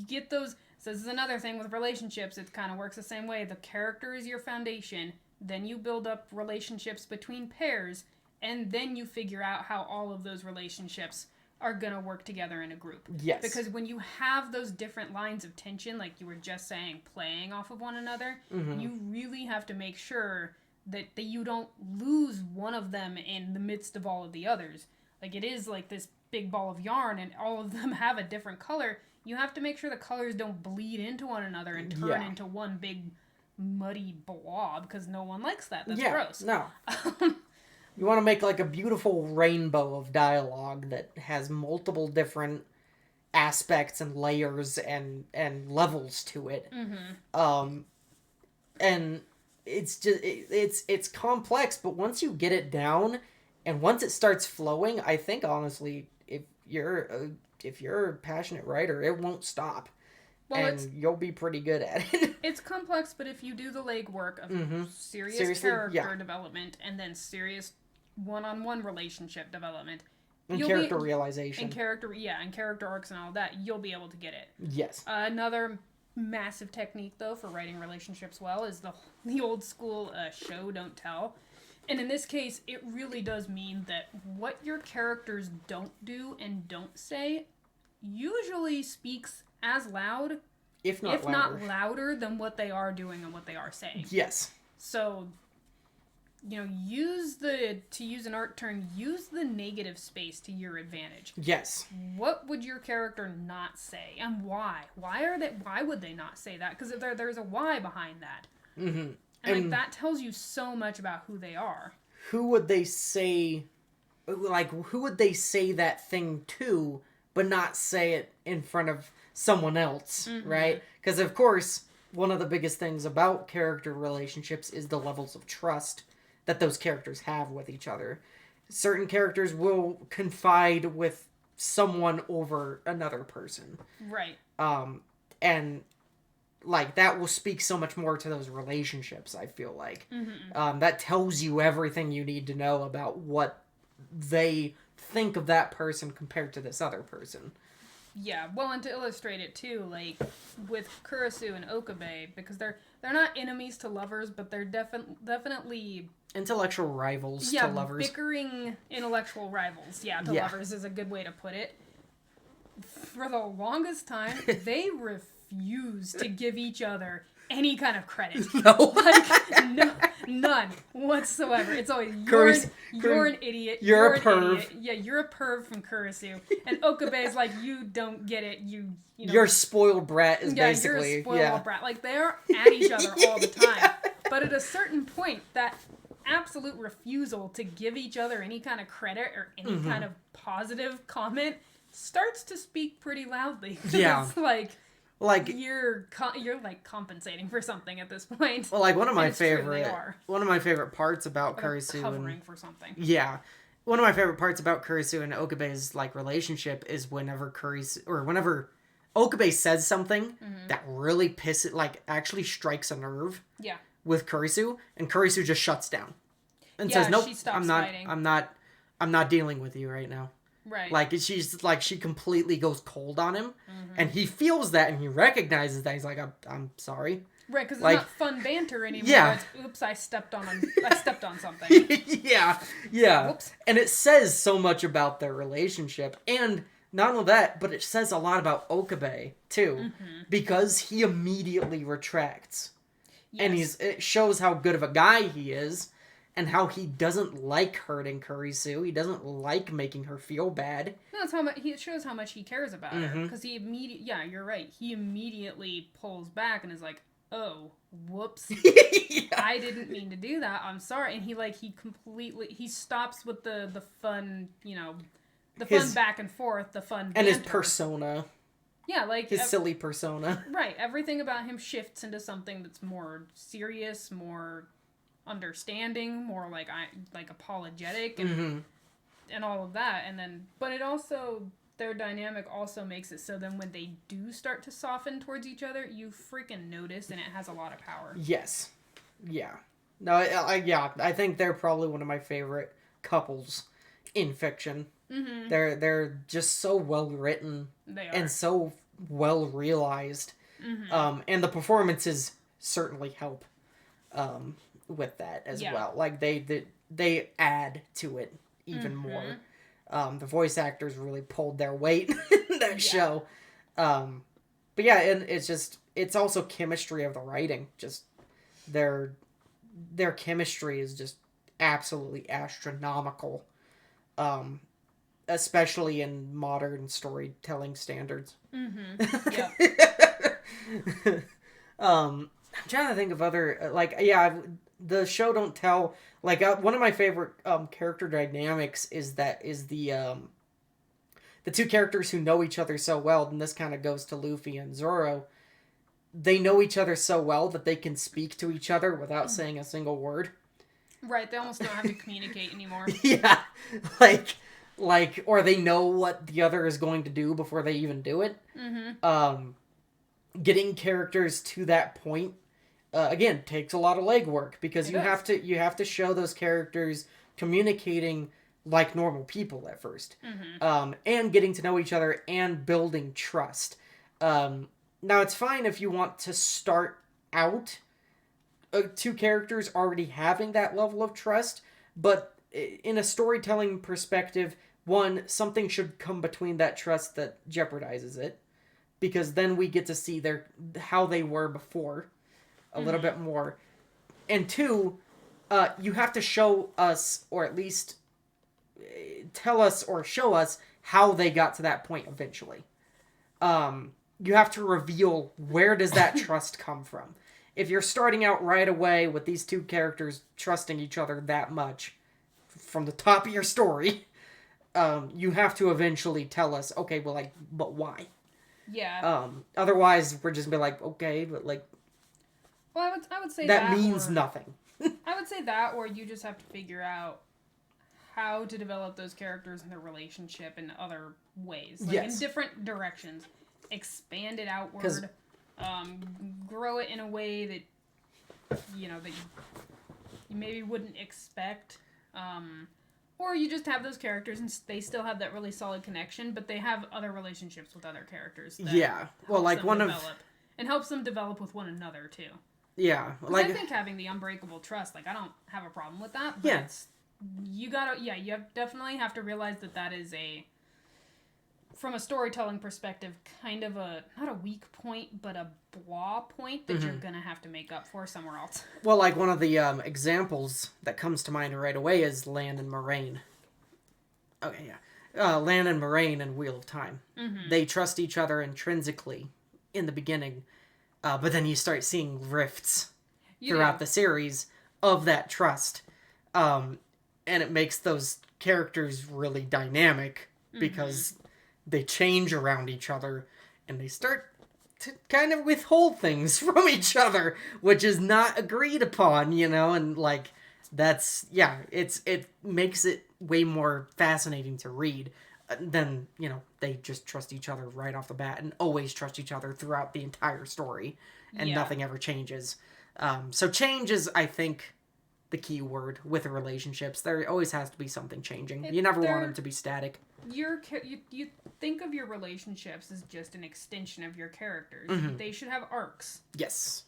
get those. So this is another thing with relationships. It kind of works the same way. The character is your foundation. Then you build up relationships between pairs, and then you figure out how all of those relationships are going to work together in a group. Yes. Because when you have those different lines of tension, like you were just saying, playing off of one another, you really have to make sure that you don't lose one of them in the midst of all of the others. Like, it is like this big ball of yarn, and all of them have a different color. You have to make sure the colors don't bleed into one another and turn into one big muddy blob, because no one likes that. That's gross. No. You want to make, like, a beautiful rainbow of dialogue that has multiple different aspects and layers and levels to it. And it's just it's complex, but once you get it down and once it starts flowing, I think honestly, if you're a passionate writer, it won't stop. Well, and you'll be pretty good at it. It's complex, but if you do the legwork of serious character development and then serious one-on-one relationship development, and realization. And character arcs and all that, you'll be able to get it. Yes. Another massive technique, though, for writing relationships well is the old school show, don't tell. And in this case, it really does mean that what your characters don't do and don't say usually speaks as loud, if not louder than what they are doing and what they are saying. Yes. So, use an art term, use the negative space to your advantage. Yes. What would your character not say, and why? Why would they not say that? Because there's a why behind that. Mm-hmm. And that tells you so much about who they are. Who would they say that thing to, but not say it in front of someone else, right? Because, of course, one of the biggest things about character relationships is the levels of trust that those characters have with each other. Certain characters will confide with someone over another person. Right. And that will speak so much more to those relationships, I feel like. That tells you everything you need to know about what they think of that person compared to this other person. Yeah, well, and to illustrate it too, with Kurisu and Okabe, because they're not enemies to lovers, but they're definitely intellectual rivals to lovers. Bickering intellectual rivals. To lovers is a good way to put it. For the longest time, they refused to give each other any kind of credit. No. None whatsoever. It's always, you're an idiot. You're a perv. Idiot. Yeah, you're a perv from Kurisu. And Okabe's like, you don't get it. You're a spoiled brat is basically. You're a spoiled brat. They're at each other all the time. But at a certain point, that absolute refusal to give each other any kind of credit or any kind of positive comment starts to speak pretty loudly. Yeah. It's you're compensating for something at this point. Well, one of my favorite parts about Kurisu covering for something. Yeah. One of my favorite parts about Kurisu and Okabe's relationship is whenever Okabe says something that really actually strikes a nerve. Yeah. With Kurisu, and Kurisu just shuts down and says, "Nope, she stops fighting. I'm not dealing with you right now." Right. She completely goes cold on him, and he feels that and he recognizes that. He's like, "I'm sorry." Right, because it's not fun banter anymore. Yeah. It's, oops, I stepped on something. Yeah. Whoops. And it says so much about their relationship, and not only that, but it says a lot about Okabe too, because he immediately retracts. Yes. And it shows how good of a guy he is, and how he doesn't like hurting Kurisu. He doesn't like making her feel bad. No, it shows how much he cares about her. Because you're right. He immediately pulls back and is like, "Oh, whoops, I didn't mean to do that. I'm sorry." And he stops with the fun, the fun back and forth, the fun banter. And his persona. Yeah, his silly persona. Right. Everything about him shifts into something that's more serious, more understanding, more apologetic and all of that. And then, but it also, their dynamic also makes it so then when they do start to soften towards each other, you freaking notice, and it has a lot of power. Yes. Yeah. No, I think they're probably one of my favorite couples in fiction. They're just so well written and so well realized, and the performances certainly help with that as well. They add to it even more. The voice actors really pulled their weight in that show. But yeah, and it's also chemistry of the writing. Just their chemistry is just absolutely astronomical. Especially in modern storytelling standards. Yeah. I'm trying to think of other the show don't tell. One of my favorite character dynamics is the two characters who know each other so well, and this kind of goes to Luffy and Zoro. They know each other so well that they can speak to each other without saying a single word. Right, they almost don't have to communicate anymore. Yeah, or they know what the other is going to do before they even do it. Getting characters to that point, again, takes a lot of legwork, because you have to show those characters communicating like normal people at first, and getting to know each other and building trust. Now, it's fine if you want to start out two characters already having that level of trust, but in a storytelling perspective, one, something should come between that trust that jeopardizes it, because then we get to see how they were before a little bit more. And two, you have to show us, or at least tell us or show us how they got to that point eventually. You have to reveal, where does that trust come from? If you're starting out right away with these two characters trusting each other that much from the top of your story, you have to eventually tell us, okay, well, like, but why? Yeah. Otherwise, we're just be like, okay, but like, well, I would say that means nothing. I would say that, or you just have to figure out how to develop those characters and their relationship in other ways, like in different directions. Expand it outward, grow it in a way that that you maybe wouldn't expect, or you just have those characters and they still have that really solid connection, but they have other relationships with other characters. Well, like and helps them develop with one another too. Yeah, like I think having the unbreakable trust, like I don't have a problem with that. But you definitely have to realize that is from a storytelling perspective, kind of not a weak point, but a blah point that you're gonna have to make up for somewhere else. Well, like one of the examples that comes to mind right away is Land and Moraine. Okay, yeah. Land and Moraine and Wheel of Time. Mm-hmm. They trust each other intrinsically in the beginning, but then you start seeing rifts throughout the series of that trust. And it makes those characters really dynamic because they change around each other and they start to kind of withhold things from each other, which is not agreed upon, and like it makes it way more fascinating to read than, they just trust each other right off the bat and always trust each other throughout the entire story and nothing ever changes. So change is, I think, the key word with the relationships. There always has to be something changing. You never want them to be static. You think of your relationships as just an extension of your characters. They should have arcs. Yes.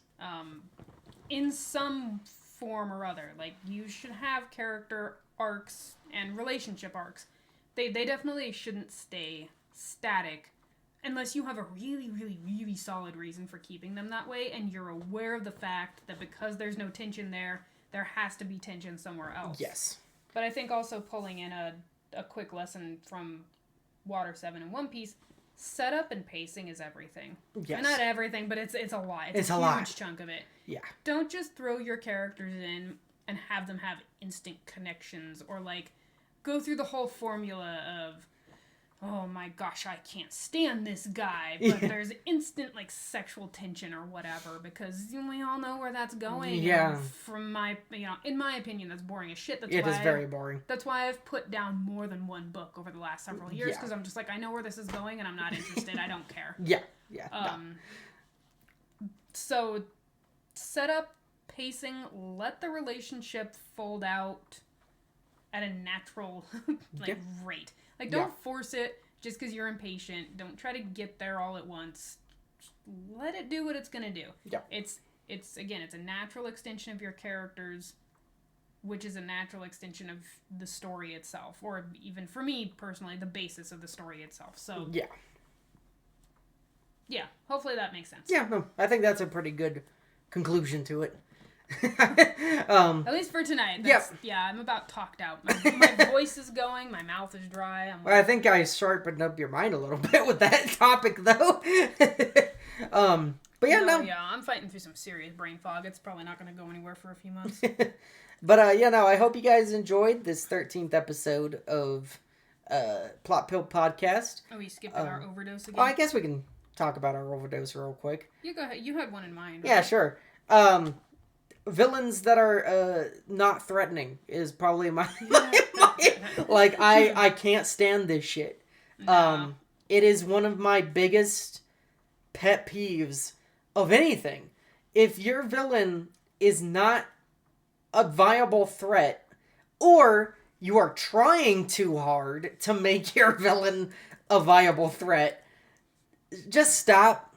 In some form or other. Like, you should have character arcs and relationship arcs. They definitely shouldn't stay static unless you have a really, really, really solid reason for keeping them that way, and you're aware of the fact that because there's no tension there has to be tension somewhere else. Yes. But I think also pulling in a quick lesson from Water 7 and One Piece, setup and pacing is everything. Yes. And not everything, but it's a lot. It's a huge chunk of it. Yeah. Don't just throw your characters in and have them have instant connections, or like go through the whole formula of, oh my gosh, I can't stand this guy, but there's instant like sexual tension or whatever, because we all know where that's going. Yeah. From my, in my opinion, that's boring as shit. It is very boring. That's why I've put down more than one book over the last several years, because I'm just like, I know where this is going and I'm not interested. I don't care. Yeah. So set up, pacing, let the relationship fold out at a natural rate. Like, don't force it just because you're impatient. Don't try to get there all at once. Just let it do what it's gonna do. Yeah. It's a natural extension of your characters, which is a natural extension of the story itself, or even for me personally, the basis of the story itself. So yeah, hopefully that makes sense. Yeah, no, I think that's a pretty good conclusion to it. At least for tonight. Yeah, I'm about talked out. My voice is going. My mouth is dry. I think I sharpened up your mind a little bit with that topic, though. But yeah, I'm fighting through some serious brain fog. It's probably not going to go anywhere for a few months. But I hope you guys enjoyed this 13th episode of Plot Pill Podcast. Are we skipping our overdose again? Well, I guess we can talk about our overdose real quick. You go ahead. You had one in mind. Right? Yeah, sure. Villains that are not threatening is probably my like I can't stand this shit. No. It is one of my biggest pet peeves of anything. If your villain is not a viable threat, or you are trying too hard to make your villain a viable threat, just stop.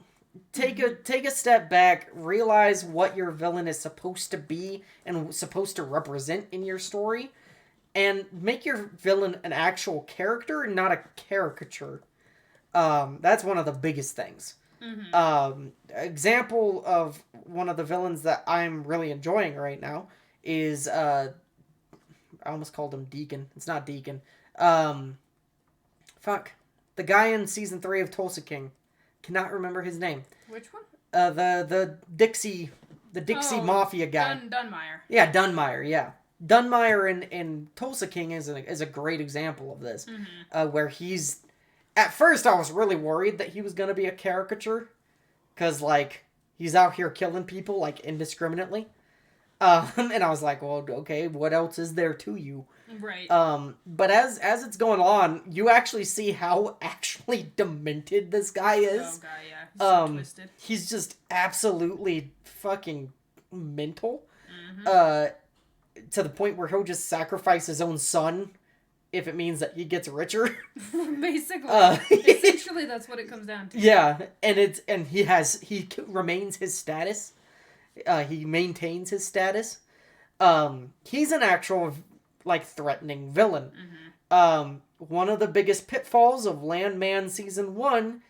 take a step back, realize what your villain is supposed to be and supposed to represent in your story, and make your villain an actual character, not a caricature. That's one of the biggest things. Example of one of the villains that I'm really enjoying right now is I almost called him Deacon. It's not Deacon. Fuck. The guy in season 3 of Tulsa King. Cannot remember his name. Which one? The Dixie Mafia guy. Dunmire. Yeah, Dunmire, yeah. Dunmire in Tulsa King is a great example of this. Where he's... At first, I was really worried that he was going to be a caricature. Because, like, he's out here killing people, like, indiscriminately. And I was like, well, okay, what else is there to you? Right. But as it's going on, you actually see how actually demented this guy is. Oh, God, yeah. He's so twisted. He's just absolutely fucking mental. To the point where he'll just sacrifice his own son if it means that he gets richer. Basically. Essentially, that's what it comes down to. Yeah, and he remains his status. He maintains his status. He's an actual, like, threatening villain. One of the biggest pitfalls of Landman Season 1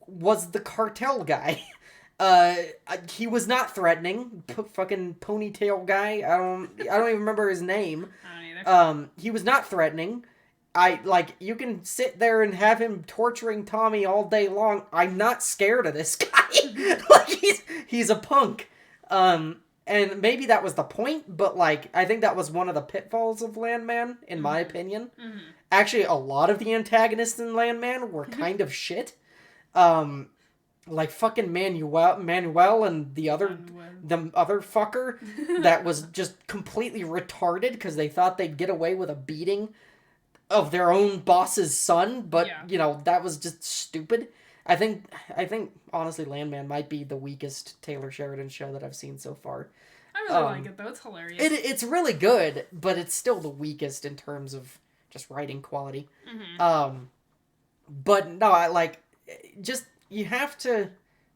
was the cartel guy. He was not threatening. Fucking ponytail guy. I don't even remember his name. I don't either. He was not threatening. You can sit there and have him torturing Tommy all day long. I'm not scared of this guy. Like, he's a punk. And maybe that was the point, but, like, I think that was one of the pitfalls of Landman, in my opinion. Actually, a lot of the antagonists in Landman were kind of shit. Like fucking Manuel and the other fucker that was just completely retarded because they thought they'd get away with a beating of their own boss's son, but you know, that was just stupid. I think honestly Landman might be the weakest Taylor Sheridan show that I've seen so far. I really like it though. It's hilarious. It's really good, but it's still the weakest in terms of just writing quality. But no, you have to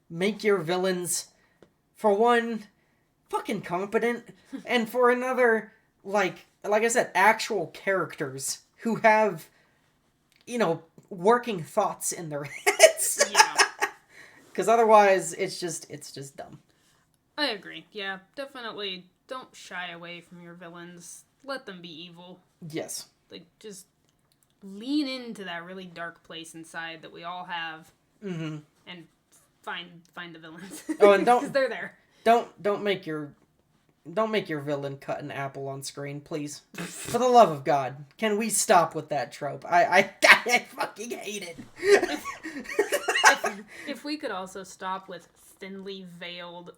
make your villains, for one, fucking competent, and for another, like I said, actual characters who have, you know, working thoughts in their heads. Yeah. Because otherwise, it's just dumb. I agree. Yeah, definitely don't shy away from your villains. Let them be evil. Yes. Like, just lean into that really dark place inside that we all have. And find the villains. Oh, and don't... Because they're there. Don't make your villain cut an apple on screen, please. For the love of God, can we stop with that trope? I fucking hate it. If we could also stop with thinly veiled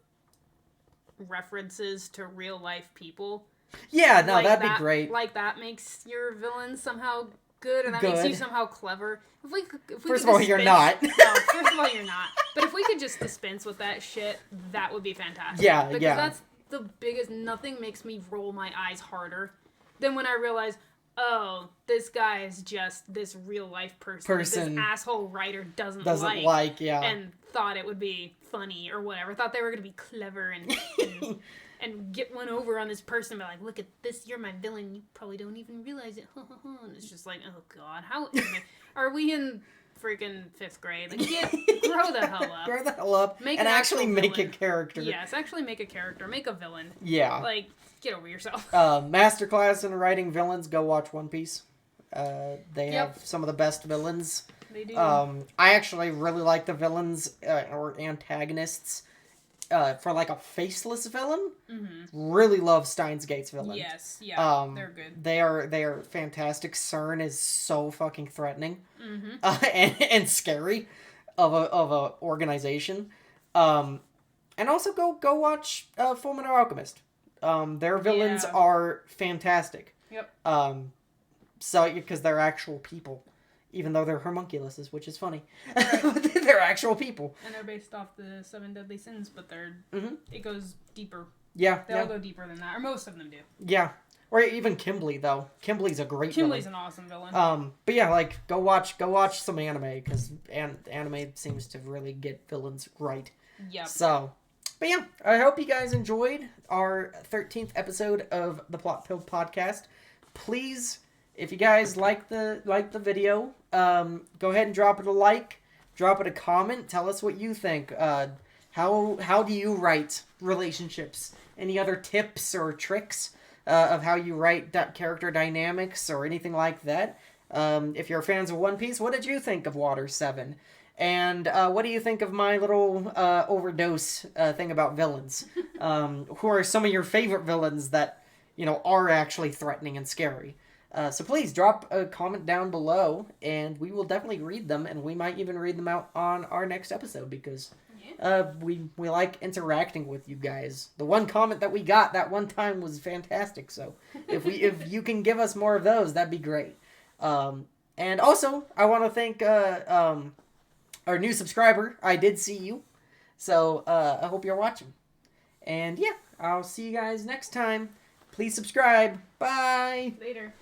references to real life people. Yeah, no, that'd be great. Like that makes your villain somehow good, and that makes you somehow clever. If we First of all, you're not. No, first of all, you're not. But if we could just dispense with that shit, that would be fantastic. Yeah, because that's the biggest... Nothing makes me roll my eyes harder than when I realize, oh, this guy is just this real life person. This asshole writer doesn't like, and thought it would be funny or whatever. Thought they were going to be clever and get one over on this person, but like, look at this, you're my villain, you probably don't even realize it. And it's just like, oh god, how are we in freaking 5th grade? Like, grow the hell up. Grow the hell up. Make and actually make a character. Yes, actually make a character. Make a villain. Yeah. Like, get over yourself. Masterclass in writing villains, go watch One Piece. They have some of the best villains. They do. I actually really like the villains or antagonists. For like a faceless villain, really love Steins Gate's villain. Yes, yeah, they're good. They are fantastic. CERN is so fucking threatening, and scary of a organization. And also go watch Fullmetal Alchemist. Their villains are fantastic. Yep. So because they're actual people. Even though they're homunculuses, which is funny. Right. They're actual people. And they're based off the 7 Deadly Sins, but it goes deeper. Yeah. They all go deeper than that, or most of them do. Yeah. Or even Kimberly, though. Kimberly's a great Kimberly's villain. an awesome villain. But yeah, like, go watch some anime, because anime seems to really get villains right. Yep. So, but yeah, I hope you guys enjoyed our 13th episode of the Plot Pill Podcast. Please, if you guys like the video, go ahead and drop it a like, drop it a comment, tell us what you think. How do you write relationships? Any other tips or tricks of how you write character dynamics or anything like that? If you're fans of One Piece, what did you think of Water 7? And what do you think of my little overdose thing about villains? Who are some of your favorite villains that, are actually threatening and scary? So please drop a comment down below, and we will definitely read them, and we might even read them out on our next episode, because we like interacting with you guys. The one comment that we got that one time was fantastic, so if you can give us more of those, that'd be great. And also, I want to thank our new subscriber. I did see you, so I hope you're watching. And yeah, I'll see you guys next time. Please subscribe. Bye. Later.